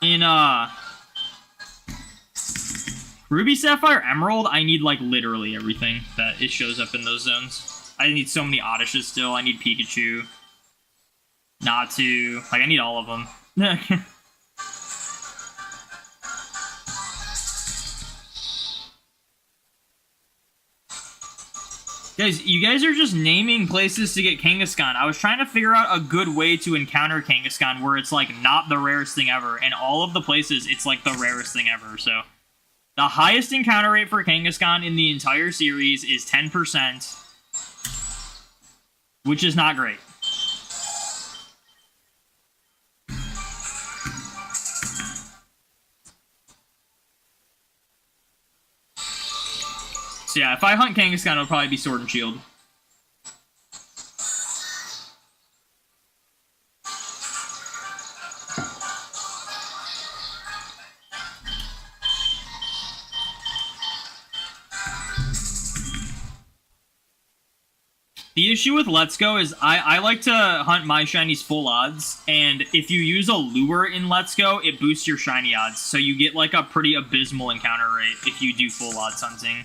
In, Ruby, Sapphire, Emerald, I need, like, literally everything that it shows up in those zones. I need so many Oddishes still. I need Pikachu. Natu. Like, I need all of them. Guys, you guys are just naming places to get Kangaskhan. I was trying to figure out a good way to encounter Kangaskhan where it's, like, not the rarest thing ever. And all of the places, it's, like, the rarest thing ever, so... The highest encounter rate for Kangaskhan in the entire series is 10%, which is not great. So yeah, if I hunt Kangaskhan, it'll probably be Sword and Shield. The issue with Let's Go is I like to hunt my shinies full odds, and if you use a lure in Let's Go, it boosts your shiny odds, so you get like a pretty abysmal encounter rate if you do full odds hunting.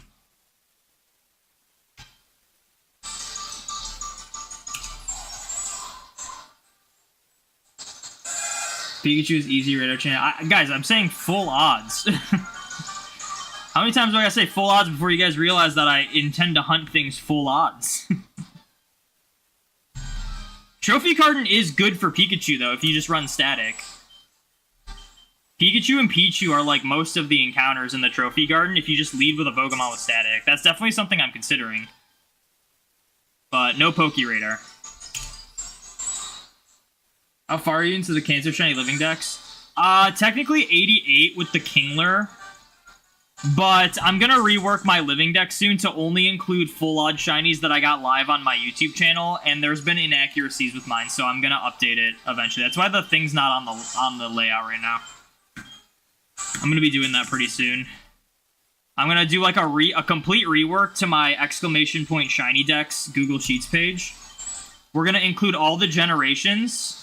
Pikachu is easy radar channel. Guys, I'm saying full odds. How many times do I gotta say full odds before you guys realize that I intend to hunt things full odds? Trophy Garden is good for Pikachu, though, if you just run static. Pikachu and Pichu are like most of the encounters in the Trophy Garden if you just lead with a Pokemon with static. That's definitely something I'm considering. But no Poke Radar. How far are you into the Cancer Shiny Living Dex? Technically 88 with the Kingler. But I'm going to rework my Living Dex soon to only include full odd shinies that I got live on my YouTube channel, and there's been inaccuracies with mine, so I'm going to update it eventually. That's why the thing's not on the layout right now. I'm going to be doing that pretty soon. I'm going to do like a complete rework to my exclamation point shiny Dex Google Sheets page. We're going to include all the generations,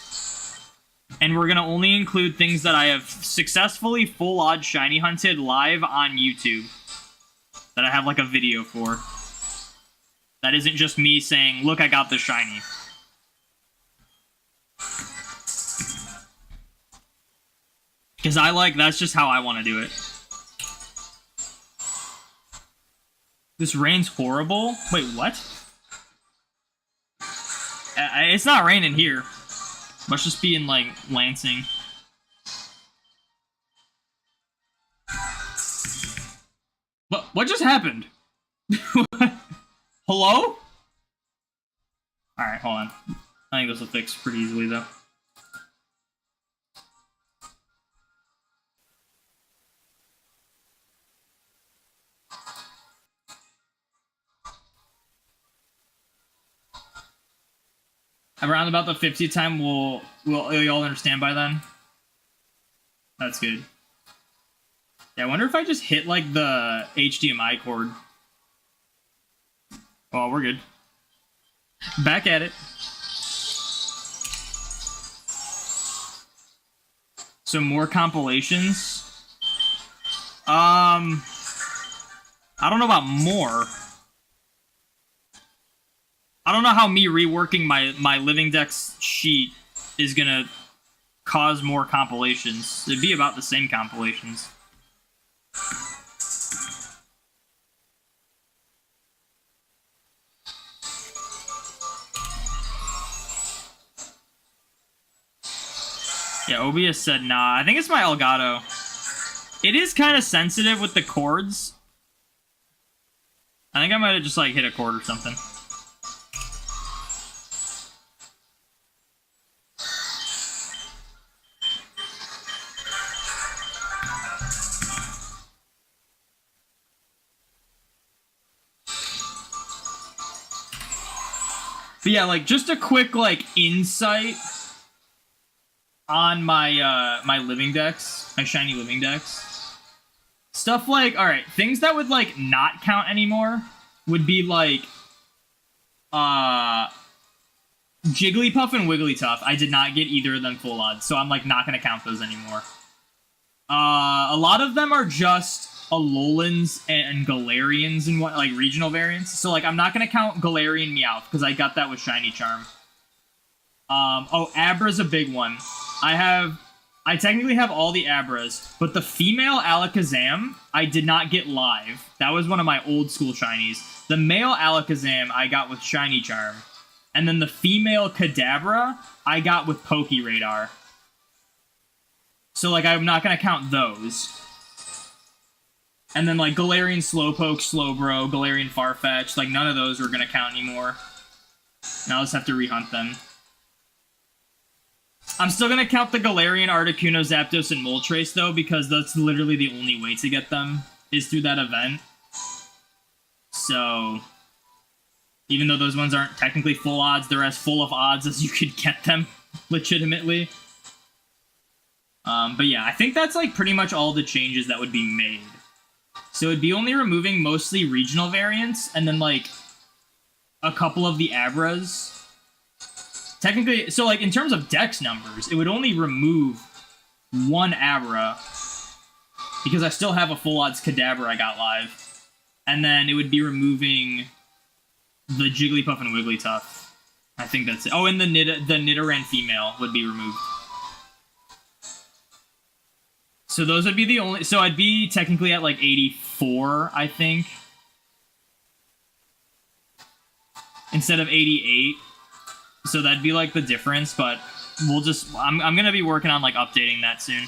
and we're going to only include things that I have successfully full odd shiny hunted live on YouTube. That I have like a video for. That isn't just me saying, look, I got this shiny. Because that's just how I want to do it. This rain's horrible? Wait, what? It's not raining here. Must just be in, like, Lansing. What just happened? Hello? Alright, hold on. I think this will fix pretty easily, though. Around about the 50th time, will y'all understand by then? That's good. Yeah, I wonder if I just hit, like, the HDMI cord. Oh, we're good. Back at it. So more compilations. I don't know about more. I don't know how me reworking my Living Dex sheet is gonna cause more compilations. It'd be about the same compilations. Yeah, OBS said nah. I think it's my Elgato. It is kind of sensitive with the cords. I think I might have just like hit a cord or something. But yeah, like, just a quick, like, insight on my, my Living Dex, my shiny Living Dex. Stuff like, alright, things that would, like, not count anymore would be, like, Jigglypuff and Wigglytuff. I did not get either of them full odds, so I'm, like, not gonna count those anymore. A lot of them are just Alolans and Galarians and what, like, regional variants. So, like, I'm not gonna count Galarian Meowth because I got that with Shiny Charm. Oh, Abra's a big one. I technically have all the Abras, but the female Alakazam I did not get live. That was one of my old school shinies. The male Alakazam I got with Shiny Charm, and then the female Kadabra I got with Poke Radar. So, like, I'm not gonna count those. And then, like, Galarian Slowpoke, Slowbro, Galarian Farfetch, like, none of those are gonna count anymore. Now I'll just have to rehunt them. I'm still gonna count the Galarian, Articuno, Zapdos, and Moltres, though, because that's literally the only way to get them, is through that event. So, even though those ones aren't technically full odds, they're as full of odds as you could get them, legitimately. But yeah, I think that's, like, pretty much all the changes that would be made. So it'd be only removing mostly regional variants, and then, like, a couple of the Abras. Technically, so like in terms of dex numbers, it would only remove one Abra because I still have a full odds Kadabra I got live, and then it would be removing the Jigglypuff and Wigglytuff. I think that's it. Oh, and the Nidoran female would be removed. So those would be the only. So I'd be technically at like 84, I think, instead of 88. So that'd be like the difference, but we'll just. I'm gonna be working on like updating that soon.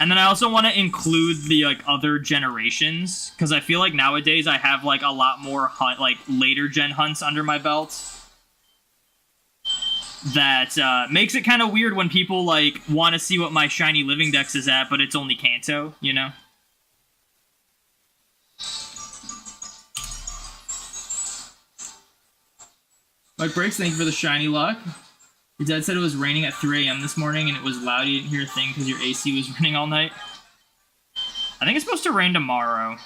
And then I also want to include the like other generations because I feel like nowadays I have like a lot more like later gen hunts under my belt. That makes it kind of weird when people like want to see what my shiny living dex is at, but it's only Kanto, you know? Mike Breaks, thank you for the shiny luck. Your dad said it was raining at 3 a.m. this morning and it was loud. You didn't hear a thing because your AC was running all night. I think it's supposed to rain tomorrow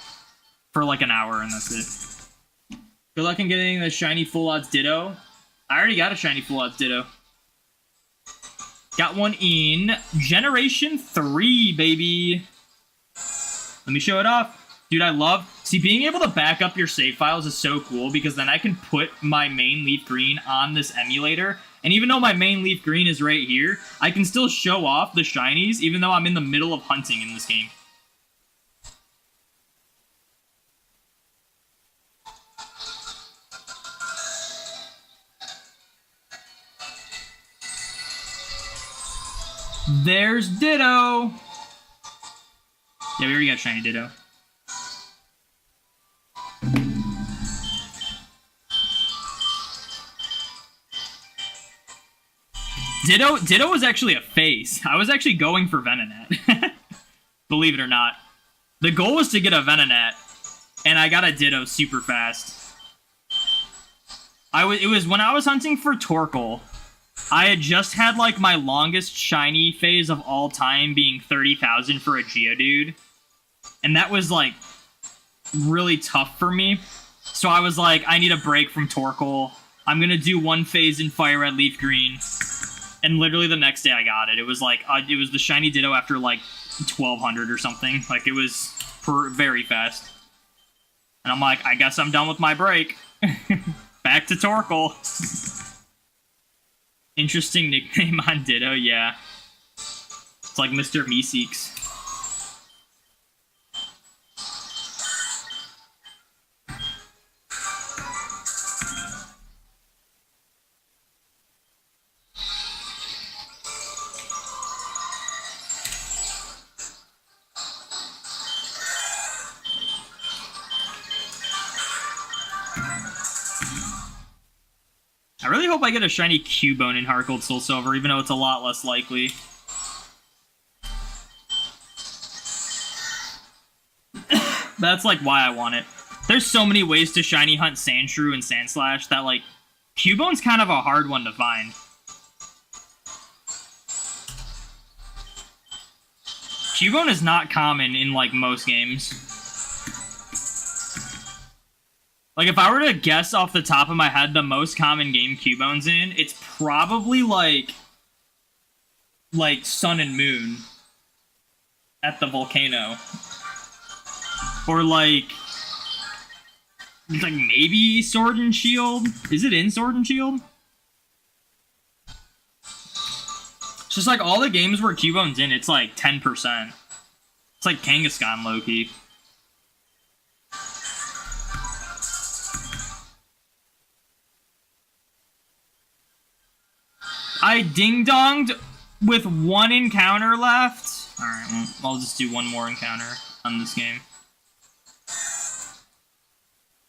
for like an hour and that's it. Good luck in getting the shiny full odds Ditto. I already got a shiny full odds Ditto. Got one in Generation 3, baby. Let me show it off. Dude, I love... See, being able to back up your save files is so cool because then I can put my main Leaf Green on this emulator. And even though my main Leaf Green is right here, I can still show off the shinies even though I'm in the middle of hunting in this game. There's Ditto! Yeah, we already got shiny Ditto. Ditto was actually a face. I was actually going for Venonat. Believe it or not. The goal was to get a Venonat, and I got a Ditto super fast. It was when I was hunting for Torkoal. I had just had, like, my longest shiny phase of all time being 30,000 for a Geodude. And that was, like, really tough for me. So I was like, I need a break from Torkoal. I'm gonna do one phase in Fire Red Leaf Green. And literally the next day I got it. It was, like, it was the shiny Ditto after, like, 1200 or something. Like, it was very fast. And I'm like, I guess I'm done with my break. Back to Torkoal. Interesting nickname on Ditto, yeah. It's like Mr. Meeseeks. I really hope I get a shiny Cubone in Heart Gold Soul Silver, even though it's a lot less likely. That's, like, why I want it. There's so many ways to shiny hunt Sandshrew and Sandslash that, like, Cubone's kind of a hard one to find. Cubone is not common in, like, most games. Like, if I were to guess off the top of my head the most common game Cubone's in, it's probably, like Sun and Moon at the volcano. Or, like maybe Sword and Shield? Is it in Sword and Shield? It's just, like, all the games where Cubone's in, it's, like, 10%. It's like Kangaskhan, low-key. I ding-donged with one encounter left. Alright, well, I'll just do one more encounter on this game.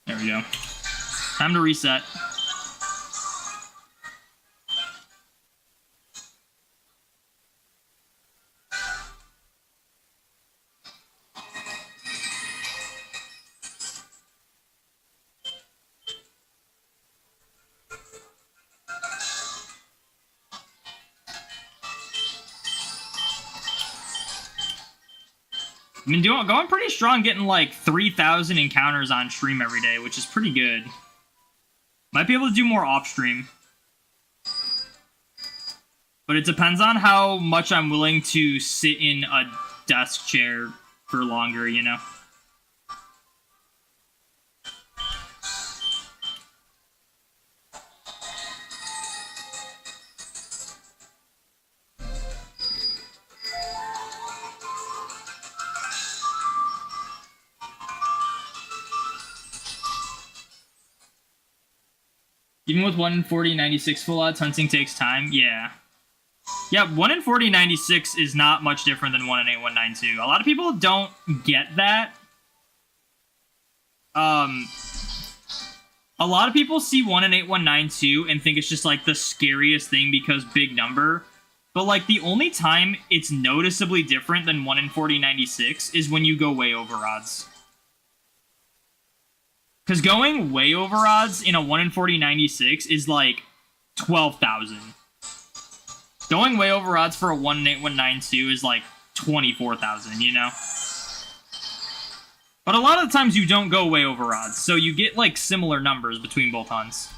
There we go. Time to reset. I've been going pretty strong, getting like 3,000 encounters on stream every day, which is pretty good. Might be able to do more off stream. But it depends on how much I'm willing to sit in a desk chair for longer, you know? Even with 1 in 40, 96 full odds, hunting takes time. Yeah. Yeah, 1 in 40, 96 is not much different than 1 in 8, 192. A lot of people don't get that. A lot of people see 1 in 8, 192 and think it's just like the scariest thing because big number. But like the only time it's noticeably different than 1 in 40, 96 is when you go way over odds. Because going way over odds in a 1 in 40, 96 is like 12,000. Going way over odds for a 1 in 8, 192 is like 24,000, you know? But a lot of the times you don't go way over odds, so you get like similar numbers between both hunts.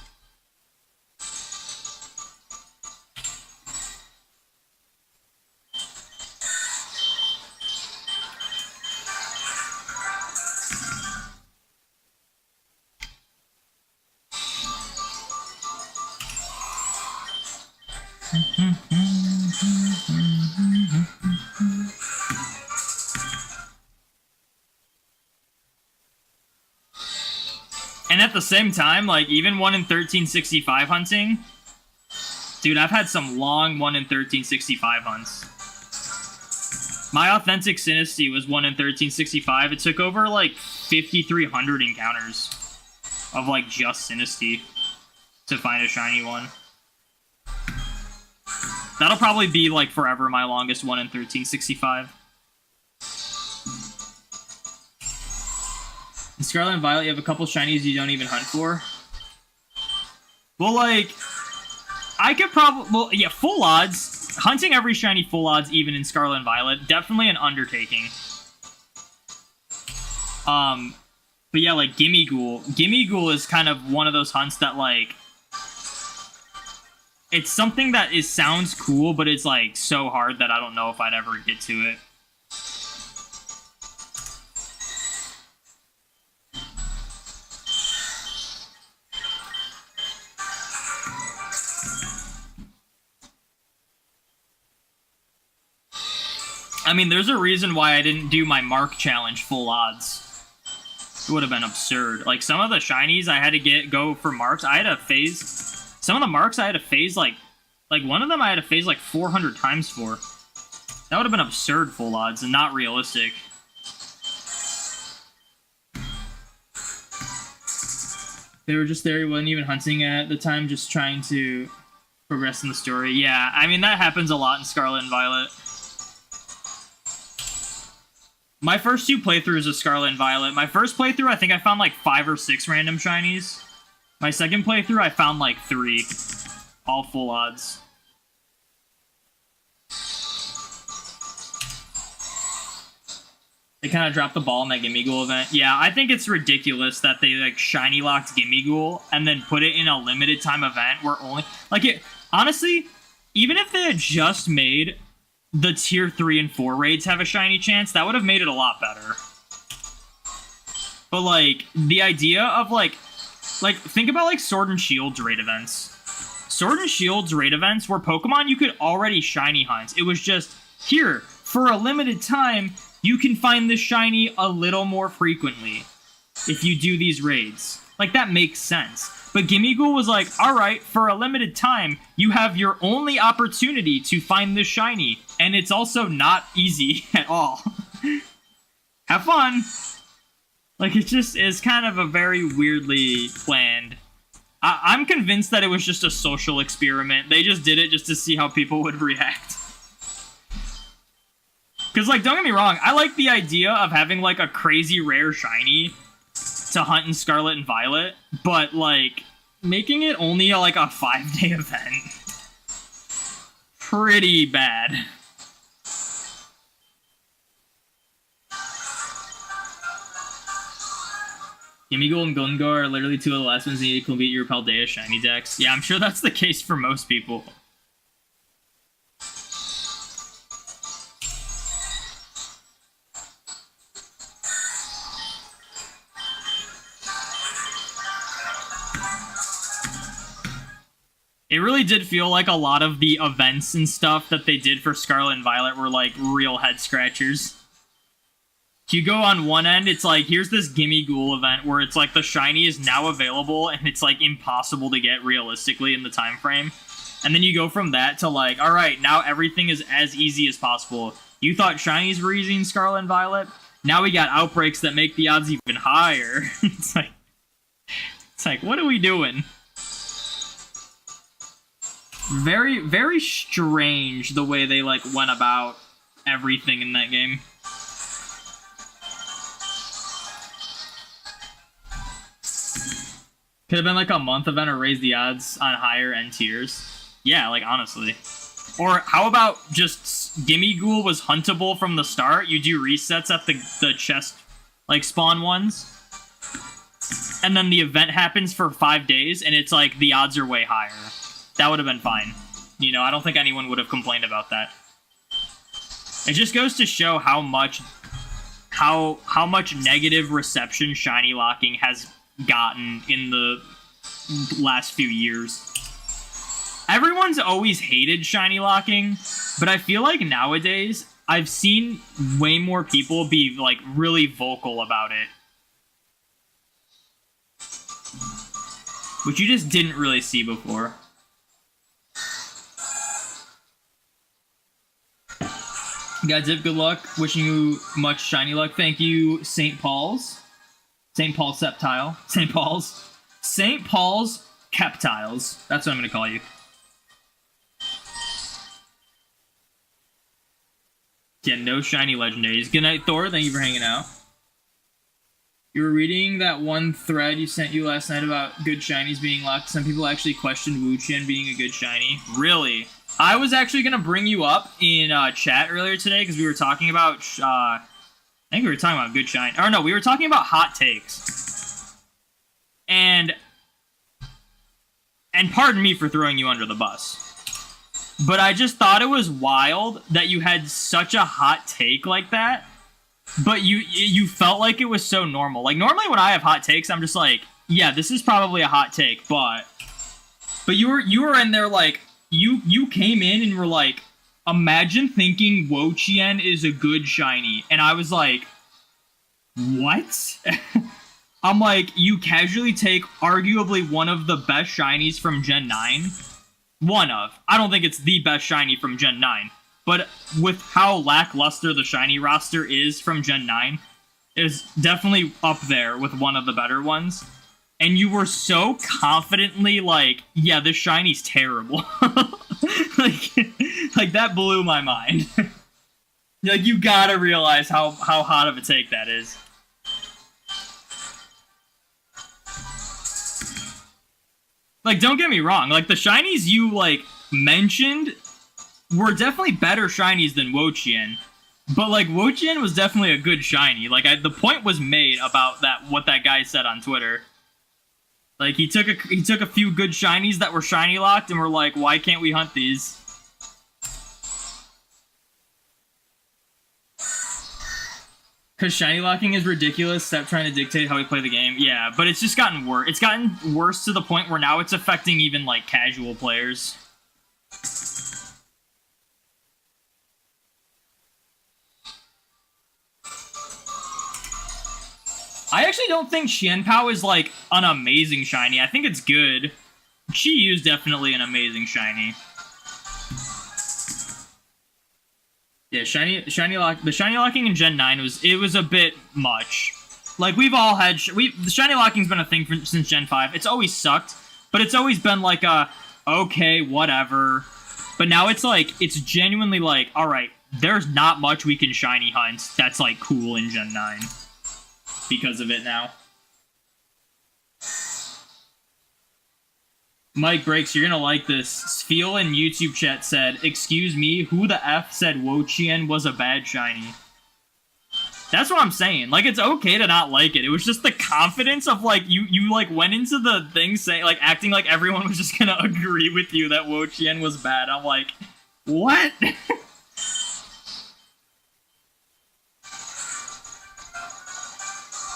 And at the same time, like, even 1 in 1365 hunting, dude, I've had some long 1 in 1365 hunts. My authentic Synesty was 1 in 1365. It took over, like, 5,300 encounters of, like, just Synesty to find a shiny one. That'll probably be, like, forever my longest 1 in 1365. In Scarlet and Violet, you have a couple shinies you don't even hunt for. Well, like, I could probably... Well, yeah, full odds. Hunting every shiny full odds, even in Scarlet and Violet, definitely an undertaking. But yeah, like, Gimme Ghoul. Gimme Ghoul is kind of one of those hunts that, like... It's something that sounds cool, but it's, like, so hard that I don't know if I'd ever get to it. I mean, there's a reason why I didn't do my Mark challenge full odds. It would have been absurd. Like, some of the shinies I had to go for marks. I had to phase... Some of the marks I had to phase, like one of them I had to phase, like, 400 times for. That would have been absurd full odds and not realistic. They were just there. He wasn't even hunting at the time, just trying to progress in the story. Yeah, I mean, that happens a lot in Scarlet and Violet. My first 2 playthroughs of Scarlet and Violet. My first playthrough, I think I found like 5 or 6 random shinies. My second playthrough, I found like 3. All full odds. They kind of dropped the ball in that Gimme Ghoul event. Yeah, I think it's ridiculous that they like shiny locked Gimme Ghoul and then put it in a limited time event where only... Like, it honestly, even if they had just made... the tier 3 and 4 raids have a shiny chance, that would have made it a lot better. But, like, the idea of, like, think about, like, Sword and Shield's raid events. Sword and Shield's raid events were Pokemon you could already shiny hunt. It was just, here, for a limited time, you can find this shiny a little more frequently if you do these raids. Like, that makes sense. But Gimme Ghoul was like, alright, for a limited time, you have your only opportunity to find this shiny. And it's also not easy at all. Have fun! Like, it just is kind of a very weirdly planned. I'm convinced that it was just a social experiment. They just did it just to see how people would react. Because, like, don't get me wrong, I like the idea of having, like, a crazy rare shiny to hunt in Scarlet and Violet, but, like, making it only, like, a 5-day event. Pretty bad. Gimmighoul and Gungar are literally two of the last ones you need to complete your Paldea shiny decks. Yeah, I'm sure that's the case for most people. It really did feel like a lot of the events and stuff that they did for Scarlet and Violet were like real head scratchers. You go on one end, it's like, here's this Gimmighoul event where it's like the shiny is now available and it's like impossible to get realistically in the time frame. And then you go from that to like, all right, now everything is as easy as possible. You thought shinies were easy in Scarlet and Violet? Now we got outbreaks that make the odds even higher. It's like, what are we doing? Very, very strange the way they like went about everything in that game. Could have been like a month event or raise the odds on higher end tiers. Yeah, like honestly. Or how about just Gimmighoul was huntable from the start? You do resets at the chest like spawn ones. And then the event happens for 5 days and it's like the odds are way higher. That would have been fine. You know, I don't think anyone would have complained about that. It just goes to show how much negative reception shiny locking has gotten in the last few years. Everyone's always hated shiny locking, but I feel like nowadays I've seen way more people be like really vocal about it. Which you just didn't really see before. Godzip, good luck. Wishing you much shiny luck. Thank you, St. Paul's. St. Paul Septile. St. Paul's. St. Paul's Keptiles. That's what I'm going to call you. Yeah, no shiny legendaries. Good night, Thor. Thank you for hanging out. You were reading that one thread you sent you last night about good shinies being locked. Some people actually questioned Wu-Qian being a good shiny. Really? I was actually going to bring you up in chat earlier today because we were talking about... I think we were talking about good shiny. Or no, we were talking about hot takes. And pardon me for throwing you under the bus. But I just thought it was wild that you had such a hot take like that. But you felt like it was so normal. Like, normally when I have hot takes, I'm just like, yeah, this is probably a hot take, but you were in there like, you came in and were like, imagine thinking Wo-Chien is a good shiny. And I was like, what? I'm like, you casually take arguably one of the best shinies from Gen 9. One of. I don't think it's the best shiny from Gen 9. But with how lackluster the shiny roster is from Gen 9, is definitely up there with one of the better ones. And you were so confidently like, yeah, this shiny's terrible. like that blew my mind. Like, you gotta realize how hot of a take that is. Like, don't get me wrong. Like, the shinies you, like, mentioned were definitely better shinies than Wo-Chien. But, like, Wo-Chien was definitely a good shiny. Like, the point was made about what that guy said on Twitter. Like, he took a few good shinies that were shiny locked and were like, why can't we hunt these? Because shiny locking is ridiculous. Stop trying to dictate how we play the game. Yeah, but it's just gotten worse. It's gotten worse to the point where now it's affecting even, like, casual players. I actually don't think Xianpao is, like, an amazing shiny. I think it's good. Chi-Yu is definitely an amazing shiny. Yeah, the shiny locking in Gen 9 was a bit much. Like, we've all had... the shiny locking's been a thing since Gen 5. It's always sucked, but it's always been, like, okay, whatever. But now it's, like, it's genuinely, like, alright, there's not much we can shiny hunt that's, like, cool in Gen 9. Because of it now. Mike Breaks, you're gonna like this. Sfeel in YouTube chat said, excuse me, who the F said Wo-Chien was a bad shiny? That's what I'm saying. Like, it's okay to not like it. It was just the confidence of, like, you like, went into the thing saying, like, acting like everyone was just gonna agree with you that Wo Chien was bad. I'm like, what?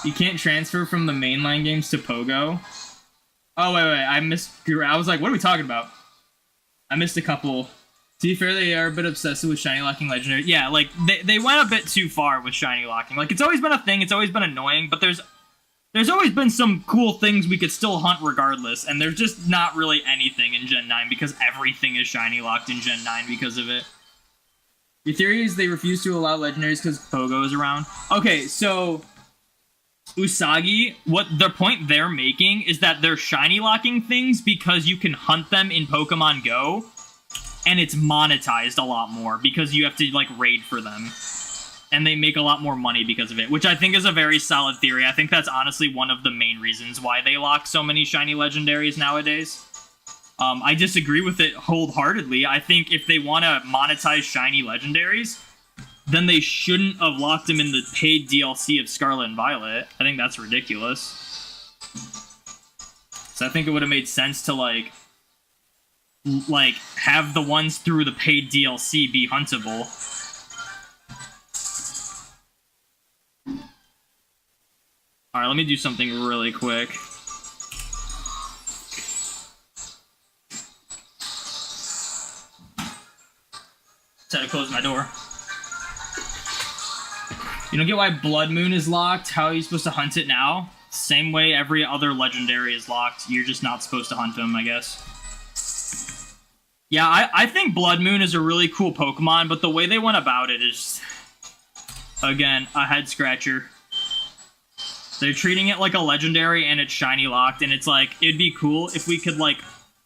You can't transfer from the mainline games to Pogo? Oh, wait, I missed... I was like, what are we talking about? I missed a couple... To be fair, they are a bit obsessive with shiny locking legendary. Yeah, like, they went a bit too far with shiny locking. Like, it's always been a thing, it's always been annoying, but there's always been some cool things we could still hunt regardless, and there's just not really anything in Gen 9 because everything is shiny locked in Gen 9 because of it. Your theory is they refuse to allow legendaries because Pogo is around? Okay, so... Usagi, what the point they're making is that they're shiny locking things because you can hunt them in Pokemon Go, and it's monetized a lot more because you have to, like, raid for them. And they make a lot more money because of it, which I think is a very solid theory. I think that's honestly one of the main reasons why they lock so many shiny legendaries nowadays. I disagree with it wholeheartedly. I think if they want to monetize shiny legendaries, then they shouldn't have locked them in the paid DLC of Scarlet and Violet. I think that's ridiculous. So I think it would have made sense to, like, have the ones through the paid DLC be huntable. Alright, let me do something really quick. Just had to close my door. You don't get why Blood Moon is locked? How are you supposed to hunt it now? Same way every other legendary is locked. You're just not supposed to hunt them, I guess. Yeah, I think Blood Moon is a really cool Pokemon, but the way they went about it is, again, a head scratcher. They're treating it like a legendary and it's shiny locked, and it's like, it'd be cool if we could, like,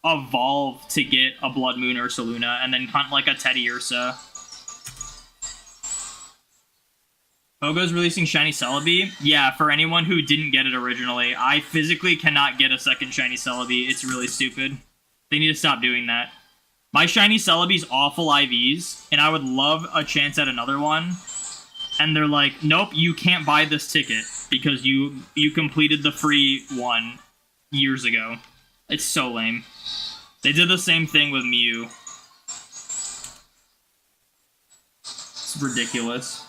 evolve to get a Blood Moon Ursaluna and then hunt, like, a Teddy Ursa. Pogo's releasing shiny Celebi? Yeah, for anyone who didn't get it originally. I physically cannot get a second shiny Celebi. It's really stupid. They need to stop doing that. My shiny Celebi's awful IVs, and I would love a chance at another one. And they're like, nope, you can't buy this ticket because you completed the free one years ago. It's so lame. They did the same thing with Mew. It's ridiculous.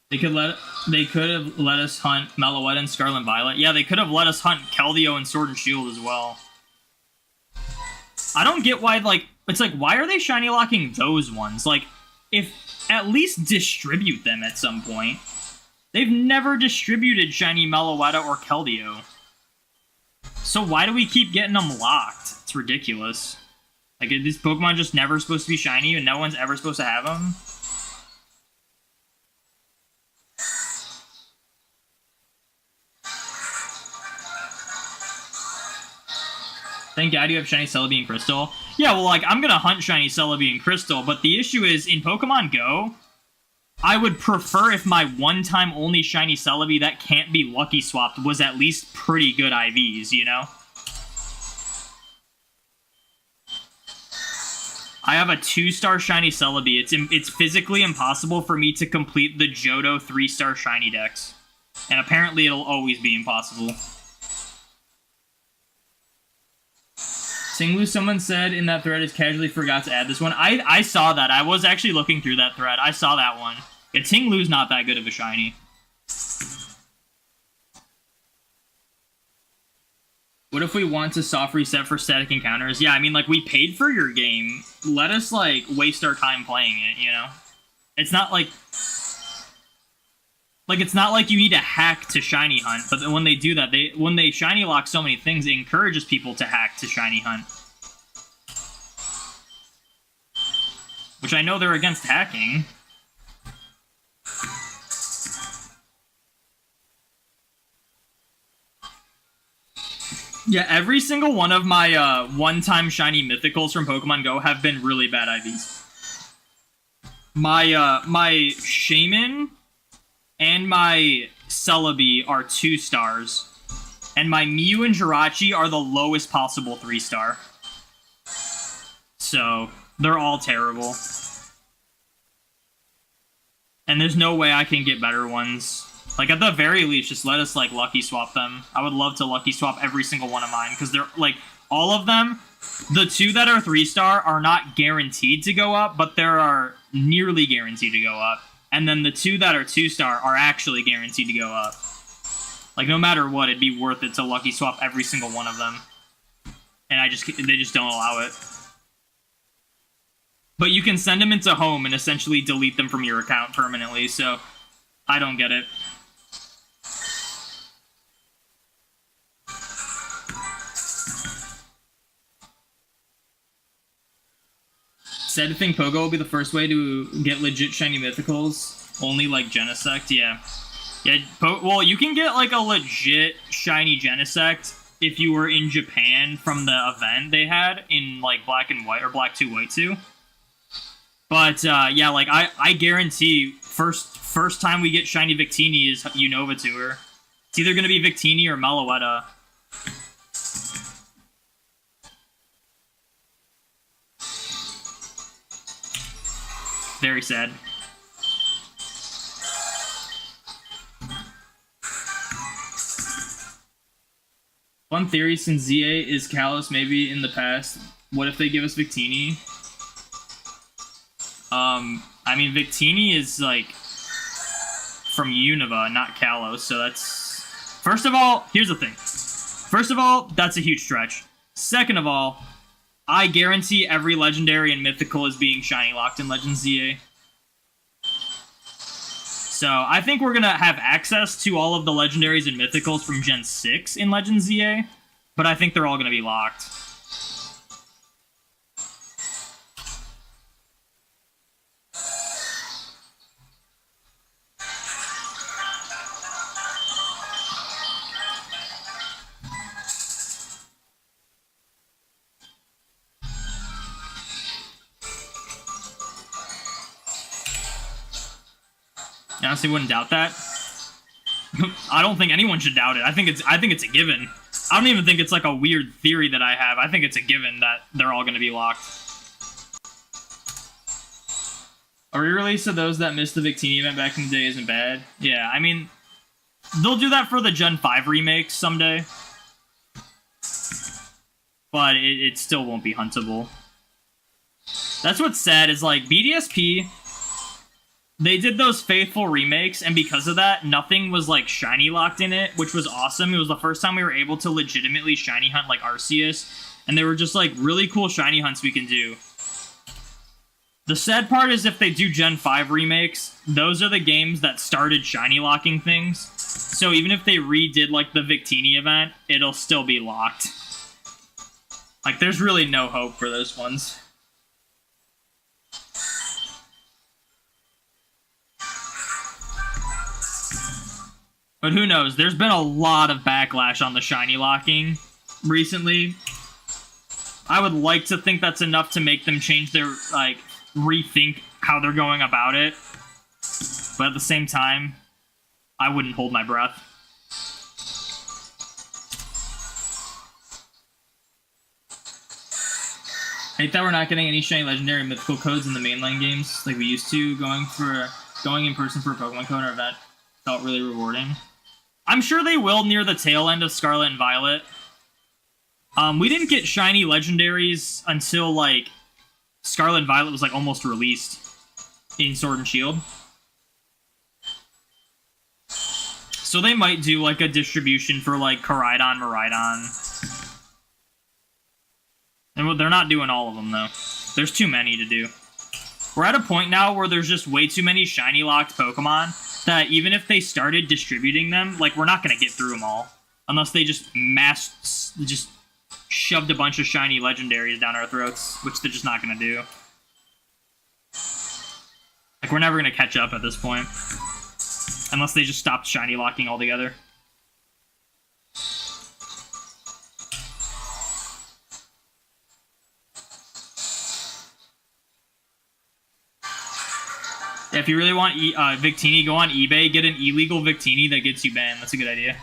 They could have let us hunt Meloetta and Scarlet and Violet. Yeah, they could have let us hunt Keldeo and Sword and Shield as well. I don't get why, like, it's like, why are they shiny locking those ones? Like, if, at least distribute them at some point. They've never distributed shiny Meloetta or Keldeo. So why do we keep getting them locked? It's ridiculous. Like, is this Pokemon just never supposed to be shiny and no one's ever supposed to have them? Thank God you have shiny Celebi and Crystal. Yeah, well, like, I'm gonna hunt shiny Celebi and Crystal, but the issue is, in Pokemon Go, I would prefer if my one-time only shiny Celebi that can't be lucky swapped was at least pretty good IVs, you know? I have a 2-star shiny Celebi. It's physically impossible for me to complete the Johto 3-star shiny dex. And apparently it'll always be impossible. Singlu, someone said in that thread, is casually forgot to add this one. I saw that. I was actually looking through that thread. I saw that one. Yeah, Tinglu's not that good of a shiny. What if we want to soft reset for static encounters? Yeah, I mean, like, we paid for your game. Let us, like, waste our time playing it, you know? It's not like... Like, it's not like you need to hack to shiny hunt, but when they do that, when they shiny lock so many things, it encourages people to hack to shiny hunt. Which I know they're against hacking. Yeah, every single one of my one-time shiny mythicals from Pokemon Go have been really bad IVs. My Shaman and my Celebi are 2 stars. And my Mew and Jirachi are the lowest possible 3-star. So they're all terrible. And there's no way I can get better ones. Like, at the very least, just let us, like, lucky swap them. I would love to lucky swap every single one of mine, because they're, like, all of them, the 2 that are 3-star are not guaranteed to go up, but they are nearly guaranteed to go up. And then the 2 that are 2-star are actually guaranteed to go up. Like, no matter what, it'd be worth it to lucky swap every single one of them. And they just don't allow it. But you can send them into home and essentially delete them from your account permanently, so I don't get it. Said to think Pogo will be the first way to get legit shiny mythicals. Only like Genesect, yeah. Yeah, well, you can get like a legit shiny Genesect if you were in Japan from the event they had in like Black and White, or Black 2, White 2. But yeah, like I guarantee first time we get shiny Victini is Unova Tour. It's either gonna be Victini or Meloetta. Very sad. One theory, since ZA is Kalos maybe in the past, what if they give us Victini? I mean, Victini is, like, from Unova, not Kalos, so that's... First of all, here's the thing. First of all, that's a huge stretch. Second of all, I guarantee every Legendary and Mythical is being shiny locked in Legends ZA. So, I think we're gonna have access to all of the Legendaries and Mythicals from Gen 6 in Legends ZA, but I think they're all gonna be locked. I honestly wouldn't doubt that. I don't think anyone should doubt it. I think it's a given. I don't even think it's like a weird theory that I have. I think it's a given that they're all going to be locked. A re-release of those that missed the Victini event back in the day isn't bad. Yeah, I mean, they'll do that for the Gen 5 remakes someday. But it still won't be huntable. That's what's sad, is like, BDSP... They did those faithful remakes, and because of that, nothing was, like, shiny locked in it, which was awesome. It was the first time we were able to legitimately shiny hunt, like, Arceus, and they were just, like, really cool shiny hunts we can do. The sad part is if they do Gen 5 remakes, those are the games that started shiny locking things, so even if they redid, like, the Victini event, it'll still be locked. Like, there's really no hope for those ones. But who knows? There's been a lot of backlash on the shiny locking recently. I would like to think that's enough to make them change their, like, rethink how they're going about it. But at the same time, I wouldn't hold my breath. I hate that we're not getting any shiny legendary and mythical codes in the mainline games like we used to. Going in person for a Pokemon code or event felt really rewarding. I'm sure they will near the tail end of Scarlet and Violet. We didn't get shiny legendaries until, like, Scarlet and Violet was, like, almost released in Sword and Shield. So they might do, like, a distribution for, like, Koraidon, Miraidon. And they're not doing all of them, though. There's too many to do. We're at a point now where there's just way too many shiny locked Pokemon that even if they started distributing them, like, we're not going to get through them all. Unless they just just shoved a bunch of shiny legendaries down our throats, which they're just not going to do. Like, we're never going to catch up at this point. Unless they just stopped shiny locking altogether. Yeah, if you really want Victini, go on eBay, get an illegal Victini that gets you banned. That's a good idea.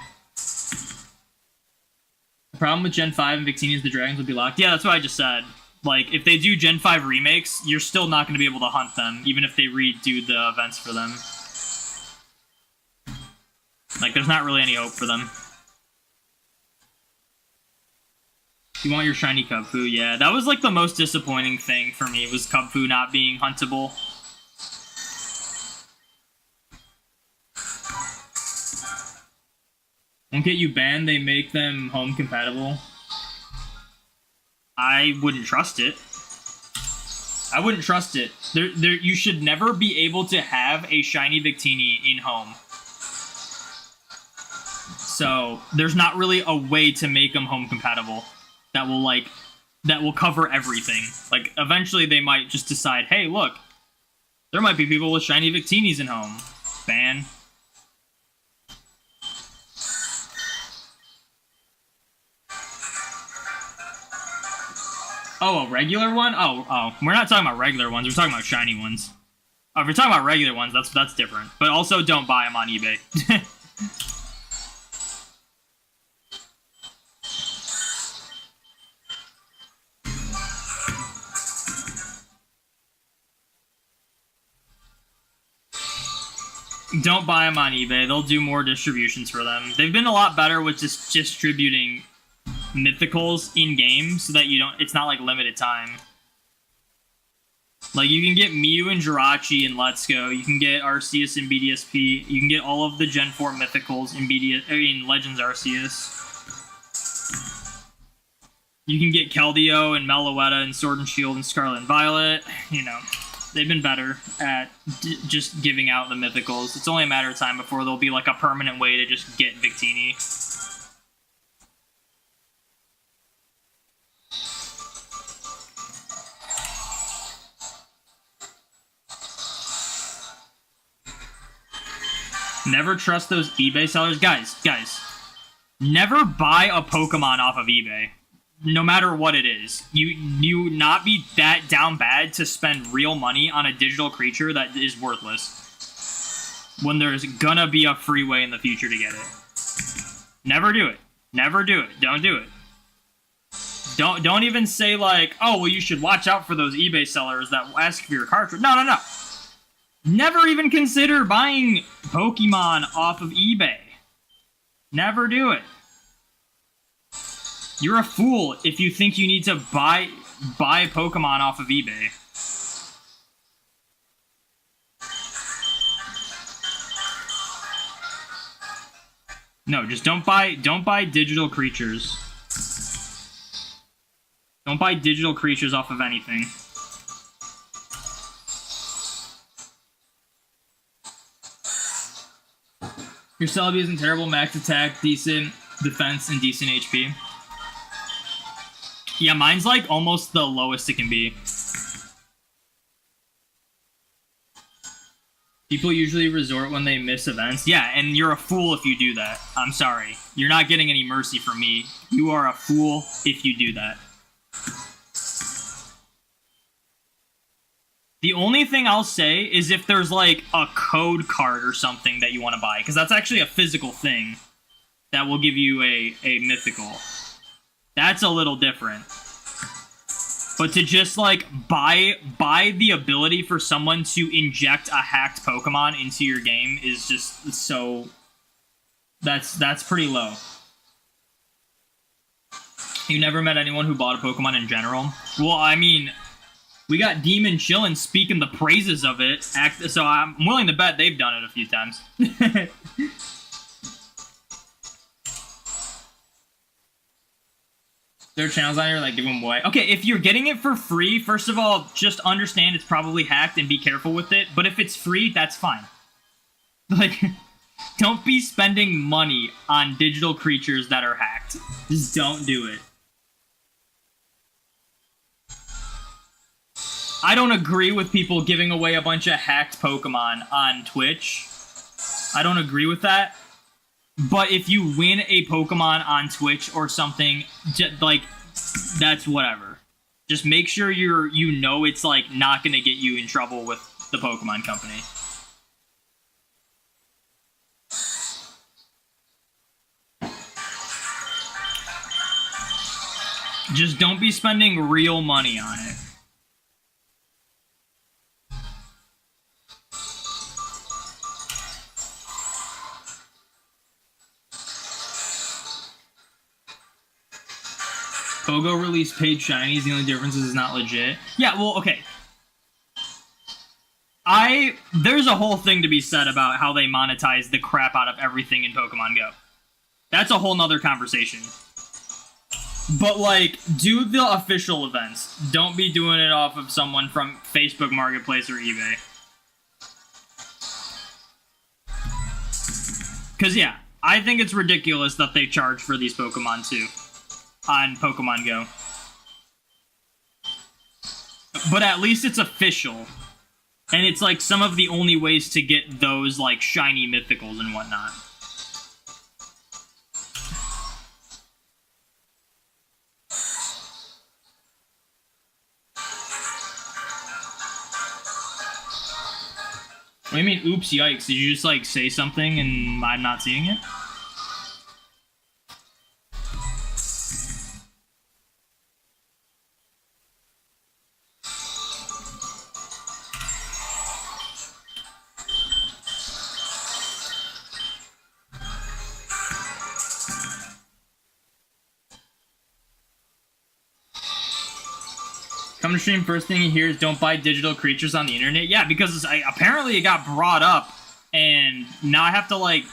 The problem with Gen 5 and Victini is the dragons would be locked. Yeah, that's what I just said. Like, if they do Gen 5 remakes, you're still not going to be able to hunt them, even if they redo the events for them. Like, there's not really any hope for them. You want your shiny Cubfu? Yeah, that was, like, the most disappointing thing for me, was Cubfu not being huntable. Won't get you banned, they make them home compatible. I wouldn't trust it. I wouldn't trust it. You should never be able to have a shiny Victini in home. So there's not really a way to make them home compatible that will cover everything. Like, eventually they might just decide, hey, look, there might be people with shiny Victinis in home. Ban. Oh, a regular one? Oh. We're not talking about regular ones. We're talking about shiny ones. Oh, if you're talking about regular ones, that's different. But also, don't buy them on eBay. Don't buy them on eBay. They'll do more distributions for them. They've been a lot better with just distributing mythicals in game so that it's not like limited time. Like, you can get Mew and Jirachi in Let's Go. You can get Arceus in BDSP. You can get all of the Gen 4 mythicals in Legends Arceus. You can get Keldeo and Meloetta and Sword and Shield and Scarlet and Violet. You know, they've been better at just giving out the mythicals. It's only a matter of time before there'll be like a permanent way to just get Victini. Never trust those eBay sellers. Guys, never buy a Pokemon off of eBay. No matter what it is. You not be that down bad to spend real money on a digital creature that is worthless. When there's gonna be a free way in the future to get it. Never do it. Never do it. Don't do it. Don't even say like, oh, well, you should watch out for those eBay sellers that ask for your cartridge. No. Never even consider buying Pokemon off of eBay. Never do it. You're a fool if you think you need to buy Pokemon off of eBay. No, just don't buy digital creatures. Don't buy digital creatures off of anything. Your Celebi isn't terrible. Max attack, decent defense, and decent HP. Yeah, mine's like almost the lowest it can be. People usually resort when they miss events. Yeah, and you're a fool if you do that. I'm sorry. You're not getting any mercy from me. You are a fool if you do that. The only thing I'll say is if there's like a code card or something that you want to buy, because that's actually a physical thing that will give you a mythical. That's a little different. But to just like buy the ability for someone to inject a hacked Pokemon into your game is just so that's pretty low. You never met anyone who bought a Pokemon in general? Well, I mean, we got Demon Chillin speaking the praises of it, so I'm willing to bet they've done it a few times. There are channels on here like give them away. Okay, if you're getting it for free, first of all, just understand it's probably hacked and be careful with it. But if it's free, that's fine. Like, don't be spending money on digital creatures that are hacked. Just don't do it. I don't agree with people giving away a bunch of hacked Pokemon on Twitch. I don't agree with that. But if you win a Pokemon on Twitch or something, like, that's whatever. Just make sure you know it's, like, not going to get you in trouble with the Pokemon company. Just don't be spending real money on it. Pogo released paid shinies. The only difference is it's not legit. Yeah, well, okay. There's a whole thing to be said about how they monetize the crap out of everything in Pokemon Go. That's a whole nother conversation. But, like, do the official events. Don't be doing it off of someone from Facebook Marketplace or eBay. Because, yeah, I think it's ridiculous that they charge for these Pokemon, too. On Pokemon Go. But at least it's official. And it's, like, some of the only ways to get those, like, shiny mythicals and whatnot. What do you mean, oops, yikes? Did you just, like, say something and I'm not seeing it? Come to stream, first thing you hear is don't buy digital creatures on the internet. Yeah, because apparently it got brought up, and now I have to, like,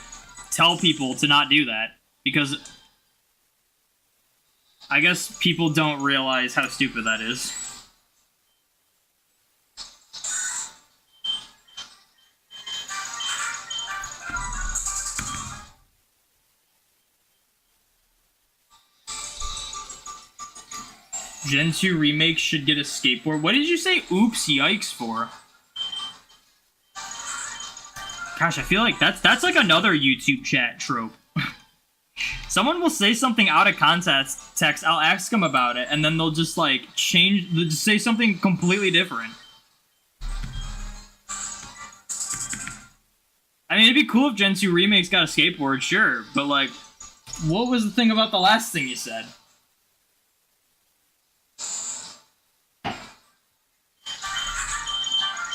tell people to not do that. Because I guess people don't realize how stupid that is. Gen 2 remakes should get a skateboard. What did you say oops yikes for? Gosh, I feel like that's like another YouTube chat trope. Someone will say something out of context, I'll ask them about it, and then they'll just like they'll just say something completely different. I mean, it'd be cool if Gen 2 remakes got a skateboard, sure, but like, what was the thing about the last thing you said?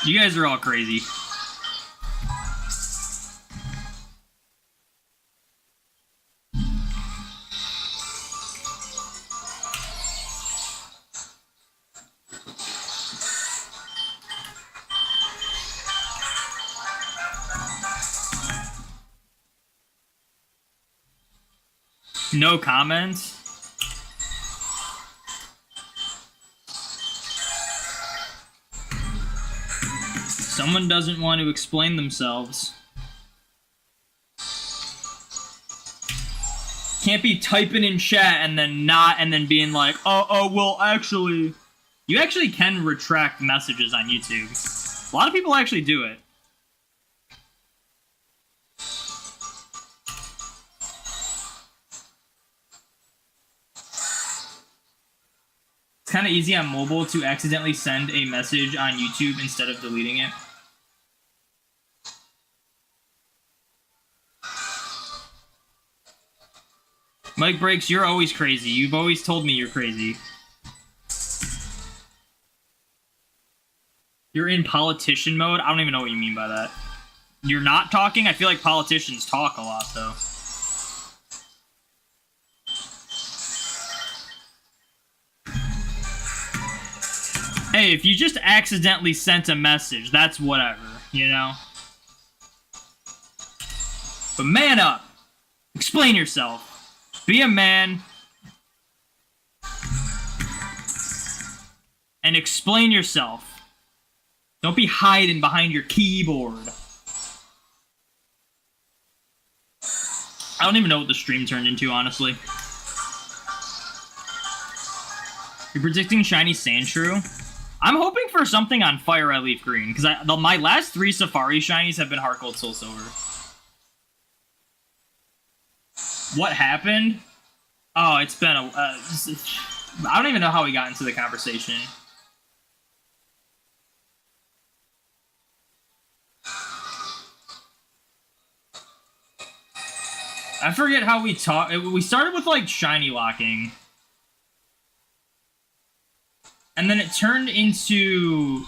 You guys are all crazy. No comments? Someone doesn't want to explain themselves. Can't be typing in chat and then being like, oh, well, actually. You actually can retract messages on YouTube. A lot of people actually do it. It's kind of easy on mobile to accidentally send a message on YouTube instead of deleting it. Mike Breaks, you're always crazy. You've always told me you're crazy. You're in politician mode? I don't even know what you mean by that. You're not talking? I feel like politicians talk a lot, though. Hey, if you just accidentally sent a message, that's whatever, you know? But man up! Explain yourself. Be a man. And explain yourself. Don't be hiding behind your keyboard. I don't even know what the stream turned into, honestly. You're predicting shiny Sandshrew? I'm hoping for something on Fire Red Leaf Green, because my last 3 Safari shinies have been Heart Gold, Soul Silver. What happened? Oh, it's been a... I don't even know how we got into the conversation. I forget how we talked. We started with, like, shiny locking. And then it turned into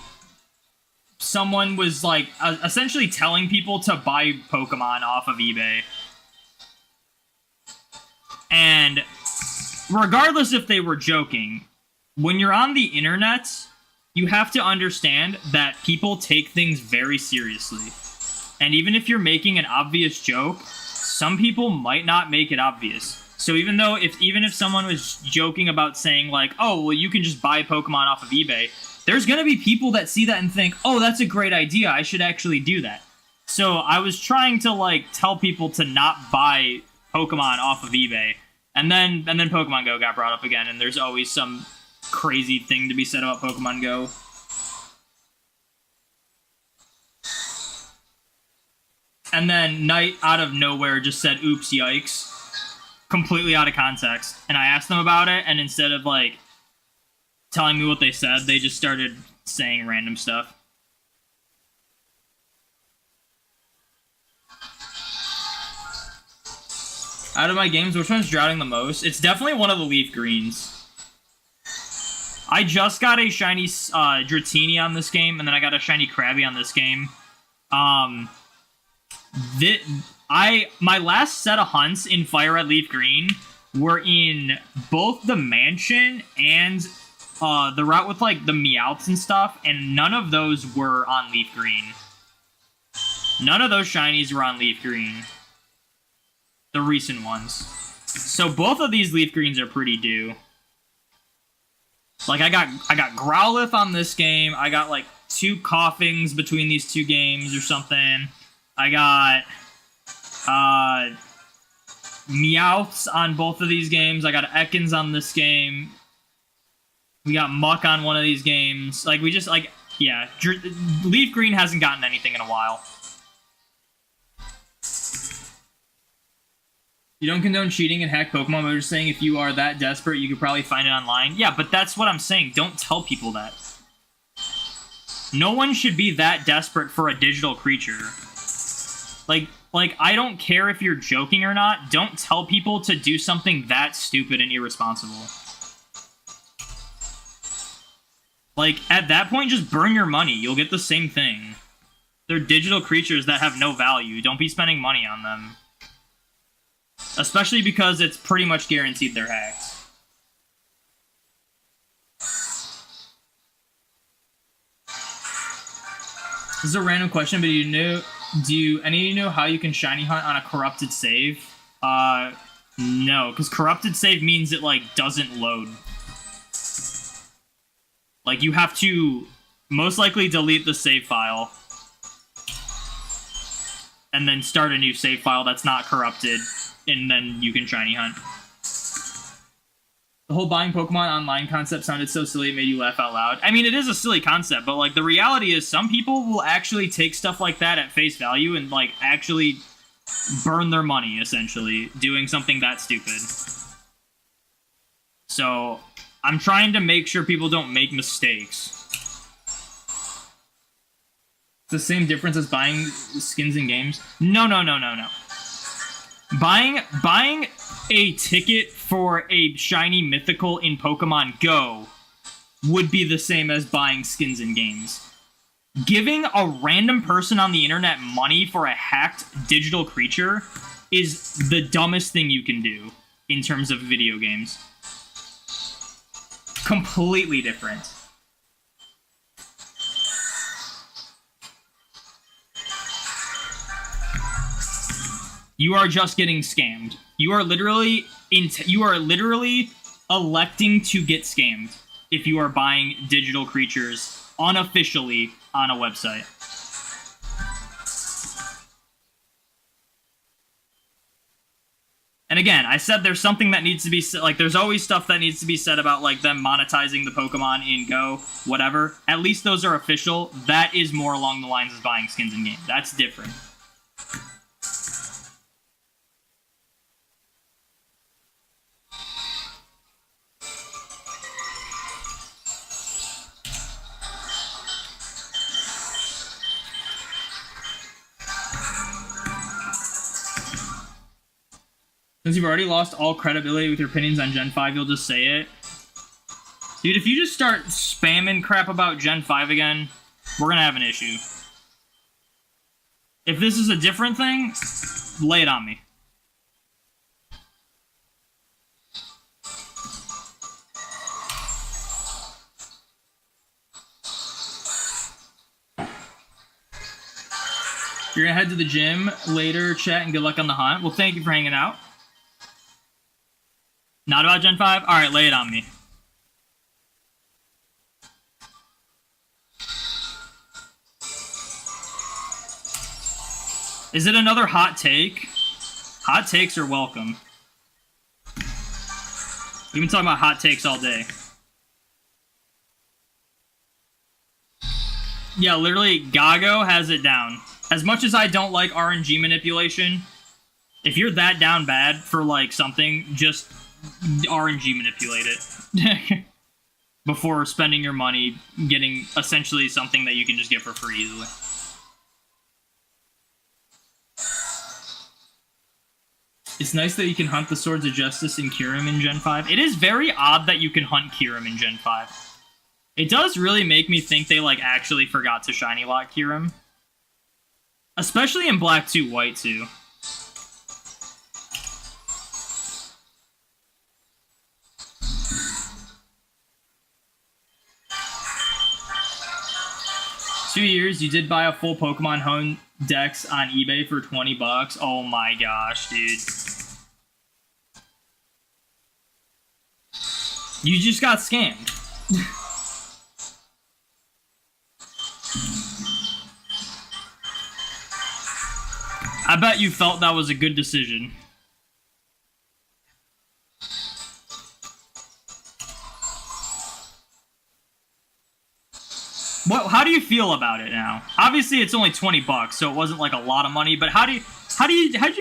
someone was like essentially telling people to buy Pokemon off of eBay. And regardless if they were joking, when you're on the internet, you have to understand that people take things very seriously. And even if you're making an obvious joke, some people might not make it obvious. So even if someone was joking about saying like, oh, well, you can just buy Pokemon off of eBay, there's going to be people that see that and think, oh, that's a great idea. I should actually do that. So I was trying to like tell people to not buy Pokemon off of eBay. And then Pokemon Go got brought up again, and there's always some crazy thing to be said about Pokemon Go. And then Knight out of nowhere just said, oops, yikes. Completely out of context. And I asked them about it, and instead of like telling me what they said, they just started saying random stuff. Out of my games, which one's drowning the most? It's definitely one of the Leaf Greens. I just got a shiny Dratini on this game, and then I got a shiny Krabby on this game. My last set of hunts in Fire Red Leaf Green were in both the mansion and the route with like the Meowths and stuff, and none of those were on Leaf Green. None of those shinies were on Leaf Green. The recent ones. So both of these Leaf Greens are pretty due. Like I got Growlithe on this game. I got like 2 Coughings between these 2 games or something. I got Meowths on both of these games. I got Ekans on this game. We got Muck on one of these games. Like, we just, like, yeah. Leaf Green hasn't gotten anything in a while. You don't condone cheating and hack Pokemon, but I'm just saying if you are that desperate, you could probably find it online. Yeah, but that's what I'm saying. Don't tell people that. No one should be that desperate for a digital creature. Like, I don't care if you're joking or not. Don't tell people to do something that stupid and irresponsible. Like, at that point, just burn your money. You'll get the same thing. They're digital creatures that have no value. Don't be spending money on them. Especially because it's pretty much guaranteed they're hacked. This is a random question, but do any of you know how you can shiny hunt on a corrupted save? No, because corrupted save means it, like, doesn't load. Like, you have to most likely delete the save file. And then start a new save file that's not corrupted. And then you can shiny hunt. The whole buying Pokemon online concept sounded so silly it made you laugh out loud. I mean, it is a silly concept, but, like, the reality is some people will actually take stuff like that at face value and, like, actually burn their money, essentially, doing something that stupid. So, I'm trying to make sure people don't make mistakes. It's the same difference as buying skins in games? No. Buying a ticket for a shiny mythical in Pokemon Go would be the same as buying skins in games. Giving a random person on the internet money for a hacked digital creature is the dumbest thing you can do in terms of video games. Completely different. You are just getting scammed. You are literally electing to get scammed if you are buying digital creatures unofficially on a website. And again, I said there's something that needs to be said, like, there's always stuff that needs to be said about, like, them monetizing the Pokemon in Go, whatever. At least those are official. That is more along the lines of buying skins in game. That's different. Since you've already lost all credibility with your opinions on Gen 5, you'll just say it. Dude, if you just start spamming crap about Gen 5 again, we're gonna have an issue. If this is a different thing, lay it on me. You're gonna head to the gym later, chat, and good luck on the hunt. Well, thank you for hanging out. Not about Gen 5? Alright, lay it on me. Is it another hot take? Hot takes are welcome. We've been talking about hot takes all day. Yeah, literally, Gago has it down. As much as I don't like RNG manipulation, if you're that down bad for, like, something, just RNG manipulate it. Before spending your money getting essentially something that you can just get for free easily. It's nice that you can hunt the Swords of Justice in Kyurem in Gen 5. It is very odd that you can hunt Kyurem in Gen 5. It does really make me think they, like, actually forgot to shiny lock Kyurem. Especially in Black 2, White 2. Two years, you did buy a full Pokemon Home Dex on eBay for 20 bucks. Oh my gosh, dude. You just got scammed. I bet you felt that was a good decision. How do you feel about it now? Obviously, it's only 20 bucks, so it wasn't like a lot of money. But how'd you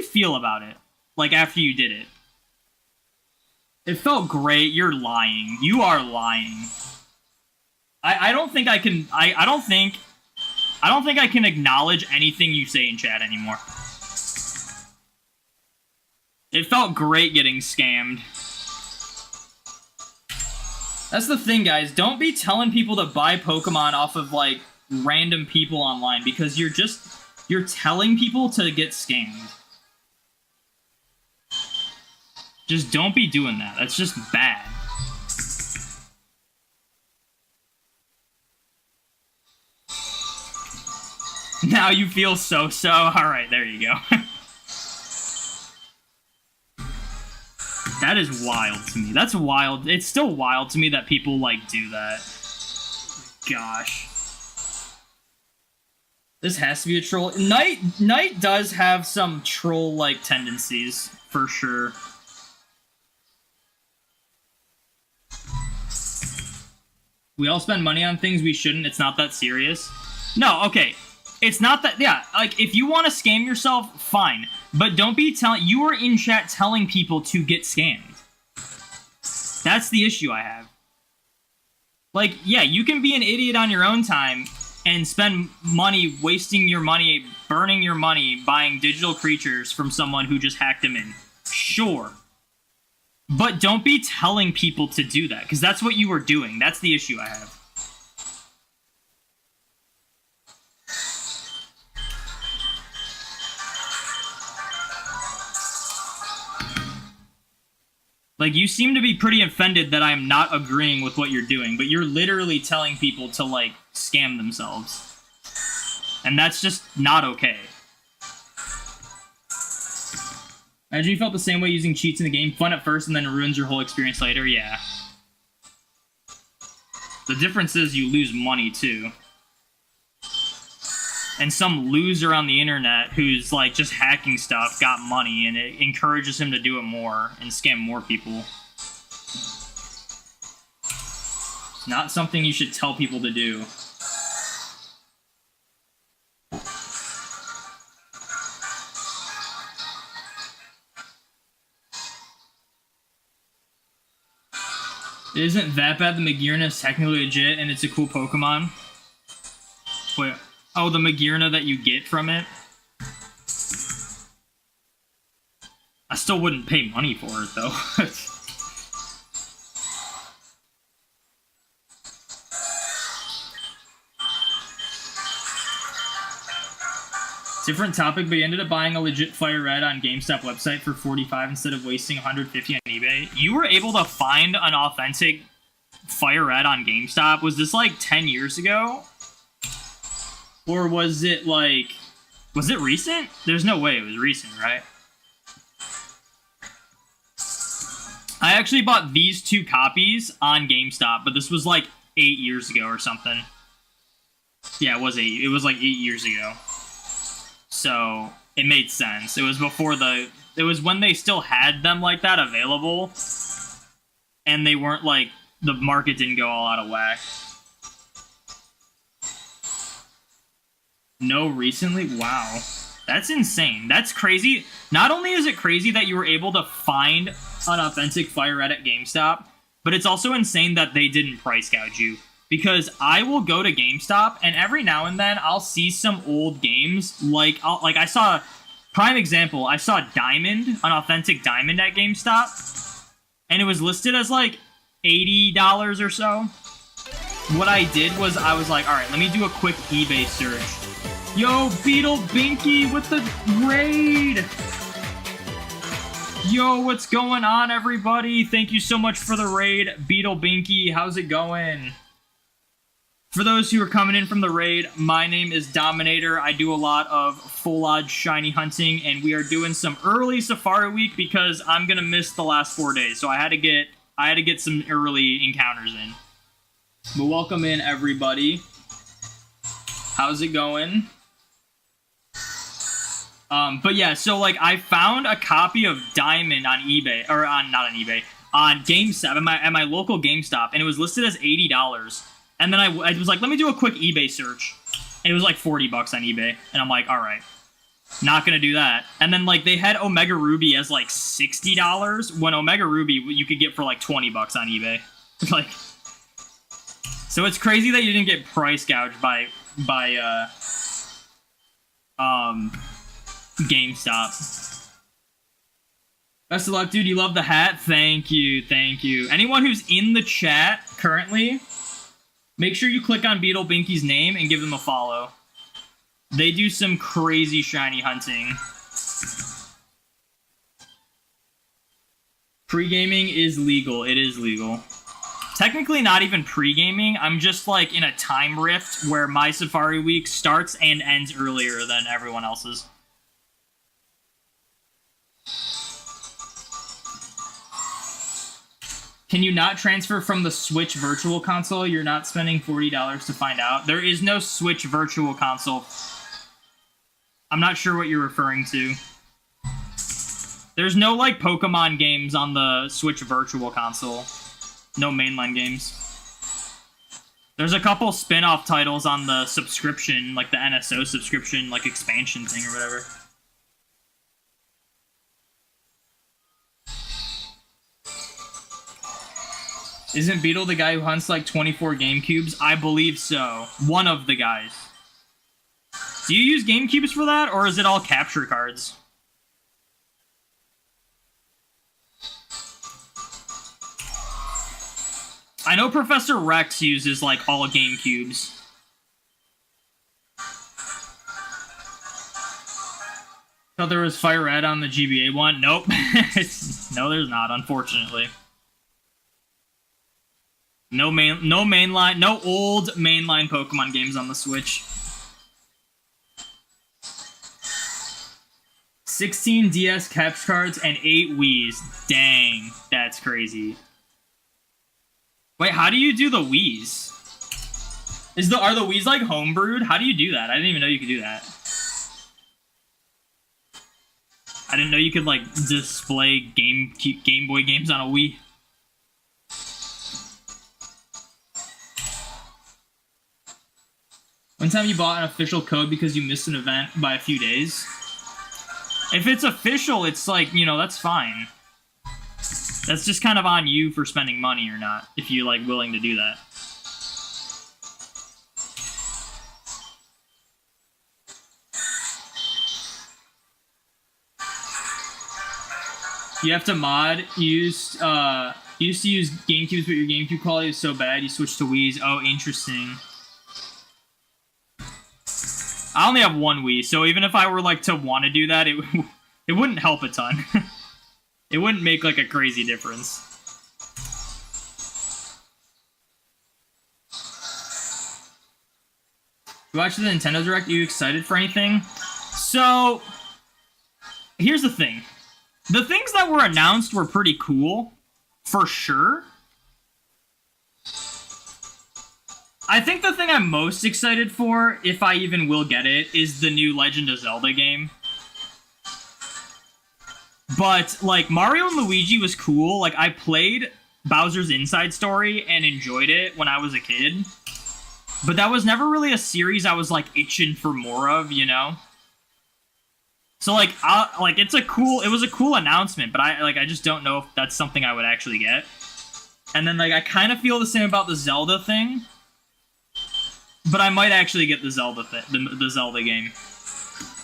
feel about it? Like after you did it? It felt great. You're lying. You are lying. I don't think I can. I don't think I can acknowledge anything you say in chat anymore. It felt great getting scammed. That's the thing, guys. Don't be telling people to buy Pokemon off of, like, random people online, because you're telling people to get scammed. Just don't be doing that. That's just bad. Now you feel so-so. Alright, there you go. That is wild to me. That's wild. It's still wild to me that people, like, do that. Gosh. This has to be a troll. Knight does have some troll-like tendencies, for sure. We all spend money on things we shouldn't. It's not that serious. No, okay. It's not that, yeah, like, if you want to scam yourself, fine. But don't be telling, you are in chat telling people to get scammed. That's the issue I have. Like, yeah, you can be an idiot on your own time and spend money, wasting your money, burning your money, buying digital creatures from someone who just hacked them in. Sure. But don't be telling people to do that, because that's what you were doing. That's the issue I have. Like, you seem to be pretty offended that I'm not agreeing with what you're doing, but you're literally telling people to, like, scam themselves. And that's just not okay. Imagine you felt the same way using cheats in the game. Fun at first and then it ruins your whole experience later. Yeah. The difference is you lose money, too. And some loser on the internet who's, like, just hacking stuff got money, and it encourages him to do it more and scam more people. It's not something you should tell people to do. It isn't that bad. The Magearna is technically legit, and it's a cool Pokemon. Wait. Oh, the Magearna that you get from it? I still wouldn't pay money for it, though. Different topic, but you ended up buying a legit Fire Red on GameStop website for $45 instead of wasting $150 on eBay. You were able to find an authentic Fire Red on GameStop. Was this like 10 years ago? Or was it like... Was it recent? There's no way it was recent, right? I actually bought these 2 copies on GameStop, but this was like 8 years ago or something. Yeah, it was 8. It was like 8 years ago. So it made sense. It was before it was when they still had them like that available, and they weren't like, the market didn't go all out of whack. No, recently? Wow. That's insane. That's crazy. Not only is it crazy that you were able to find an authentic Fire Red at GameStop, but it's also insane that they didn't price gouge you. Because I will go to GameStop, and every now and then I'll see some old games. Like I saw, prime example, I saw Diamond, an authentic Diamond at GameStop, and it was listed as like $80 or so. What I did was I was like, all right, let me do a quick eBay search. Yo, Beetle Binky with the raid. Yo, what's going on, everybody? Thank you so much for the raid, Beetle Binky. How's it going? For those who are coming in from the raid, my name is Dominator. I do a lot of full odds shiny hunting, and we are doing some early Safari Week because I'm gonna miss the last 4 days. So I had to get some early encounters in. But welcome in, everybody. How's it going? But yeah, so like I found a copy of Diamond on eBay, or not on eBay, on GameStop at my local GameStop, and it was listed as $80. And then I was like, let me do a quick eBay search. And it was like $40 on eBay. And I'm like, all right, not going to do that. And then like they had Omega Ruby as like $60 when Omega Ruby you could get for like $20 on eBay. Like, so it's crazy that you didn't get price gouged by GameStop. Best of luck, dude. You love the hat. Thank you. Thank you. Anyone who's in the chat currently, make sure you click on Beetle Binky's name and give them a follow. They do some crazy shiny hunting. Pre-gaming is legal. It is legal. Technically not even pre-gaming. I'm just like in a time rift where my Safari Week starts and ends earlier than everyone else's. Can you not transfer from the Switch Virtual Console? You're not spending $40 to find out. There is no Switch Virtual Console. I'm not sure what you're referring to. There's no, like, Pokemon games on the Switch Virtual Console. No mainline games. There's a couple spin-off titles on the subscription, like the NSO subscription, like, expansion thing or whatever. Isn't Beetle the guy who hunts like 24 GameCubes? I believe so. One of the guys. Do you use GameCubes for that, or is it all capture cards? I know Professor Rex uses like all GameCubes. Thought there was Fire Red on the GBA one. Nope. No, there's not, unfortunately. No mainline, no old mainline Pokemon games on the Switch. 16 DS capture cards and 8 Wiis. Dang, that's crazy. Wait, how do you do the Wiis? Are the Wiis like homebrewed? How do you do that? I didn't even know you could do that. I didn't know you could like display Game Boy games on a Wii. One time you bought an official code because you missed an event by a few days. If it's official, it's like, you know, that's fine. That's just kind of on you for spending money or not, if you're like willing to do that. You have to mod. You used to use GameCubes, but your GameCube quality is so bad, you switched to Wii's. Oh, interesting. I only have one Wii, so even if I were like to want to do that, it wouldn't help a ton. It wouldn't make like a crazy difference. You watched the Nintendo Direct? Are you excited for anything? So, here's the thing. The things that were announced were pretty cool, for sure. I think the thing I'm most excited for, if I even will get it, is the new Legend of Zelda game. But, like, Mario and Luigi was cool. Like, I played Bowser's Inside Story and enjoyed it when I was a kid. But that was never really a series I was, like, itching for more of, you know? So, like, it was a cool announcement, but I just don't know if that's something I would actually get. And then, like, I kind of feel the same about the Zelda thing. But I might actually get the Zelda the Zelda game.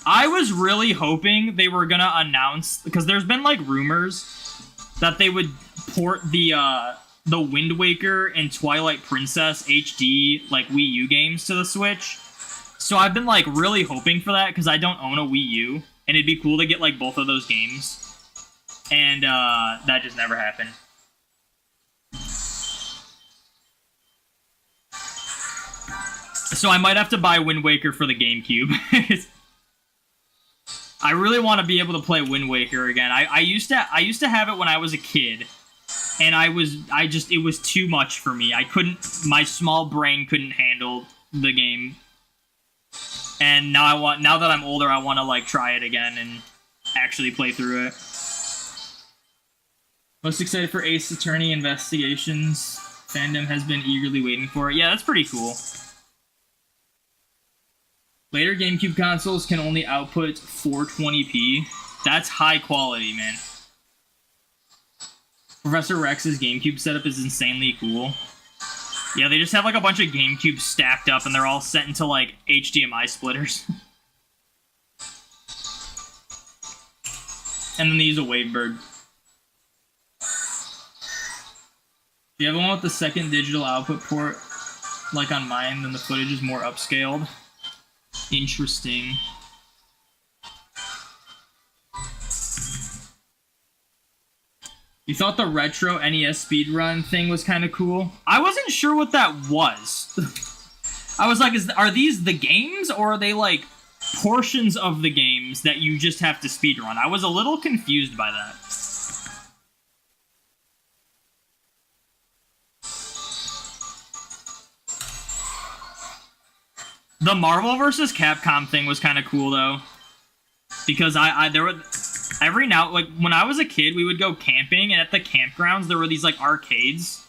I was really hoping they were gonna announce, because there's been like rumors that they would port the Wind Waker and Twilight Princess HD like Wii U games to the Switch. So I've been like really hoping for that because I don't own a Wii U, and it'd be cool to get like both of those games. And that just never happened. So I might have to buy Wind Waker for the GameCube. I really want to be able to play Wind Waker again. I used to have it when I was a kid, and it was too much for me. My small brain couldn't handle the game. And now that I'm older, I want to like try it again and actually play through it. Most excited for Ace Attorney Investigations. Fandom has been eagerly waiting for it. Yeah, that's pretty cool. Later GameCube consoles can only output 420p. That's high quality, man. Professor Rex's GameCube setup is insanely cool. Yeah, they just have like a bunch of GameCubes stacked up and they're all set into like HDMI splitters. And then they use a Wavebird. Do you have one with the second digital output port like on mine, then the footage is more upscaled? Interesting. You thought the retro NES speedrun thing was kind of cool? I wasn't sure what that was. I was like, are these the games, or are they like portions of the games that you just have to speedrun? I was a little confused by that. The Marvel vs. Capcom thing was kind of cool though, because there were every now, like when I was a kid, we would go camping, and at the campgrounds there were these like arcades,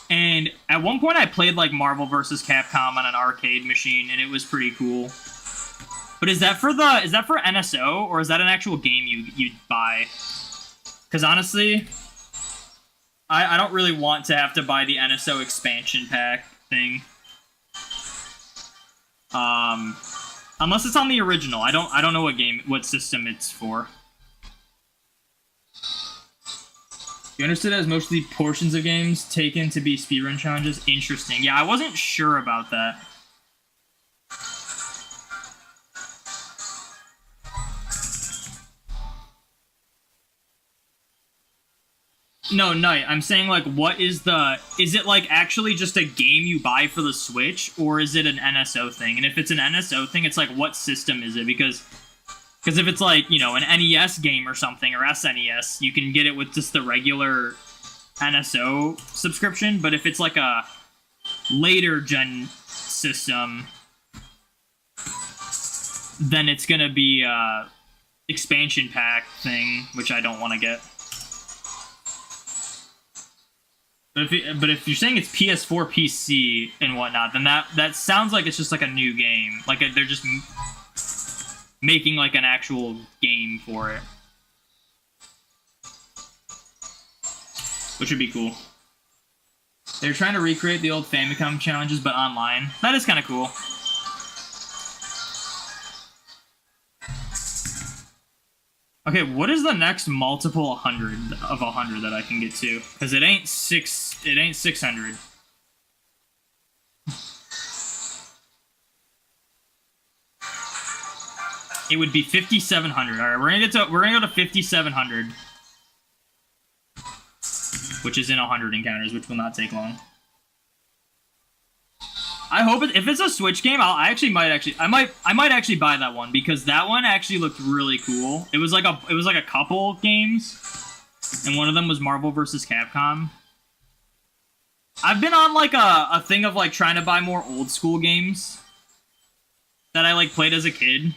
and at one point I played like Marvel vs. Capcom on an arcade machine, and it was pretty cool. But is that for NSO, or is that an actual game you'd buy? Because honestly, I don't really want to have to buy the NSO expansion pack thing. Unless it's on the original. I don't know what system it's for. You understood as mostly portions of games taken to be speedrun challenges? Interesting. Yeah, I wasn't sure about that. No, Knight, I'm saying, like, is it, like, actually just a game you buy for the Switch, or is it an NSO thing? And if it's an NSO thing, it's like, what system is it? Because if it's, like, you know, an NES game or something, or SNES, you can get it with just the regular NSO subscription, but if it's, like, a later gen system, then it's gonna be a expansion pack thing, which I don't want to get. But if you're saying it's PS4, PC, and whatnot, then that sounds like it's just like a new game. Like they're just making like an actual game for it, which would be cool. They're trying to recreate the old Famicom challenges, but online. That is kind of cool. Okay, what is the next multiple 100 of 100 that I can get to? Because it ain't 600. it would be 5,700. All right, we're gonna go to 5,700, which is in 100 encounters, which will not take long. I hope if it's a Switch game, I might actually buy that one because that one actually looked really cool. It was like a couple games, and one of them was Marvel vs. Capcom. I've been on like a thing of like trying to buy more old school games that I like played as a kid.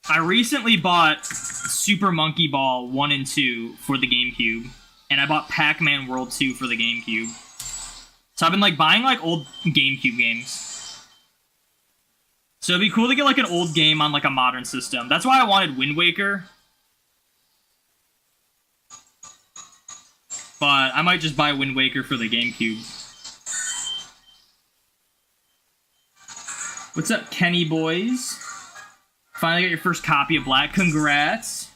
I recently bought Super Monkey Ball 1 and 2 for the GameCube, and I bought Pac-Man World 2 for the GameCube. So I've been like buying like old GameCube games. So it'd be cool to get like an old game on like a modern system. That's why I wanted Wind Waker. But I might just buy Wind Waker for the GameCube. What's up, Kenny boys? Finally got your first copy of Black. Congrats.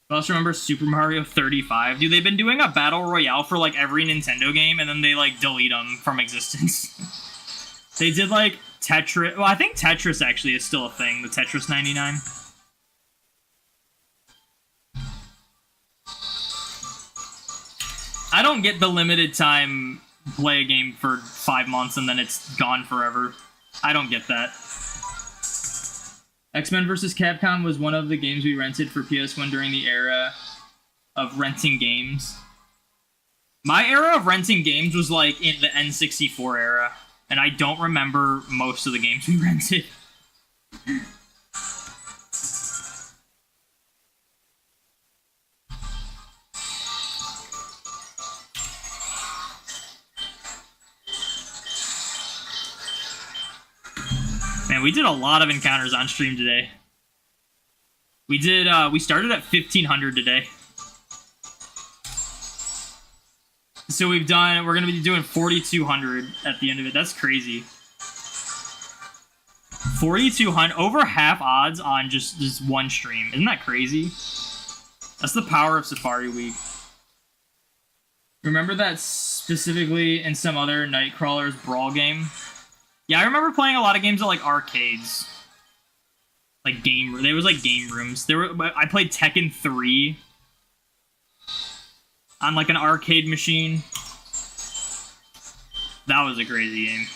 I also remember Super Mario 35. Dude, they've been doing a Battle Royale for, like, every Nintendo game, and then they, like, delete them from existence. They did, like, Tetris. Well, I think Tetris actually is still a thing, the Tetris 99. I don't get the limited time play a game for 5 months and then it's gone forever. I don't get that. X-Men vs. Capcom was one of the games we rented for PS1 during the era of renting games. My era of renting games was like in the N64 era, and I don't remember most of the games we rented. Man, we did a lot of encounters on stream today. We started at 1,500 today. So we're gonna be doing 4,200 at the end of it. That's crazy. 4,200, over half odds on just one stream. Isn't that crazy? That's the power of Safari Week. Remember that specifically in some other Nightcrawler's Brawl game? Yeah, I remember playing a lot of games at like arcades. Like there was like game rooms. I played Tekken 3 on like an arcade machine. That was a crazy game.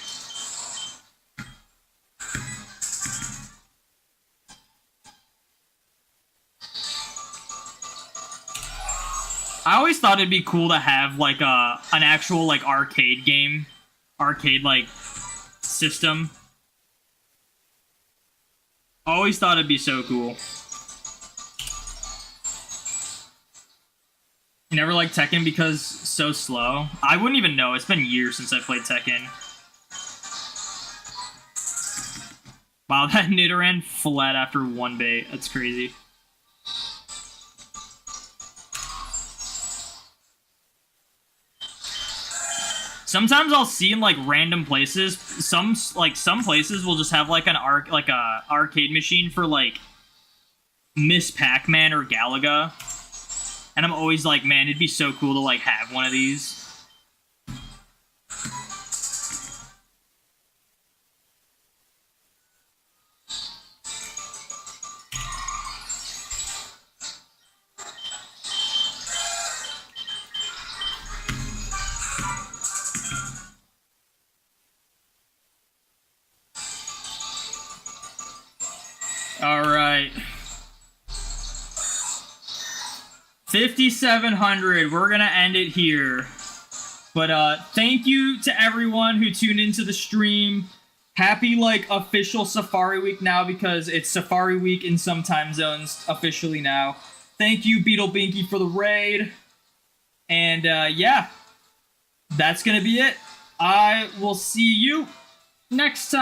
I always thought it'd be cool to have like an actual like arcade game, like system. Always thought it'd be so cool. You never liked Tekken because so slow? I wouldn't even know. It's been years since I played Tekken. Wow, that Nidoran flat after one bait. That's crazy. Sometimes I'll see in like random places. Some places will just have like a arcade machine for like Miss Pac-Man or Galaga, and I'm always like, man, it'd be so cool to like have one of these. All right. 5,700. We're going to end it here. But thank you to everyone who tuned into the stream. Happy, like, official Safari Week now because it's Safari Week in some time zones officially now. Thank you, Beetle Binky, for the raid. And, yeah. That's going to be it. I will see you next time.